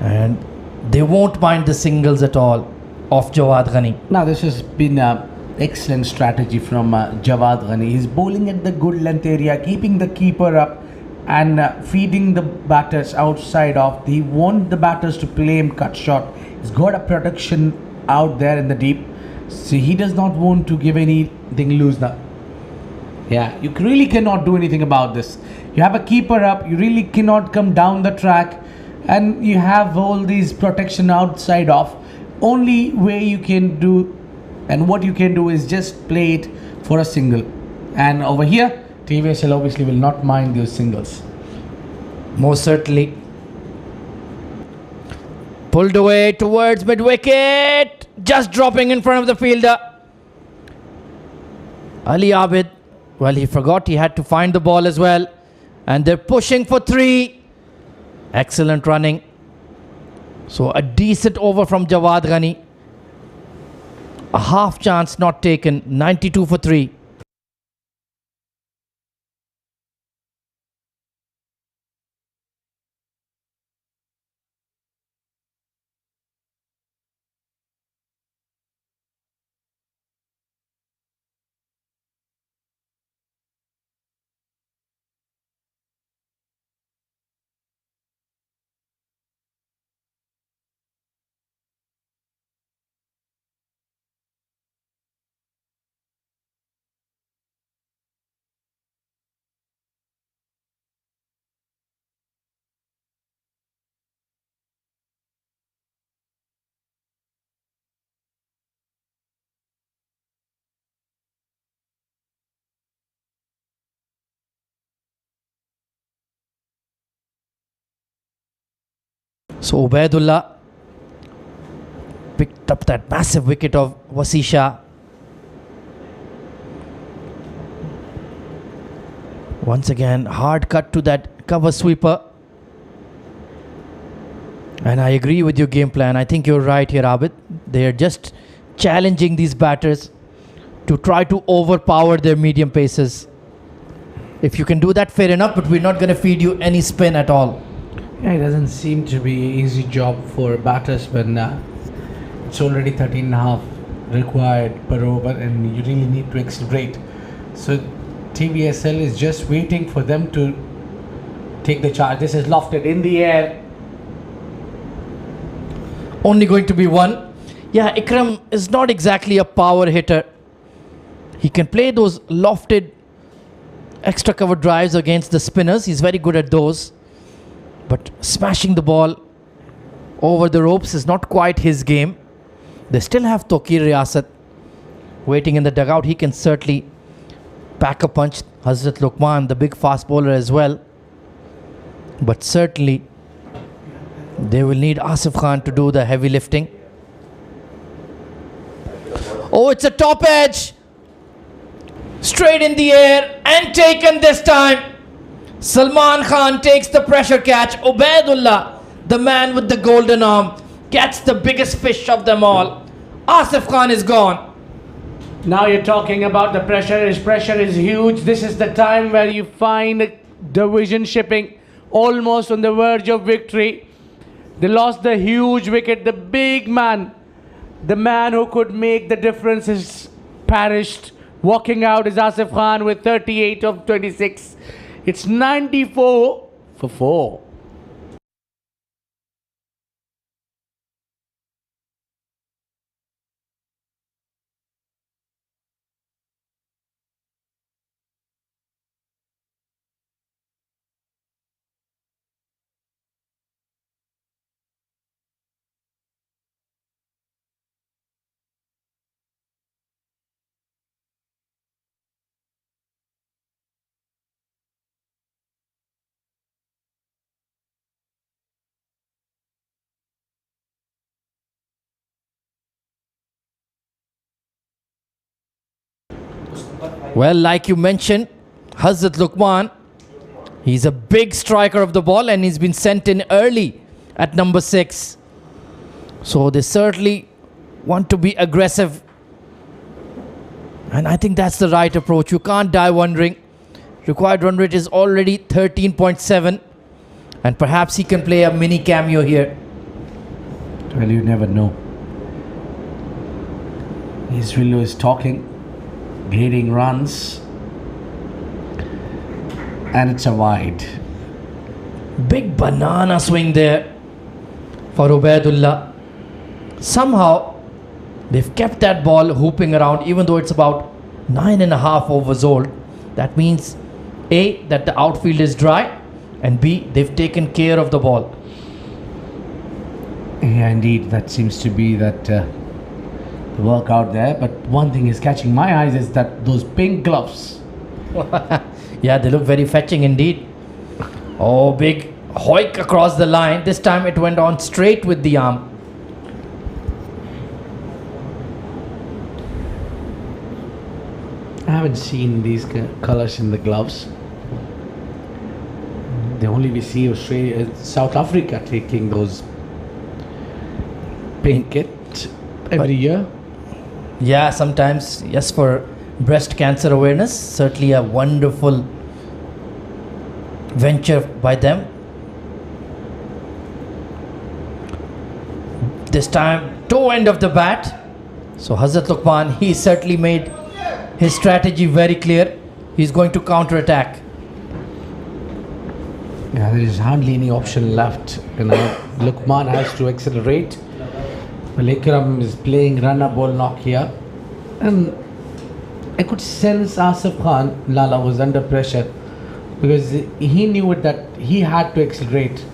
And they won't mind the singles at all of Jawad Ghani. Now, this has been an excellent strategy from Jawad Ghani. He's bowling at the good length area, keeping the keeper up and feeding the batters outside off. He wants the batters to play him cut shot. He's got a protection out there in the deep. So he does not want to give anything loose now. Yeah, you really cannot do anything about this. You have a keeper up, you really cannot come down the track, and you have all these protection outside off. Only way you can do, and what you can do, is just play it for a single. And over here, TVSL obviously will not mind those singles. Most certainly. Pulled away towards mid-wicket. Just dropping in front of the fielder. Ali Abid. Well, he forgot he had to find the ball as well. And they're pushing for 3. Excellent running. So a decent over from Jawad Ghani. A half chance not taken. 92 for 3. So Ubaidullah picked up that massive wicket of Wasisha. Once again, hard cut to that cover sweeper. And I agree with your game plan. I think you're right here, Abid. They're just challenging these batters to try to overpower their medium paces. If you can do that, fair enough, but we're not going to feed you any spin at all. Yeah, it doesn't seem to be an easy job for batters when it's already 13.5 required per over and you really need to accelerate. So TVSL is just waiting for them to take the charge. This is lofted in the air. Only going to be one. Yeah, Ikram is not exactly a power hitter. He can play those lofted extra cover drives against the spinners. He's very good at those. But smashing the ball over the ropes is not quite his game. They still have Tokir Riyasat waiting in the dugout. He can certainly pack a punch. Hazrat Luqman, the big fast bowler as well. But certainly they will need Asif Khan to do the heavy lifting. Oh, it's a top edge. Straight in the air and taken this time. Salman Khan takes the pressure catch. Ubaidullah, the man with the golden arm, gets the biggest fish of them all. Asif Khan is gone. Now you're talking about the pressure. His pressure is huge. This is the time where you find division shipping almost on the verge of victory. They lost the huge wicket. The big man, the man who could make the difference, is perished. Walking out is Asif Khan with 38 of 26. It's 94 for 4. Well, like you mentioned, Hazrat Luqman, he's a big striker of the ball and he's been sent in early at number 6. So they certainly want to be aggressive. And I think that's the right approach. You can't die wondering. Required run rate is already 13.7. And perhaps he can play a mini cameo here. Well, you never know. Israel is talking, grading runs, and it's a wide. Big banana swing there for Ubaidullah. Somehow they've kept that ball hooping around even though it's about 9.5 overs old. That means A, that the outfield is dry, and B, they've taken care of the ball. Yeah, indeed, that seems to be the work out there. But one thing is catching my eyes is that those pink gloves. Yeah, they look very fetching indeed. Oh, big hoik across the line. This time it went on straight with the arm. I haven't seen these colors in the gloves. They only we see Australia, South Africa taking those pink kit every year. Yeah, sometimes, yes, for breast cancer awareness. Certainly a wonderful venture by them. This time, toe end of the bat. So Hazrat Luqman, he certainly made his strategy very clear. He's going to counter-attack. Yeah, there is hardly any option left. Luqman has to accelerate. Ikram is playing runner ball knock here. And I could sense Asif Khan, Lala, was under pressure because he knew that he had to accelerate.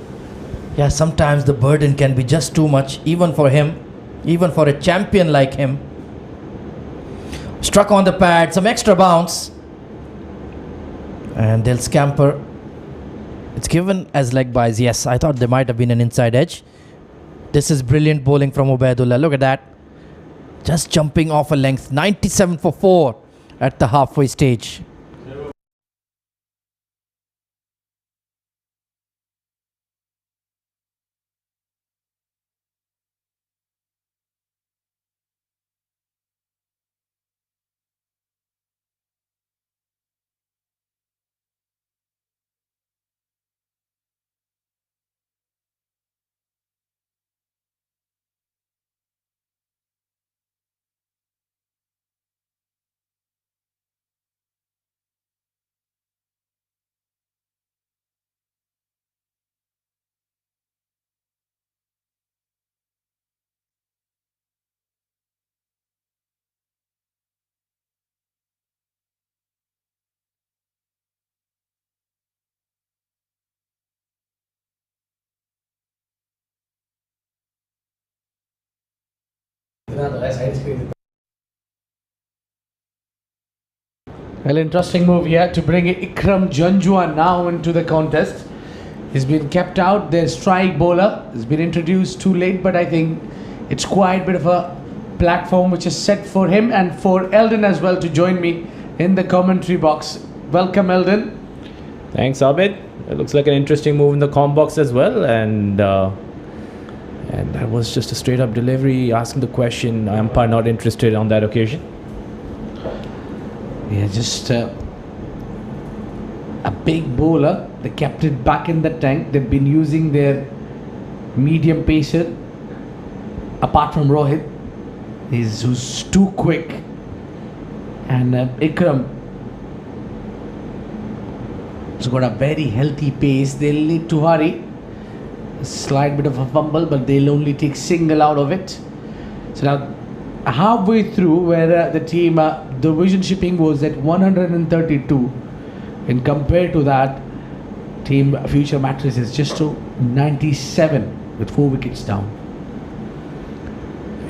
Yeah, sometimes the burden can be just too much, even for him, even for a champion like him. Struck on the pad, some extra bounce. And they'll scamper. It's given as leg buys. Yes, I thought there might have been an inside edge. This is brilliant bowling from Ubaidullah. Look at that. Just jumping off a length. 97 for 4 at the halfway stage. Well, interesting move here to bring Ikram Janjua now into the contest. He's been kept out. Their strike bowler has been introduced too late, but I think it's quite a bit of a platform which is set for him and for Eldon as well to join me in the commentary box. Welcome, Eldon. Thanks, Abid. It looks like an interesting move in the comm box as well, and that was just a straight up delivery asking the question. Umpire not interested on that occasion. Yeah, just a big bowler. They kept it back in the tank. They've been using their medium pacer. Apart from Rohit, who's too quick, and Ikram has got a very healthy pace. They'll need to hurry. A slight bit of a fumble, but they'll only take single out of it. So now halfway through, where the team the vision shipping was at 132, and compared to that, team Future Mattress is just to 97 with 4 wickets down.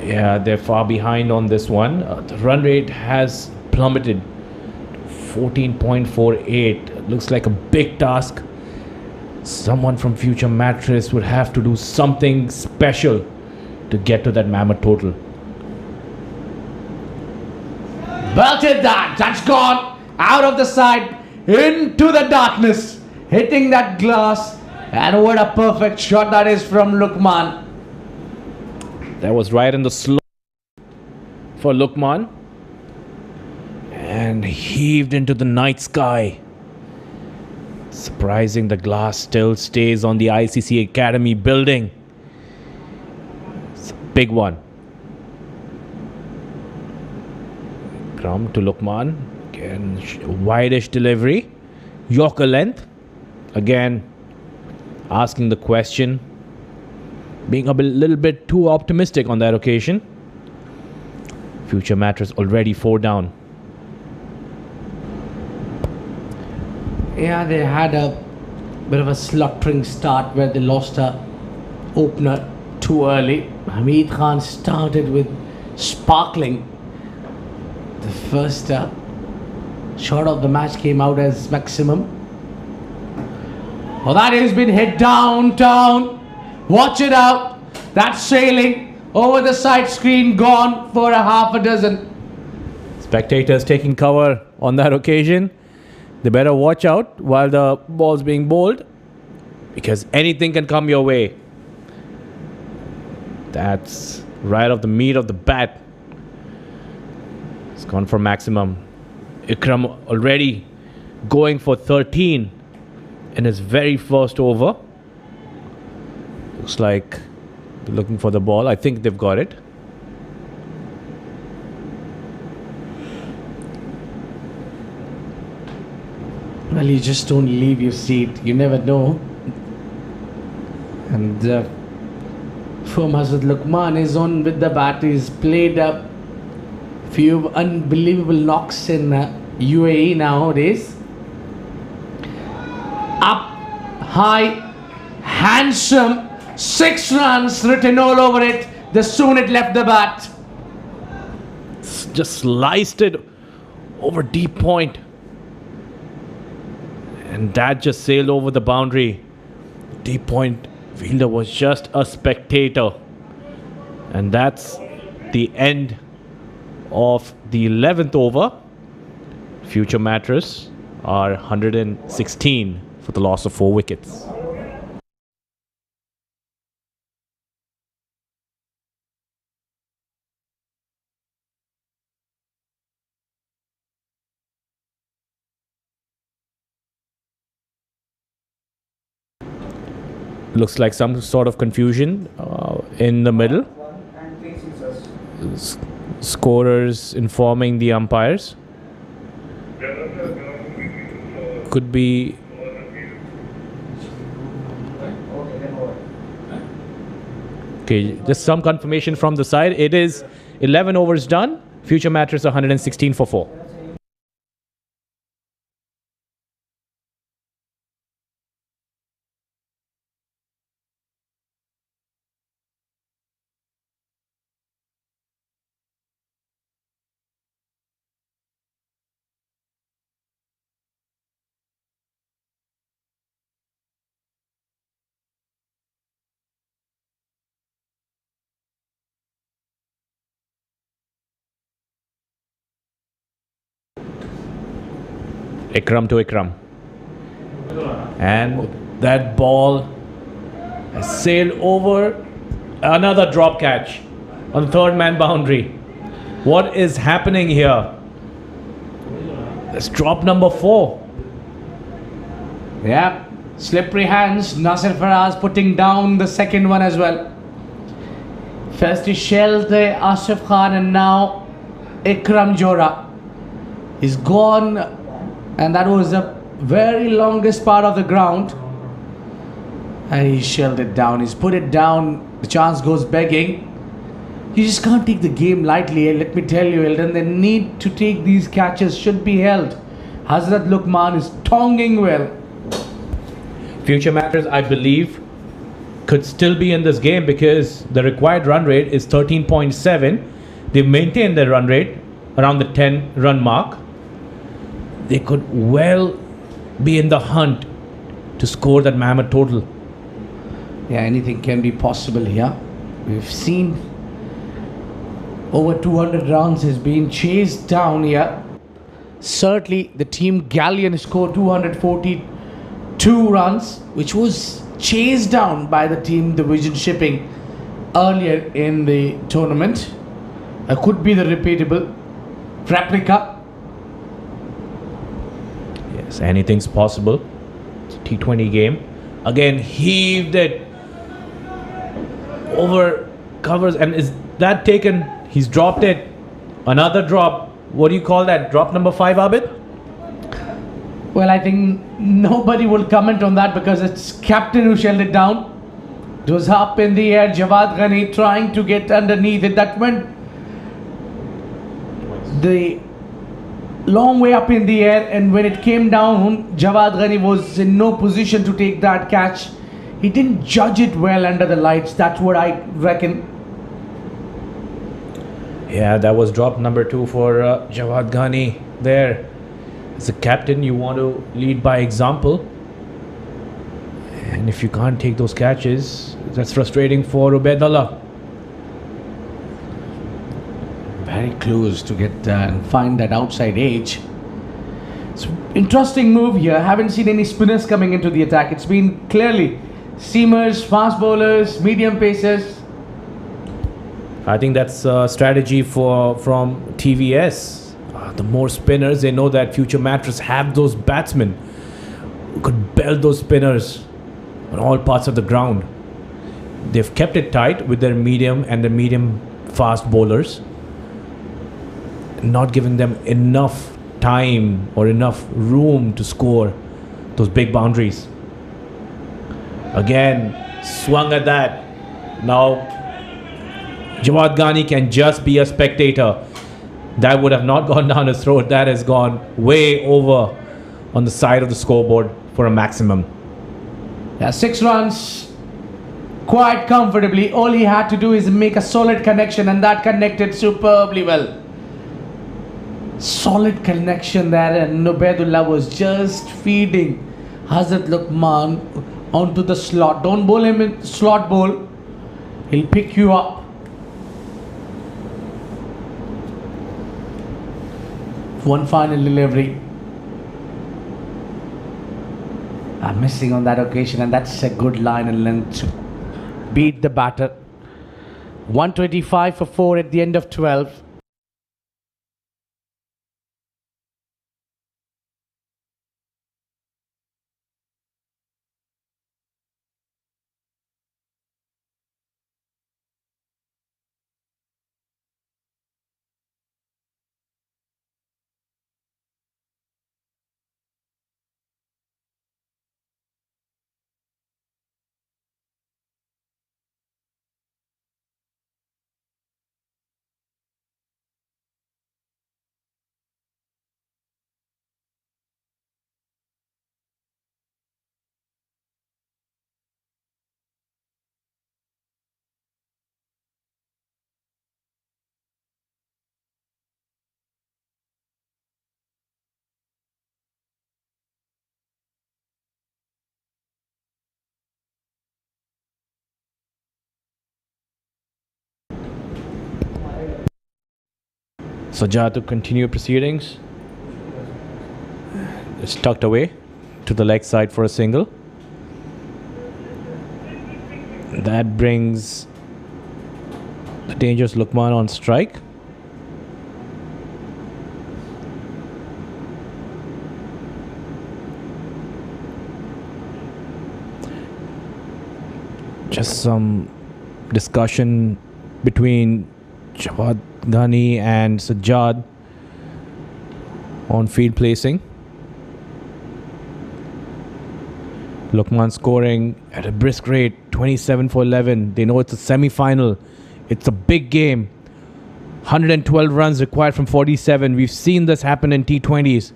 Yeah, they're far behind on this one. The run rate has plummeted 14.48. Looks like a big task. Someone from Future Mattress would have to do something special to get to that mammoth total. Belted that. That's gone out of the side into the darkness, hitting that glass. And what a perfect shot that is from Lukman. That was right in the slot for Lukman, and heaved into the night sky. Surprising, the glass still stays on the ICCA Academy building. It's a big one. Ikram to Lukman. Again, wideish delivery. Yorker length. Again, asking the question. Being a little bit too optimistic on that occasion. Future Mattress already 4 down. Yeah, they had a bit of a slaughtering start where they lost a opener too early. Hamid Khan started with sparkling. The first shot of the match came out as maximum. Well, that has been hit downtown. Watch it out. That's sailing over the side screen, gone for a half a dozen. Spectators taking cover on that occasion. They better watch out while the ball's being bowled, because anything can come your way. That's right off the meat of the bat. It's gone for maximum. Ikram already going for 13 in his very first over. Looks like they're looking for the ball. I think they've got it. Well, you just don't leave your seat. You never know. And for Hazrat Lukman is on with the bat. He's played a few unbelievable knocks in UAE nowadays. Up, high, handsome. 6 runs written all over it the soon it left the bat. Just sliced it over deep point. And that just sailed over the boundary. Deep point fielder was just a spectator. And that's the end of the 11th over. Future Mattress are 116 for the loss of 4 wickets. Looks like some sort of confusion in the middle. Scorers informing the umpires. Could be okay, just some confirmation from the side. It is 11 overs done. Future Mattress 116 for 4. Ikram to Ikram. And that ball has sailed over. Another drop catch on the third man boundary. What is happening here? That's drop number 4. Yeah, slippery hands. Nasir Faraz putting down the second one as well. First he shelled Asif Khan and now Ikram Jora. He's gone, and that was the very longest part of the ground. And he shelled it down. He's put it down. The chance goes begging. You just can't take the game lightly. Let me tell you, Eldon, the need to take these catches should be held. Hazrat Luqman is tonguing well. Future Mattress, I believe, could still be in this game because the required run rate is 13.7. They've maintained their run rate around the 10 run mark. They could well be in the hunt to score that mammoth total. Yeah, anything can be possible here. We've seen over 200 runs has been chased down here. Certainly the team Galleon scored 242 runs, which was chased down by the team Division Shipping earlier in the tournament. Could be the repeatable replica. Yes, anything's possible. It's a T20 game. Again, heaved it over covers, and is that taken? He's dropped it. Another drop. What do you call that? Drop number 5, Abid? Well, I think nobody will comment on that because it's captain who shelled it down. It was up in the air. Jawad Ghani trying to get underneath it. That went the long way up in the air, and when it came down, Jawad Ghani was in no position to take that catch. He didn't judge it well under the lights. That's what I reckon. Yeah, that was drop number 2 for Jawad Ghani there. As a captain, you want to lead by example. And if you can't take those catches, that's frustrating for Ubaidullah. Very close to get and find that outside edge. It's interesting move here. Haven't seen any spinners coming into the attack. It's been clearly seamers, fast bowlers, medium pacers. I think that's a strategy from TVS. The more spinners, they know that Future Mattress have those batsmen who could belt those spinners on all parts of the ground. They've kept it tight with their medium and their medium fast bowlers, not giving them enough time or enough room to score those big boundaries. Again, swung at that. Now Jawad Ghani can just be a spectator. That would have not gone down his throat. That has gone way over on the side of the scoreboard for a maximum. Yeah, 6 runs quite comfortably. All he had to do is make a solid connection, and that connected superbly well. Solid connection there, and Ubaidullah was just feeding Hazrat Luqman onto the slot. Don't bowl him in slot bowl. He'll pick you up. One final delivery. I'm missing on that occasion, and that's a good line and length to beat the batter. 125 for 4 at the end of 12. Sajjad to continue proceedings. It's tucked away to the leg side for a single. That brings the dangerous Lukman on strike. Just some discussion between Jawad Ghani and Sajjad on field placing. Lukman scoring at a brisk rate, 27 for 11. They know it's a semi-final. It's a big game. 112 runs required from 47. We've seen this happen in T20s.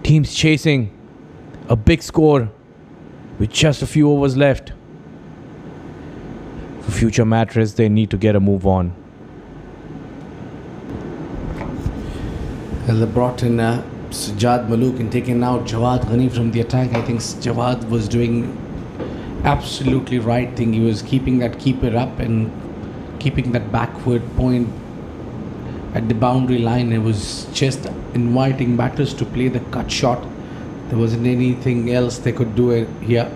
Teams chasing a big score with just a few overs left. For future Mattress, they need to get a move on. Well, they brought in Sajjad Malook and taken out Jawad Ghani from the attack. I think Jawad was doing absolutely right thing. He was keeping that keeper up and keeping that backward point at the boundary line. It was just inviting batters to play the cut shot. There wasn't anything else they could do it here.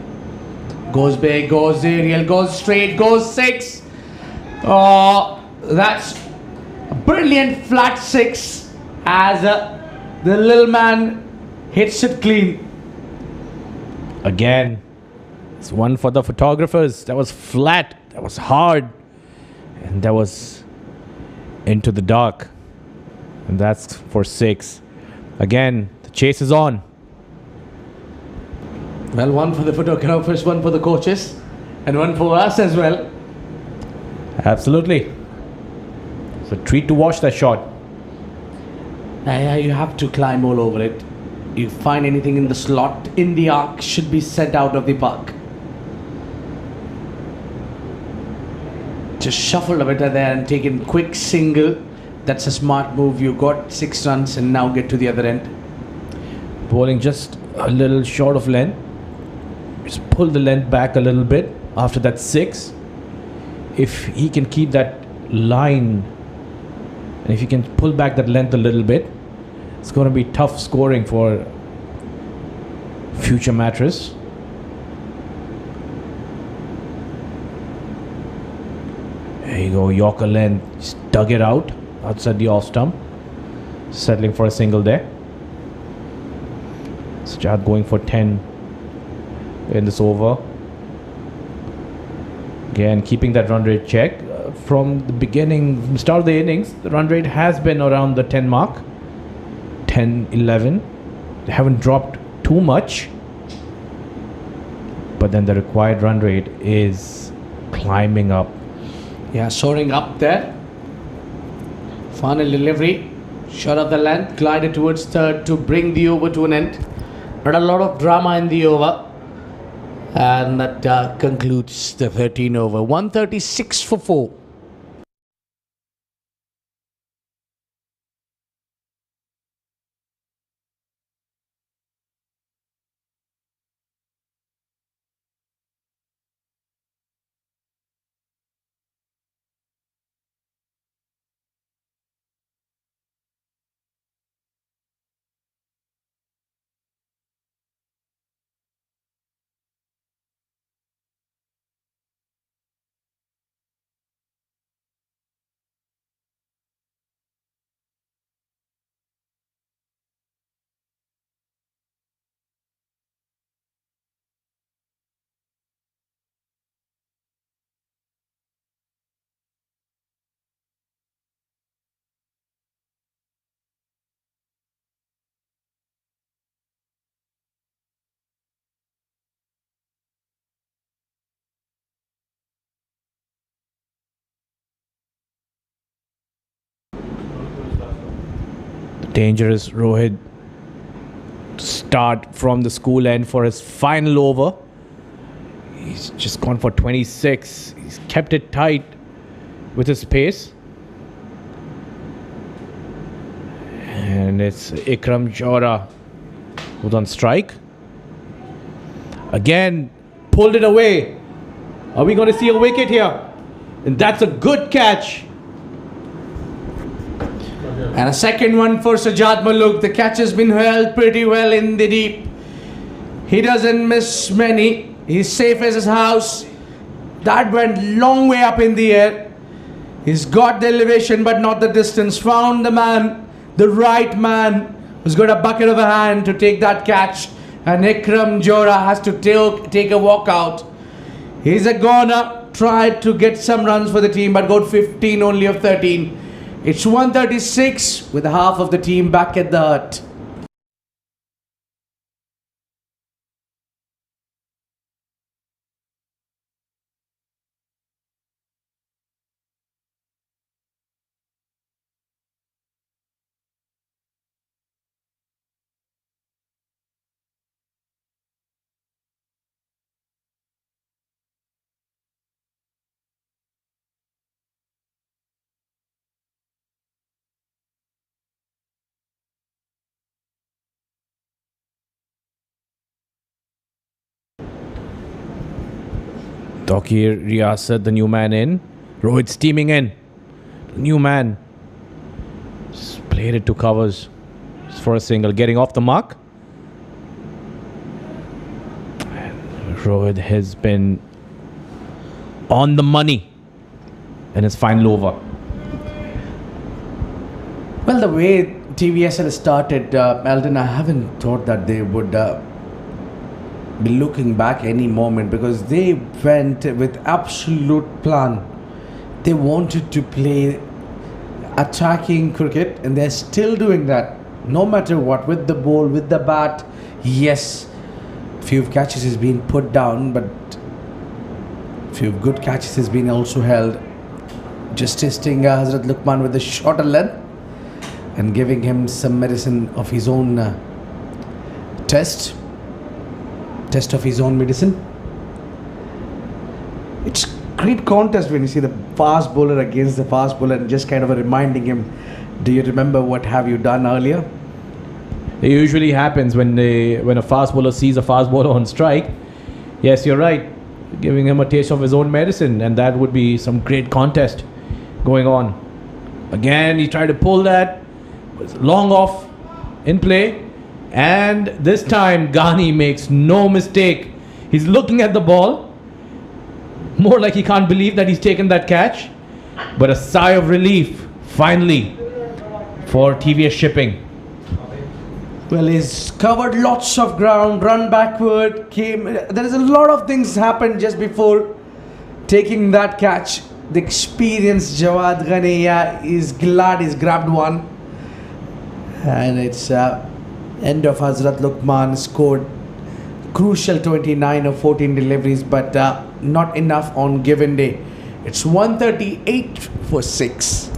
Goes big, goes aerial, goes straight, goes 6. Oh, that's a brilliant flat 6 as the little man hits it clean. Again, it's one for the photographers. That was flat, that was hard, and that was into the dark. And that's for 6. Again, the chase is on. Well, one for the photographers, one for the coaches, and one for us as well. Absolutely. It's a treat to watch that shot. You have to climb all over it. You find anything in the slot, in the arc, should be sent out of the park. Just shuffle a bit there and take in quick single. That's a smart move. You got 6 runs and now get to the other end. Bowling just a little short of length. Just pull the length back a little bit after that 6. If he can keep that line, and if he can pull back that length a little bit, it's going to be tough scoring for future Mattress. There you go, Yorker length, just dug it out outside the off stump, settling for a single there. Sajjad going for 10 in this over. Again, keeping that run rate check. From the beginning, from the start of the innings, the run rate has been around the 10 mark. 10, 11. They haven't dropped too much. But then the required run rate is climbing up. Yeah, soaring up there. Final delivery. Shot of the length, glided towards third to bring the over to an end. Not a lot of drama in the over. And that concludes the 13 over. 136 for 4. Dangerous Rohit start from the school end for his final over. He's just gone for 26. He's kept it tight with his pace. And it's Ikram Johra who's on strike. Again, pulled it away. Are we going to see a wicket here? And that's a good catch. And a second one for Sajjad Malook. The catch has been held pretty well in the deep. He doesn't miss many. He's safe as his house. That went long way up in the air. He's got the elevation but not the distance. Found the man, the right man, who's got a bucket of a hand to take that catch. And Ikram Johra has to take a walk out. He's a goner. Tried to get some runs for the team but got 15 only of 13. It's 136 with half of the team back at the hut. Taqir Riyasat, the new man in. Rohit steaming in. The new man. Just played it to covers. Just for a single. Getting off the mark. And Rohit has been on the money in his final over. Well, the way TVSL started, Eldon, I haven't thought that they would be looking back any moment, because they went with absolute plan. They wanted to play attacking cricket and they're still doing that no matter what, with the ball, with the bat. Yes, few catches has been put down, but few good catches has been also held. Just testing Hazrat Luqman with the shorter length and giving him some medicine of his own test of his own medicine. It's great contest when you see the fast bowler against the fast bowler and just kind of reminding him, do you remember what have you done earlier? It usually happens when a fast bowler sees a fast bowler on strike. Yes, you're right. Giving him a taste of his own medicine, and that would be some great contest going on. Again, he tried to pull that. Was long off in play. And this time, Ghani makes no mistake. He's looking at the ball. More like he can't believe that he's taken that catch. But a sigh of relief, finally, for TVS Shipping. Well, he's covered lots of ground, run backward, there is a lot of things happened just before taking that catch. The experienced Jawad Ghaniya is glad he's grabbed one. And it's end of Hazrat Luqman. Scored crucial 29 of 14 deliveries, but not enough on given day. It's 138 for 6.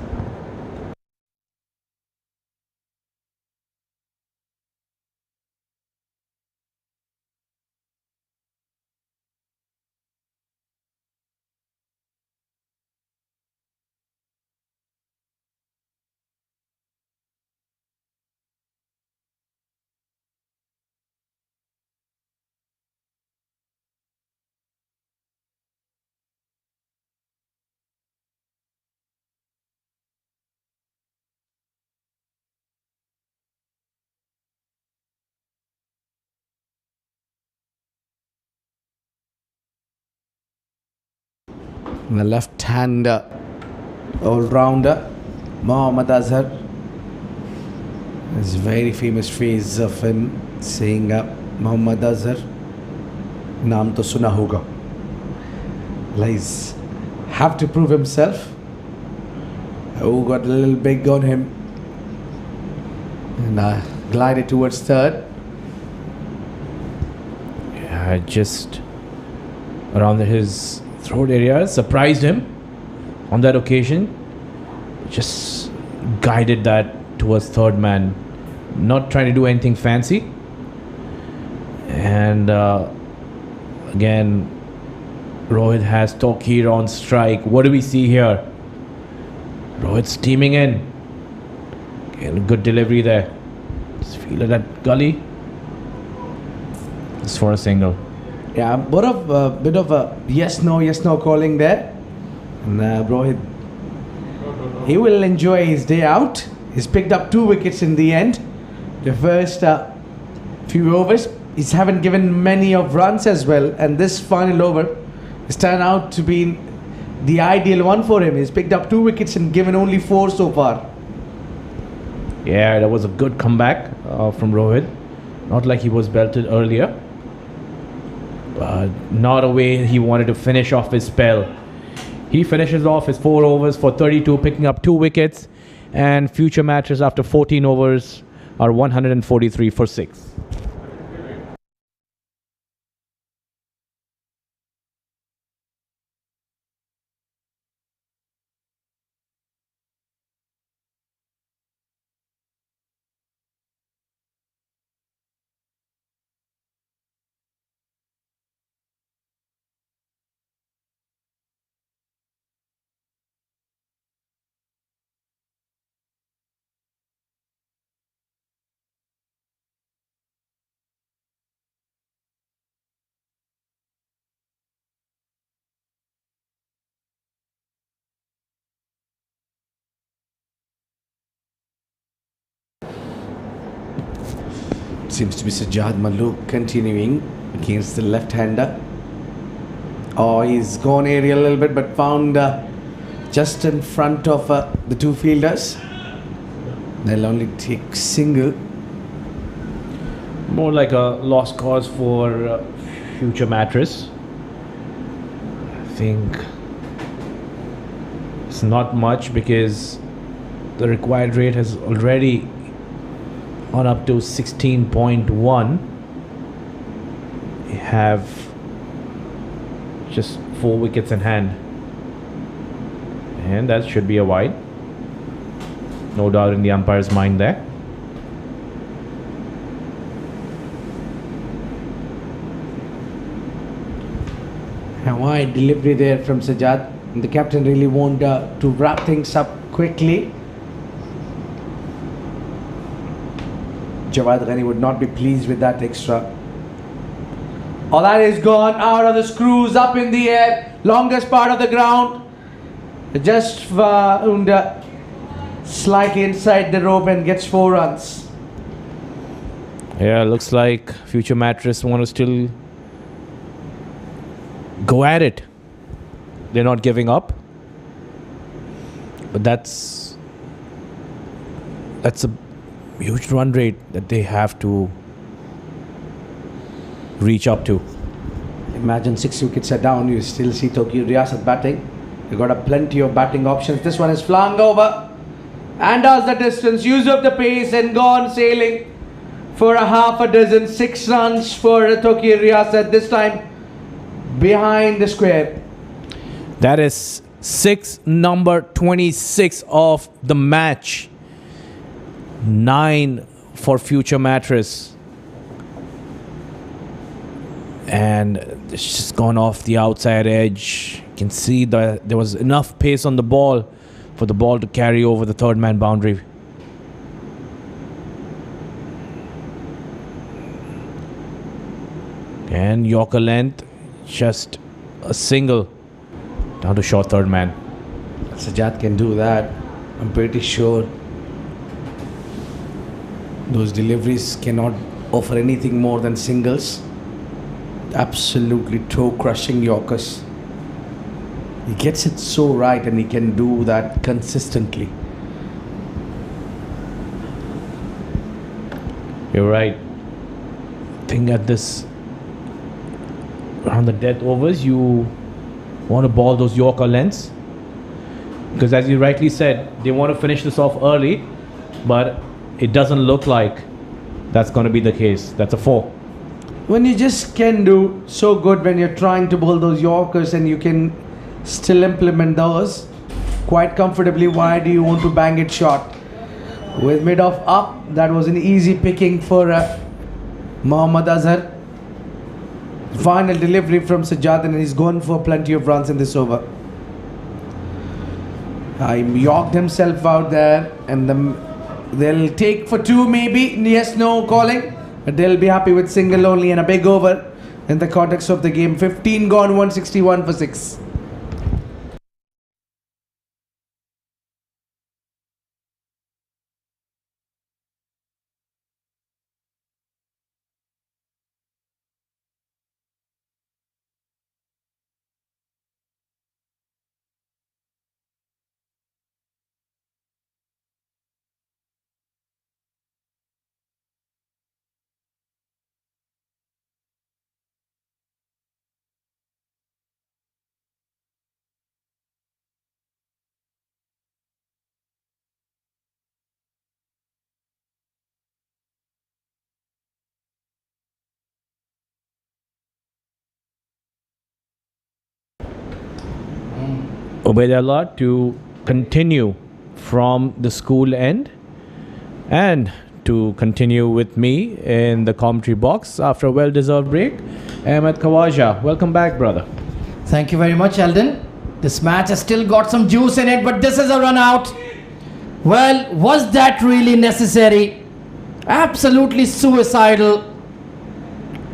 The left hand all-rounder Mohammad Azhar. There's a very famous phrase of him saying Mohammad Azhar naam to suna hoga. He's have to prove himself. Oh, got a little big on him and glided towards third. Yeah, just around his throat area, surprised him on that occasion. Just guided that towards third man. not trying to do anything fancy. And again, Rohit has Tokir on strike. What do we see here? Rohit steaming in. Again, good delivery there. Just feel it at gully. It's for a single. Yeah, bit of a yes no calling there. And Rohit, he will enjoy his day out. He's picked up 2 wickets in the end. The first few overs, he's haven't given many of runs as well. And this final over has turned out to be the ideal one for him. He's picked up 2 wickets and given only 4 so far. Yeah, that was a good comeback from Rohit. Not like he was belted earlier. But not a way he wanted to finish off his spell. He finishes off his 4 overs for 32, picking up 2 wickets. And future matches after 14 overs are 143 for 6. Seems to be Sajjad Malook continuing against the left-hander. Oh, he's gone aerial a little bit, but found just in front of the 2 fielders. They'll only take single. More like a lost cause for future Mattress. I think it's not much because the required rate has already on up to 16.1. We have just 4 wickets in hand, and that should be a wide, no doubt in the umpire's mind there. A wide delivery there from Sajjad. And the captain really wanted to wrap things up quickly. Jawad Ghani would not be pleased with that extra. All that is gone out of the screws, up in the air, longest part of the ground. Just found slightly inside the rope and gets 4 runs. Yeah, looks like future Mattress want to still go at it. They're not giving up. But that's a huge run rate that they have to reach up to. Imagine 6 wickets are down, you still see Tokyo Riyasat batting. They've got a plenty of batting options. This one is flung over and does the distance, use of the pace and gone sailing for a half a dozen. 6 runs for Tokyo Riyasat, this time behind the square. That is number 26 of the match. 9 for future Mattress. And it's just gone off the outside edge. You can see that there was enough pace on the ball for the ball to carry over the third man boundary. And Yorker length, just a single down to short third man. Sajjad can do that, I'm pretty sure. Those deliveries cannot offer anything more than singles. Absolutely toe-crushing Yorkers. He gets it so right and he can do that consistently. You're right. I think at this, around the death overs, you want to ball those Yorker lengths. Because as you rightly said, they want to finish this off early, but it doesn't look like that's going to be the case. That's a 4. When you just can do so good when you're trying to bowl those Yorkers and you can still implement those quite comfortably, why do you want to bang it short? With mid-off up, that was an easy picking for Mohammad Azhar. Final delivery from Sajjad, and he's gone for plenty of runs in this over. He yorked himself out there, and they'll take for two maybe. Yes, no calling, but they'll be happy with single only and a big over in the context of the game. 15 gone, 161 for 6. Ubaidullah to continue from the school end and to continue with me in the commentary box after a well-deserved break. Ahmed Khawaja, welcome back, brother. Thank you very much, Eldon. This match has still got some juice in it, but this is a run out. Well, was that really necessary? Absolutely suicidal.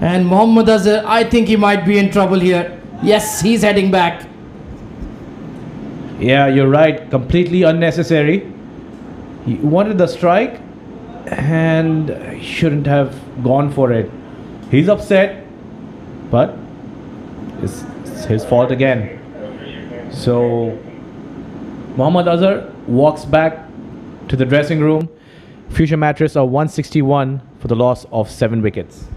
And Mohammad Azhar, I think he might be in trouble here. Yes, he's heading back. Yeah, you're right. Completely unnecessary. He wanted the strike and he shouldn't have gone for it. He's upset, but it's his fault again. So Mohammad Azhar walks back to the dressing room. Future Mattress are 161 for the loss of 7 wickets.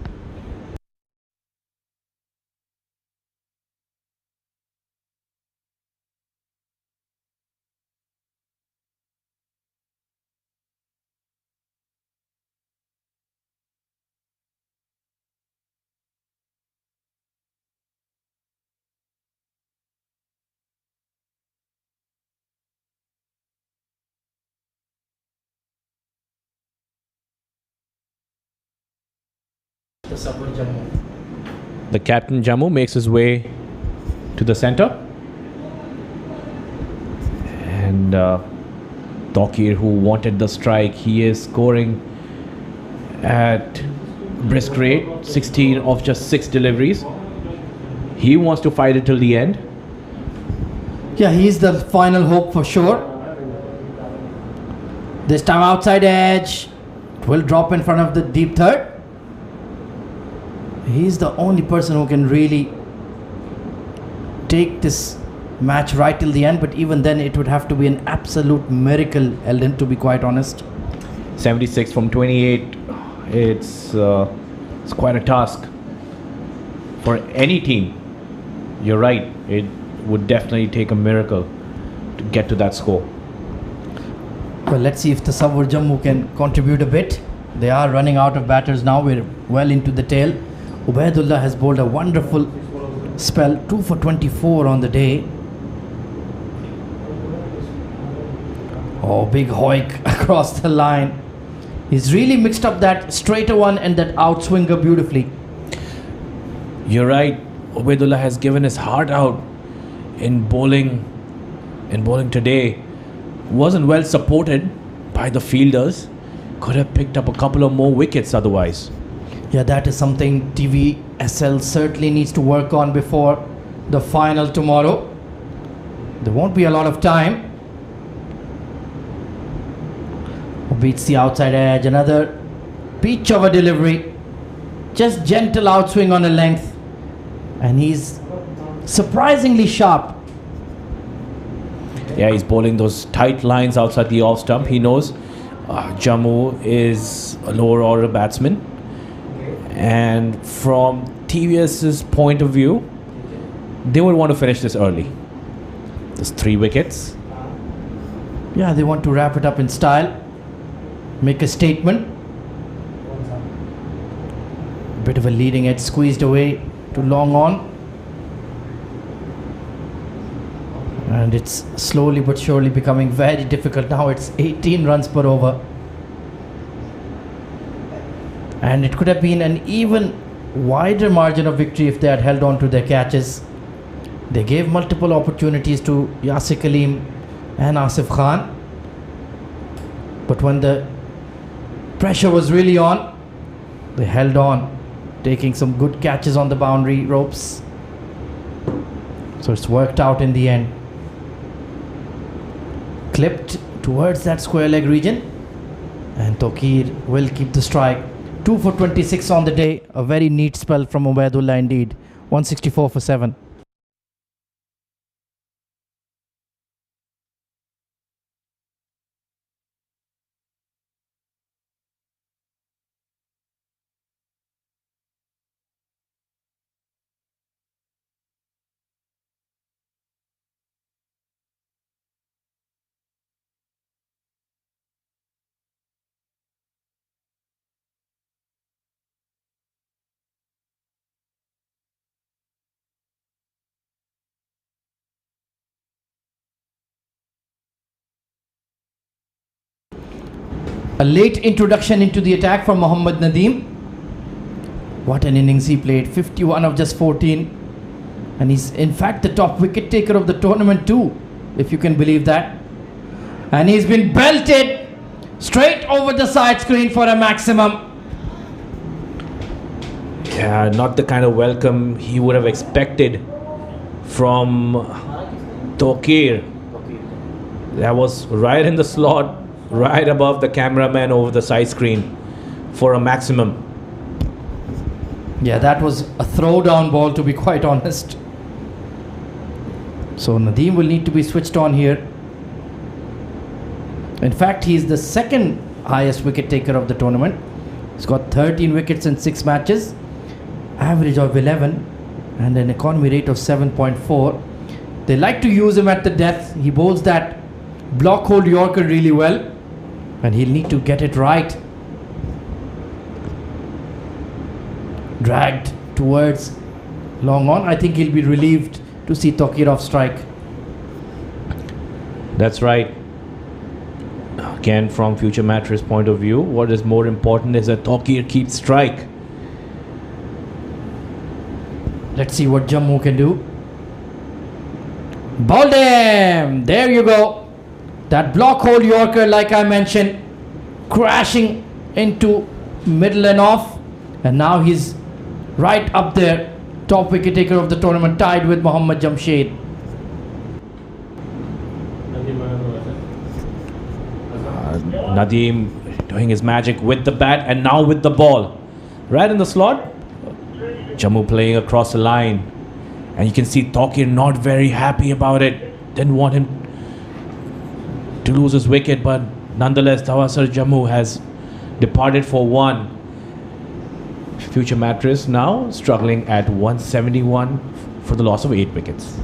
The captain Jammu makes his way to the center, and Tawqir, who wanted the strike, he is scoring at brisk rate, 16 of just 6 deliveries. He wants to fight it till the end. Yeah, he's the final hope for sure. This time outside edge. It will drop in front of the deep third. He's the only person who can really take this match right till the end, but even then it would have to be an absolute miracle, Eldon, to be quite honest. 76 from 28. It's quite a task for any team. You're right. It would definitely take a miracle to get to that score. Well, let's see if the Tasawwur Jammu can contribute a bit. They are running out of batters now. We're well into the tail. Ubaidullah has bowled a wonderful spell, 2 for 24 on the day. Oh, big hoik across the line. He's really mixed up that straighter one and that outswinger beautifully. You're right. Ubaidullah has given his heart out in bowling today. Wasn't well supported by the fielders. Could have picked up a couple of more wickets otherwise. Yeah, that is something TVSL certainly needs to work on before the final tomorrow. There won't be a lot of time. Beats the outside edge. Another peach of a delivery. Just gentle outswing on a length. And he's surprisingly sharp. Yeah, he's bowling those tight lines outside the off stump. He knows Jammu is a lower order batsman. And from TVS's point of view, they would want to finish this early. There's 3 wickets. Yeah, they want to wrap it up in style. Make a statement. Bit of a leading edge squeezed away to long on. And it's slowly but surely becoming very difficult. Now it's 18 runs per over. And it could have been an even wider margin of victory if they had held on to their catches. They gave multiple opportunities to Yasir Kaleem and Asif Khan. But when the pressure was really on, they held on, taking some good catches on the boundary ropes. So it's worked out in the end. Clipped towards that square leg region, and Tokir will keep the strike. 2 for 26 on the day. A very neat spell from Ubaidullah indeed. 164 for 7. A late introduction into the attack from Mohammad Nadeem. What an innings he played. 51 of just 14. And he's in fact the top wicket taker of the tournament too, if you can believe that. And he's been belted straight over the side screen for a maximum. Yeah, not the kind of welcome he would have expected from Tokir. That was right in the slot, right above the cameraman over the side screen for a maximum. Yeah, that was a throwdown ball, to be quite honest. So Nadeem will need to be switched on here. In fact, he's the second highest wicket taker of the tournament. He's got 13 wickets in 6 matches, average of 11, and an economy rate of 7.4. They like to use him at the death. He bowls that block hold Yorker really well, and he'll need to get it right. Dragged towards long on. I think he'll be relieved to see Tokir off strike. That's right. Again, from future Mattress point of view, what is more important is that Tokir keeps strike. Let's see what Jammu can do. Bowled him! There you go. That block hold Yorker, like I mentioned, crashing into middle and off. And now he's right up there. Top wicket taker of the tournament, tied with Mohammad Jamshed. Nadeem doing his magic with the bat and now with the ball. Right in the slot. Jammu playing across the line. And you can see Tokir not very happy about it. Didn't want him to lose his wicket, but nonetheless, Tawasar Jammu has departed for 1. Future Mattress now struggling at 171 for the loss of 8 wickets.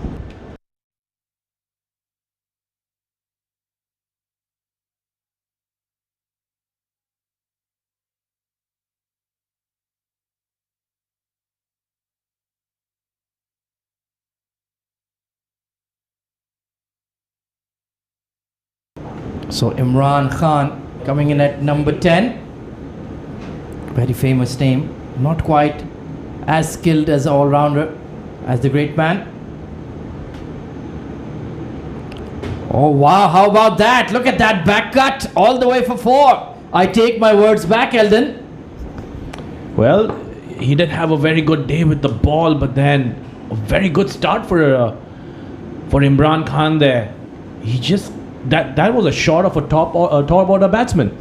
So Imran Khan coming in at number 10. Very famous name. Not quite as skilled as all-rounder as the great man. Oh wow, how about that? Look at that back cut all the way for 4. I take my words back, Eldon. Well, he did have a very good day with the ball, but then a very good start for Imran Khan there. He just that was a shot of a top order batsman.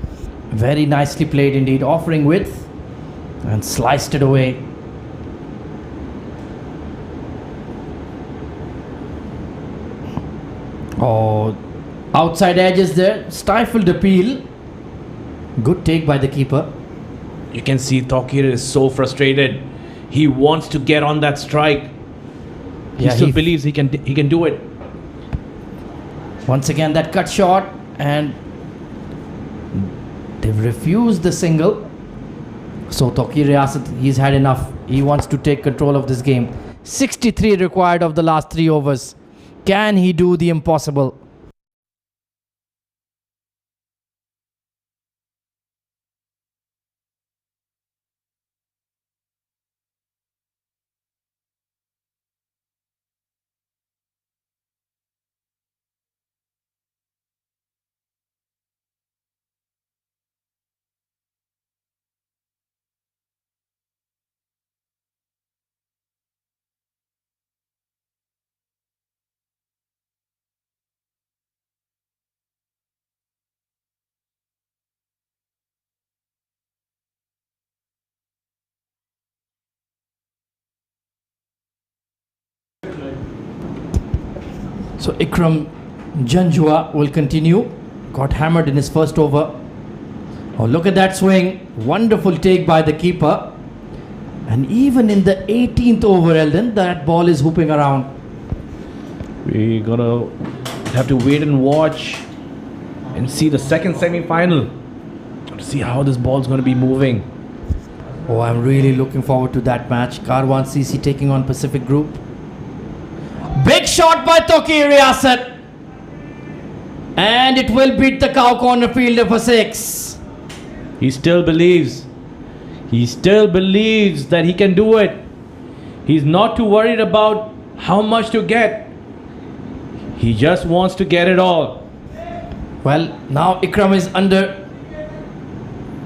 Very nicely played indeed, offering width and sliced it away. Oh, outside edges there, stifled appeal. Good take by the keeper. You can see Tokir is so frustrated. He wants to get on that strike. He still believes he can do it. Once again that cut shot, and they've refused the single. So Tokir Riyasat, he's had enough. He wants to take control of this game. 63 required of the last 3 overs. Can he do the impossible? So Ikram Janjua will continue. Got hammered in his first over. Oh, look at that swing. Wonderful take by the keeper. And even in the 18th over, Eldon, that ball is hooping around. We're gonna have to wait and watch and see the second semi-final to see how this ball's gonna be moving. Oh, I'm really looking forward to that match. Karwan CC taking on Pacific Group. Big shot by Toki Riyasat. And it will beat the cow corner fielder for 6. He still believes. He still believes that he can do it. He's not too worried about how much to get. He just wants to get it all. Well, now Ikram is under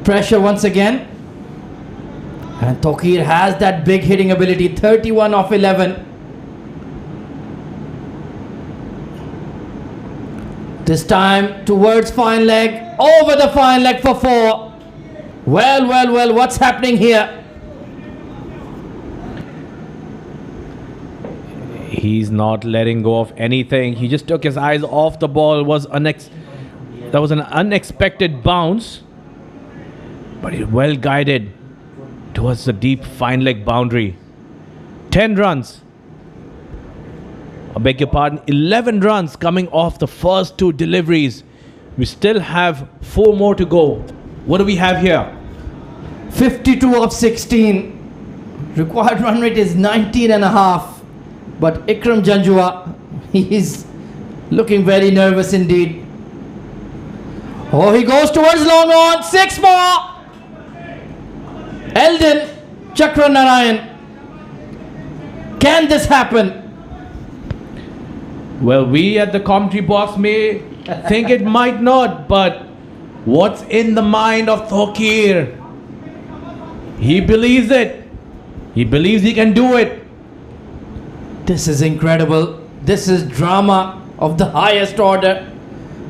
pressure once again. And Tokir has that big hitting ability, 31 of 11. This time towards fine leg, over the fine leg for 4. Well, what's happening here? He's not letting go of anything. He just took his eyes off the ball. That was an unexpected bounce, but it well guided towards the deep fine leg boundary. 10 runs. I beg your pardon, 11 runs coming off the first 2 deliveries. We still have 4 more to go. What do we have here? 52 of 16. Required run rate is 19 and a half. But Ikram Janjua, he's looking very nervous indeed. Oh, he goes towards long on. 6 more. Eldon Chakra Narayan. Can this happen? Well, we at the commentary box may think it might not, but what's in the mind of Thokir? He believes it. He believes he can do it. This is incredible. This is drama of the highest order.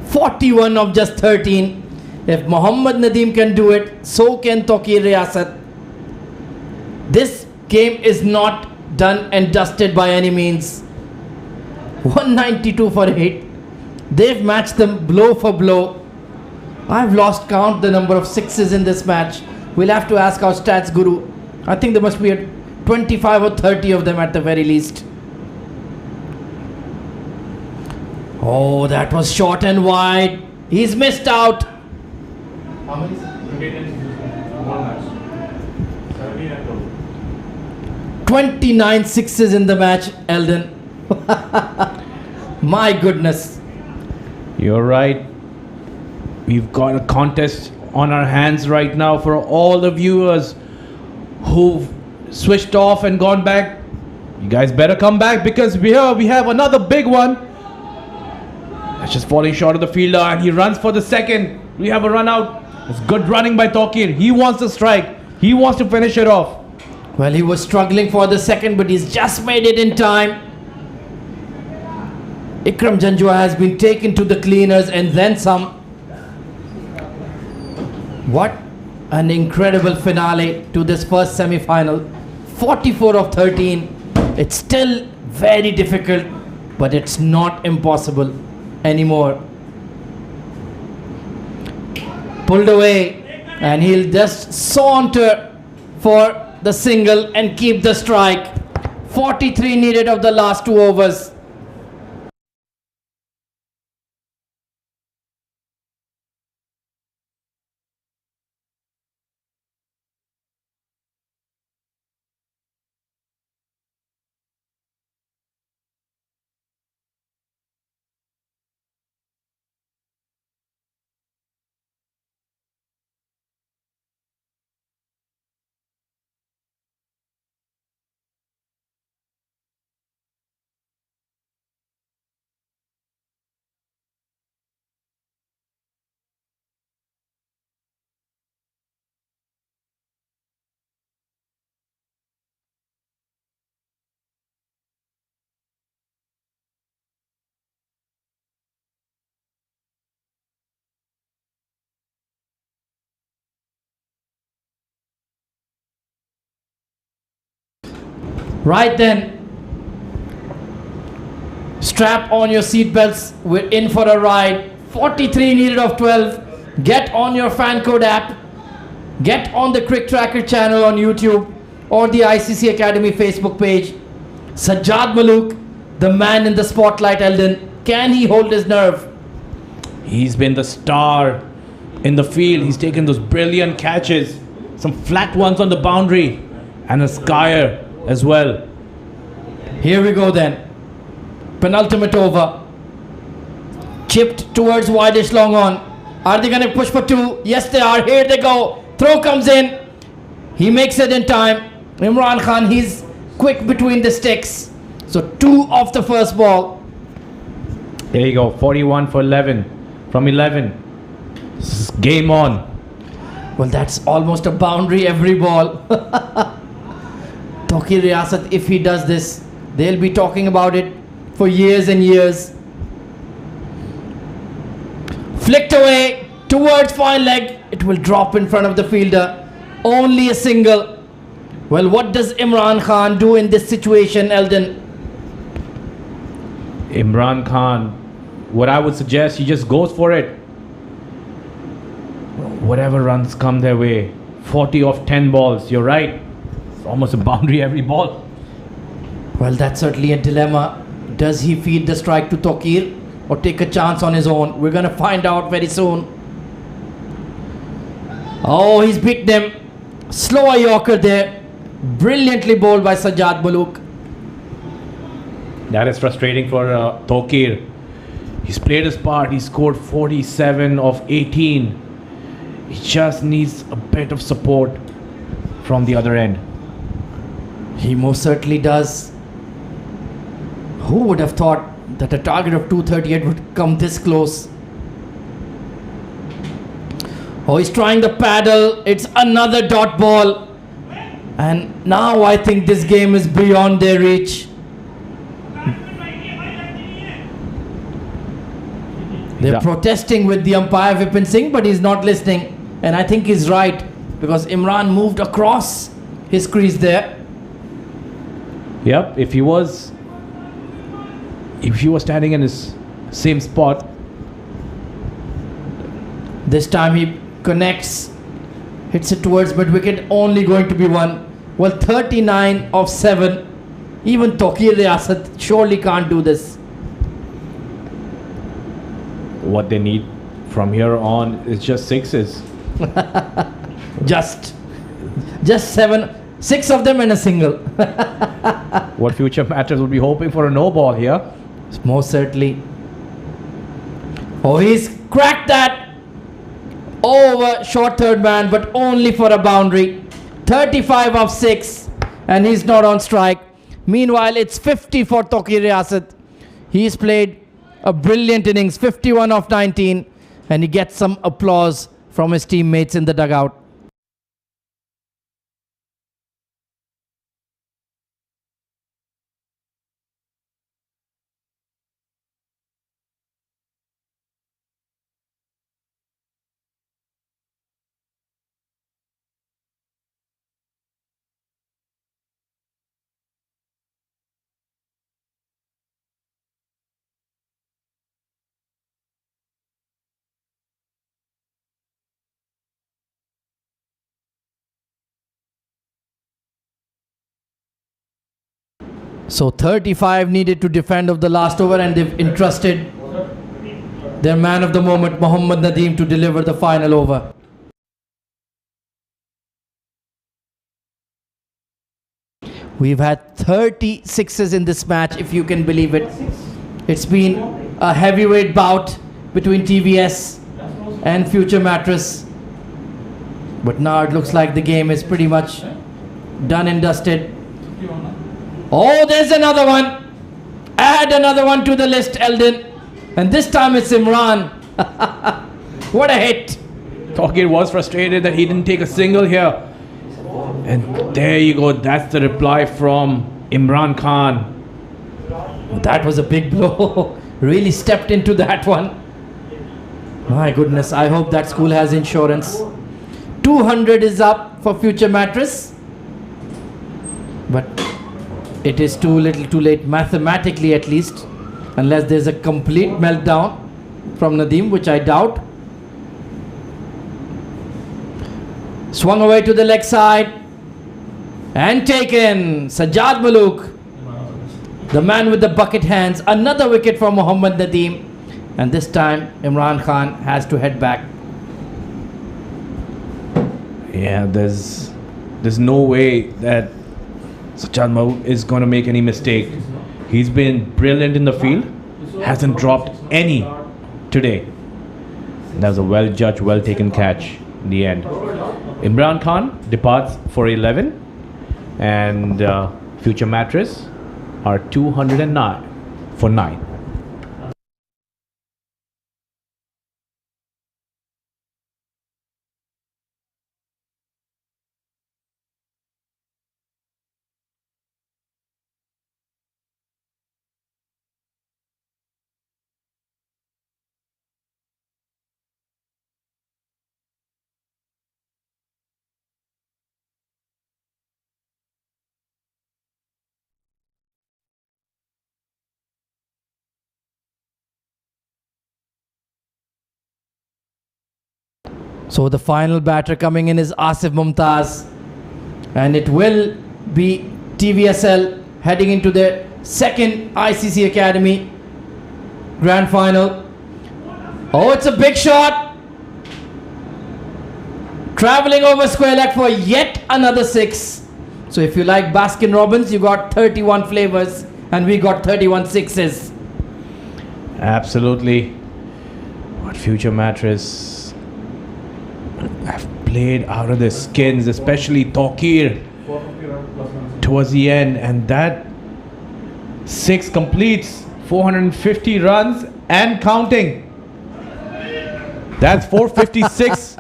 41 of just 13. If Mohammad Nadeem can do it, so can Tokir Riyasat. This game is not done and dusted by any means. 192 for 8. They've matched them blow for blow. I've lost count the number of 6s in this match. We'll have to ask our stats guru. I think there must be 25 or 30 of them at the very least. Oh, that was short and wide. He's missed out. How many? 29 sixes in the match, Eldon. My goodness. You're right. We've got a contest on our hands right now for all the viewers who've switched off and gone back. You guys better come back because we have another big one. That's just falling short of the fielder and he runs for the second. We have a run out. It's good running by Tokir. He wants to strike. He wants to finish it off. Well, he was struggling for the second, but he's just made it in time. Ikram Janjua has been taken to the cleaners and then some. What an incredible finale to this first semi-final. 44 of 13. It's still very difficult, but it's not impossible anymore. Pulled away, and he'll just saunter for the single and keep the strike. 43 needed of the last 2 overs. Right then, Strap on your seatbelts. We're in for a ride. 43 needed of 12. Get on your fan code app. Get on the CricTracker channel on YouTube or the ICC Academy Facebook page. Sajjad Malook, the man in the spotlight, Eldon. Can he hold his nerve? He's been the star in the field. He's taken those brilliant catches, some flat ones on the boundary, and a skier as well. Here we go then. Penultimate over. Chipped towards wideish long on. Are they going to push for two? Yes, they are. Here they go. Throw comes in. He makes it in time. Imran Khan, he's quick between the sticks. So 2 off the first ball. There you go. 41 for 11. From 11. Game on. Well, that's almost a boundary every ball. Tauqir Riyasat, if he does this, they'll be talking about it for years and years. Flicked away towards fine leg. It will drop in front of the fielder. Only a single. Well, what does Imran Khan do in this situation, Eldon? Imran Khan, what I would suggest, he just goes for it. Whatever runs come their way. 40 off 10 balls. You're right. It's almost a boundary every ball. Well, that's certainly a dilemma. Does he feed the strike to Tauqir or take a chance on his own? We're going to find out very soon. Oh, he's beaten him. Slower Yorker there. Brilliantly bowled by Sajjad Malook. That is frustrating for Tauqir. He's played his part. He scored 47 of 18. He just needs a bit of support from the other end. He most certainly does. Who would have thought that a target of 238 would come this close? Oh, he's trying the paddle. It's another dot ball. And now I think this game is beyond their reach. They're protesting with the umpire Vipin Singh, but he's not listening. And I think he's right, because Imran moved across his crease there. Yep, if he was standing in his same spot. This time he connects, hits it towards mid wicket, only going to be one. Well, 39 of 7. Even Tauqir Riyasat surely can't do this. What they need from here on is just sixes. Just 7, 6 of them and a single. What future Mattress would be hoping for a no ball here. Most certainly. Oh, he's cracked that over short third man, but only for a boundary. 35 of 6, and he's not on strike. Meanwhile, it's 50 for Tauqir Riyasat. He's played a brilliant innings, 51 of 19, and he gets some applause from his teammates in the dugout. So 35 needed to defend of the last over, and they've entrusted their man of the moment, Mohammad Nadeem, to deliver the final over. We've had 36s in this match, if you can believe it. It's been a heavyweight bout between TVS and Future Mattress. But now it looks like the game is pretty much done and dusted. Oh, there's another one. Add another one to the list, Eldon. And this time it's Imran. What a hit. Tauqir was frustrated that he didn't take a single here. And there you go. That's the reply from Imran Khan. That was a big blow. Really stepped into that one. My goodness, I hope that school has insurance. 200 is up for Future Mattress. But it is too little too late, mathematically at least. unless there's a complete meltdown from Nadeem, which I doubt. Swung away to the leg side and taken. Sajjad Malook, the man with the bucket hands. Another wicket for Mohammad Nadeem, and this time Imran Khan has to head back. Yeah, there's no way that Sajjad Malook is going to make any mistake. He's been brilliant in the field, hasn't dropped any today. That was a well judged, well taken catch in the end. Imran Khan departs for 11, and Future Mattress are 209 for 9. So the final batter coming in is Asif Mumtaz, and it will be TVSL heading into their second ICC Academy Grand Final. Oh, it's a big shot, traveling over square leg for yet another 6. So if you like Baskin Robbins, you got 31 flavors, and we got 31 sixes. Absolutely. What Future Mattress have played out of their skins, especially Tawqir towards the end, and that 6 completes 450 runs and counting. That's 456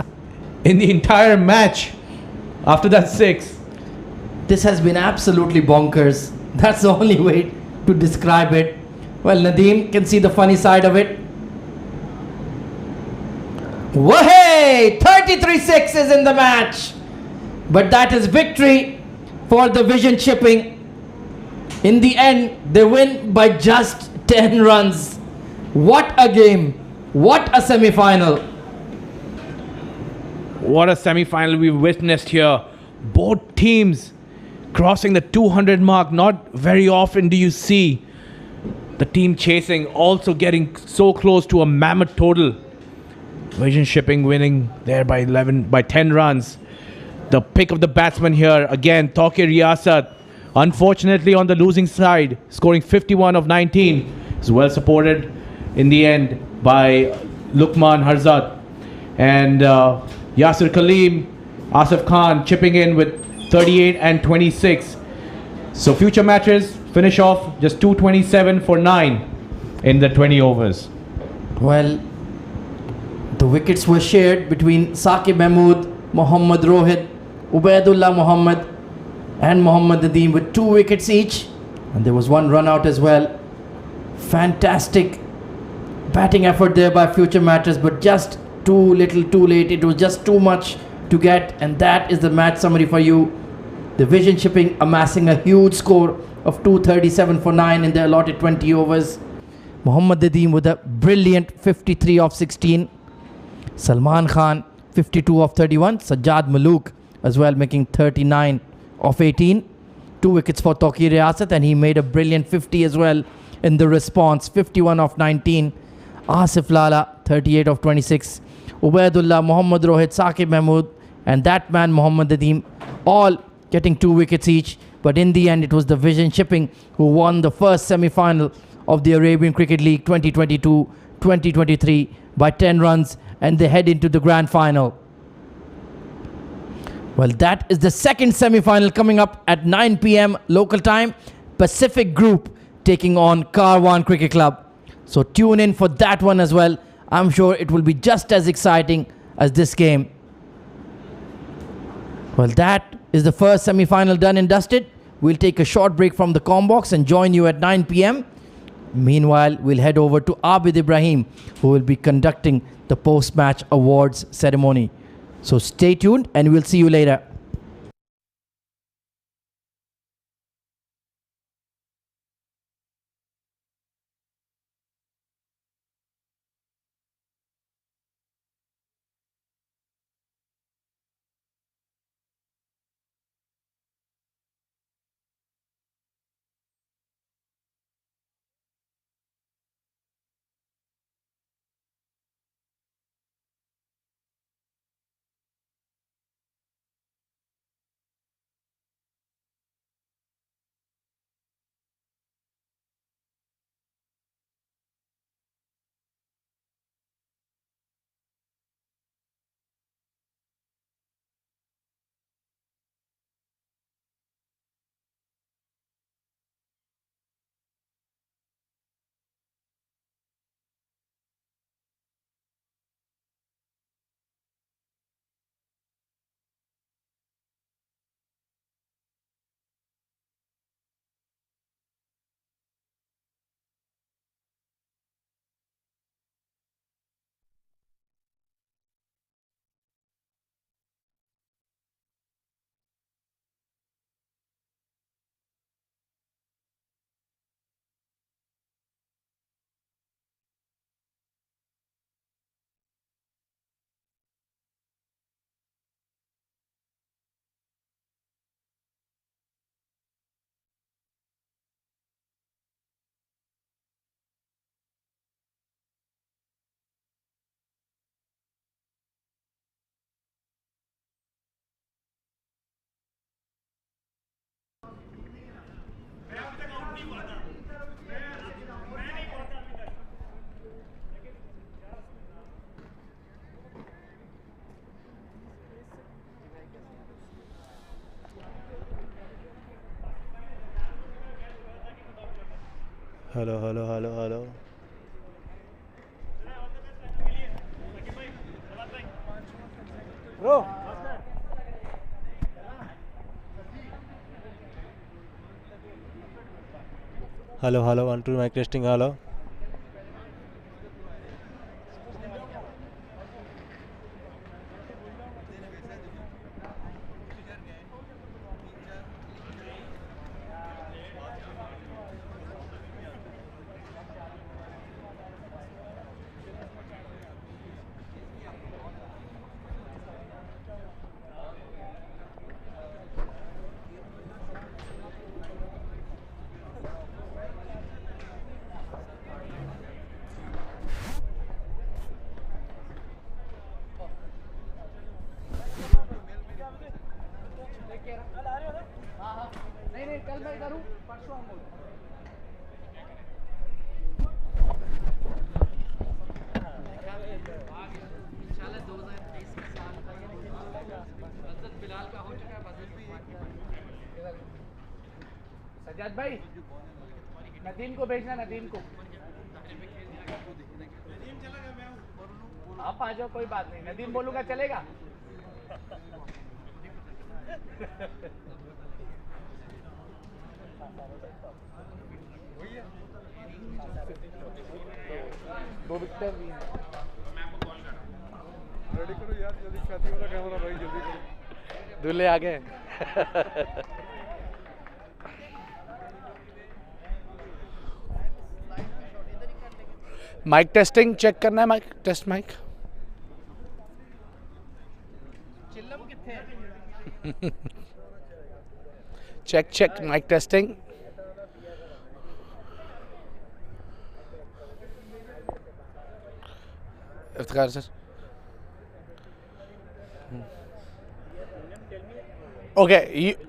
in the entire match after that 6. This has been absolutely bonkers. That's the only way to describe it. Well, Nadeem can see the funny side of it. Wahey! 33 sixes in the match. But that is victory for the Vision Shipping. In the end, they win by just 10 runs. What a game. What a semi-final. What a semi-final we've witnessed here. Both teams crossing the 200 mark. Not very often do you see the team chasing also getting so close to a mammoth total. Vision Shipping winning there by 10 runs. The pick of the batsman here again, Tawqir Riyasat, unfortunately on the losing side, scoring 51 of 19. Is well supported in the end by Luqman Harzat and Yasir Kaleem, Asif Khan chipping in with 38 and 26. So Future Matches finish off just 227 for 9 in the 20 overs. Well, the wickets were shared between Saqib Mahmood, Mohammad Rohit, Ubaidullah Muhammad and Mohammad Nadeem with 2 wickets each, and there was 1 run out as well. Fantastic batting effort there by Future Matches, but just too little too late. It was just too much to get, and that is the match summary for you. The Vision Shipping amassing a huge score of 237 for 9 in the allotted 20 overs. Mohammad Nadeem with a brilliant 53 of 16. Salman Khan 52 of 31. Sajjad Malook as well making 39 of 18. 2 wickets for Tawqir Riyasat, and he made a brilliant 50 as well in the response. 51 of 19. Asif Lala 38 of 26. Ubaidullah, Mohammad Rohit, Saqib Mahmood and that man Mohammad Nadeem all getting 2 wickets each. But in the end it was the Vision Shipping who won the first semi-final of the Arabian Cricket League 2022-2023 by 10 runs, and they head into the grand final. Well, that is the second semi-final coming up at 9 p.m. local time. Pacific Group taking on Karwan Cricket Club. So tune in for that one as well. I'm sure it will be just as exciting as this game. Well, that is the first semi-final done and dusted. We'll take a short break from the Combox and join you at 9 p.m. Meanwhile, we'll head over to Abid Ibrahim, who will be conducting the post-match awards ceremony. So stay tuned and we'll see you later. Hello hello hello hello hello hello 1 2 mic testing hello नहीं कल मैं इधर हूँ परसों हम इंशाल्लाह 2023 का साल बजट बिलाल का हो चुका है बजट भी सज्जाद भाई नदीम को भेजना नदीम को आप आ जाओ कोई बात नहीं नदीम बोलूंगा चलेगा दो विकेट भी हैं रेडी करो यार जल्दी शादी वाला कैमरा भाई जल्दी करो दूल्हे आ गए माइक टेस्टिंग चेक करना है mic test mic check check mic testing Iftikhar sir okay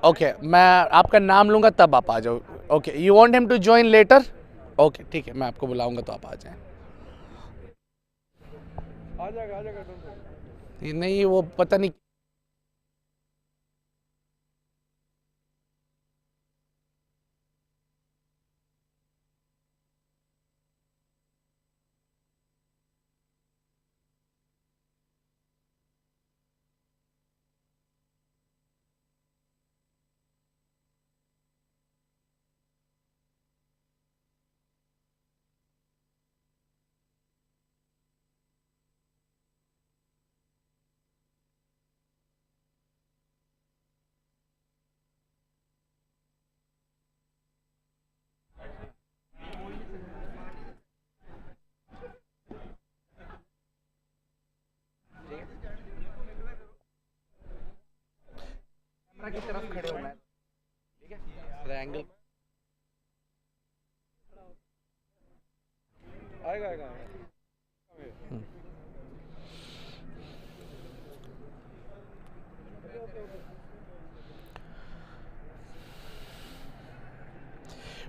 okay मैं आपका नाम लूंगा तब आप आ जाओ okay you want him to join later okay ठीक है मैं आपको बुलाऊंगा तो आप आ जाएं आ जाएगा नहीं वो पता नहीं की तरफ खड़े होना है ठीक है ट्रायंगल आएगा आएगा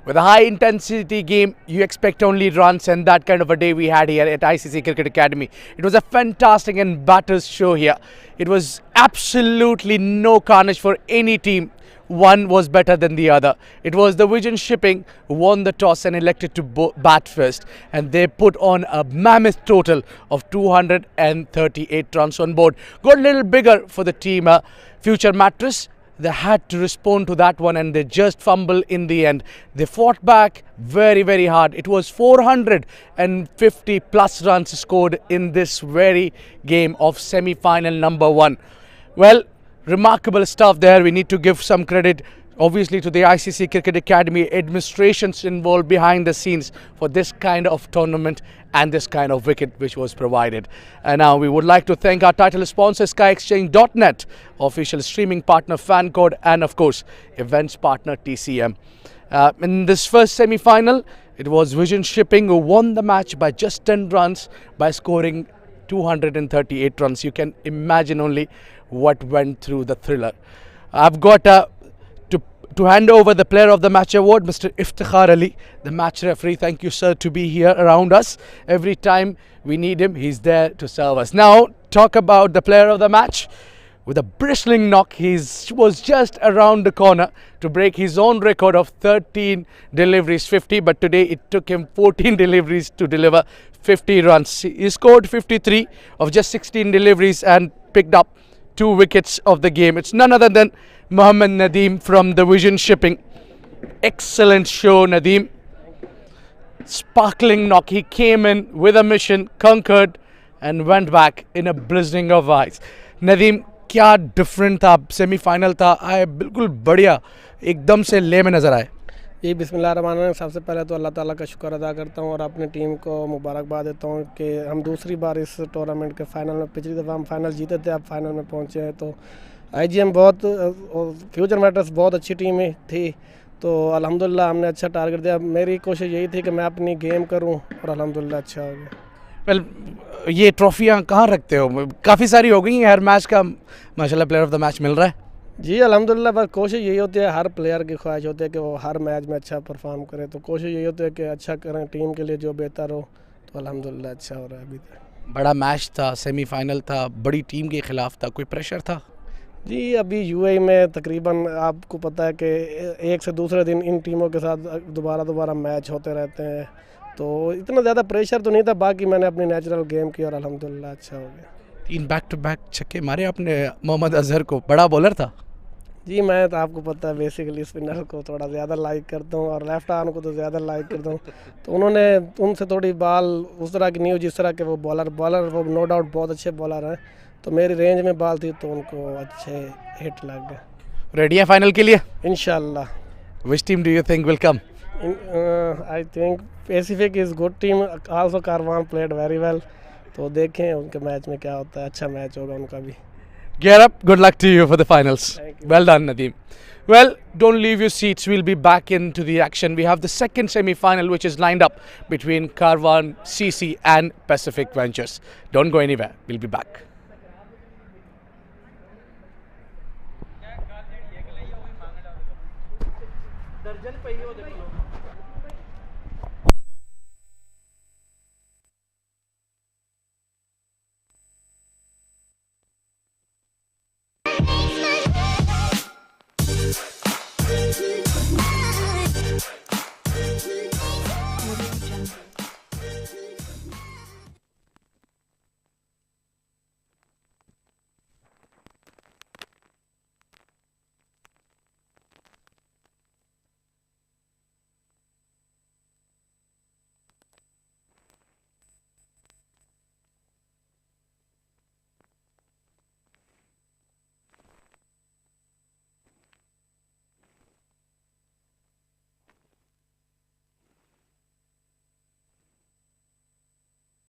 With a high intensity game, you expect only runs, and that kind of a day we had here at ICC Cricket Academy. It was a fantastic and batters show here. It was absolutely no carnage for any team. One was better than the other. It was the Vision Shipping who won the toss and elected to bat first, and they put on a mammoth total of 238 runs on board. Got a little bigger for the team Future Mattress. They had to respond to that one and they just fumbled in the end. They fought back very, very hard. It was 450 plus runs scored in this very game of semi-final number 1. Well, remarkable stuff there. We need to give some credit obviously to the ICC Cricket Academy administrations involved behind the scenes for this kind of tournament and this kind of wicket which was provided. And now we would like to thank our title sponsor SkyExchange.net, official streaming partner FanCode, and of course events partner TCM. In this first semi-final, it was Vision Shipping who won the match by just 10 runs by scoring 238 runs. You can imagine only what went through the thriller. I've got to hand over the Player of the Match award, Mr. Iftikhar Ali, the match referee. Thank you, sir, to be here around us. Every time we need him, he's there to serve us. Now, talk about the Player of the Match. with a bristling knock. He was just around the corner to break his own record of 13 deliveries, 50, but today it took him 14 deliveries to deliver 50 runs. He scored 53 of just 16 deliveries and picked up 2 wickets of the game. It's none other than Mohammad Nadeem from the Vision Shipping. Excellent show, Nadeem. Sparkling knock. He came in with a mission, conquered, and went back in a blistering of eyes. Nadeem, क्या different था, semifinal था, आए बिल्कुल बढ़िया, एकदम से ले में नज़र आए। जी बिस्मिल्लाहिर्रहमानिर्रहीम। सबसे पहले तो अल्लाह ताला का शुक्र अदा करता हूँ और अपनी टीम को मुबारकबाद देता हूँ कि हम दूसरी बार इस टूर्नामेंट के फ़ाइनल में, पिछली दफ़ा हम फाइनल जीते थे, अब फाइनल में पहुँचे हैं। तो IGM बहुत, फ्यूचर मैटर्स बहुत अच्छी टीम थी, तो अल्हम्दुलिल्लाह हमने अच्छा टारगेट दिया। मेरी कोशिश यही थी कि मैं अपनी गेम करूँ और अल्हम्दुलिल्लाह अच्छा हो गया। वेल, ये ट्रॉफियाँ कहाँ रखते हो? काफ़ी सारी हो गई हैं, हर मैच का माशाल्लाह प्लेयर ऑफ द मैच मिल रहा है। जी अल्हम्दुलिल्लाह, बस कोशिश यही होती है, हर प्लेयर की ख्वाहिश होती है कि वो हर मैच में अच्छा परफॉर्म करे, तो कोशिश यही होती है कि अच्छा करें, टीम के लिए जो बेहतर हो, तो अल्हम्दुलिल्लाह अच्छा हो रहा है अभी तक। बड़ा मैच था, सेमीफाइनल था, बड़ी टीम के खिलाफ था, कोई प्रेशर था? जी अभी UAE में तकरीबन आपको पता है कि एक से दूसरे दिन इन टीमों के साथ दोबारा मैच होते रहते हैं, तो इतना ज़्यादा प्रेशर तो नहीं था। बाकी मैंने अपनी नेचुरल गेम की और अल्हम्दुलिल्लाह अच्छा हो गया। 3 बैक टू बैक छक्के मारे आपने मोहम्मद अजहर को, बड़ा बॉलर था। जी मैं तो आपको पता है बेसिकली स्पिनर को थोड़ा ज़्यादा लाइक करता हूँ और लेफ्ट आर्म को तो ज़्यादा लाइक करता हूँ, तो उन्होंने उनसे थोड़ी बॉल उस तरह की नहीं हो जिस तरह के वो बॉलर वो नो डाउट बहुत अच्छे बॉलर हैं, तो मेरी रेंज में बॉल थी तो उनको अच्छे हिट लग गए। रेडी है फाइनल के लिए? इंशाल्लाह। Which team do you think will come? I think Pacific is good team, also Caravan played very well, तो देखें उनके मैच में क्या होता है, अच्छा मैच होगा उनका भी। Get up, good luck to you for the finals. Well done, Nadeem. Well, don't leave your seats, we'll be back into the action. We have the second semi-final which is lined up between Carvan, CC and Pacific Ventures. Don't go anywhere, we'll be back.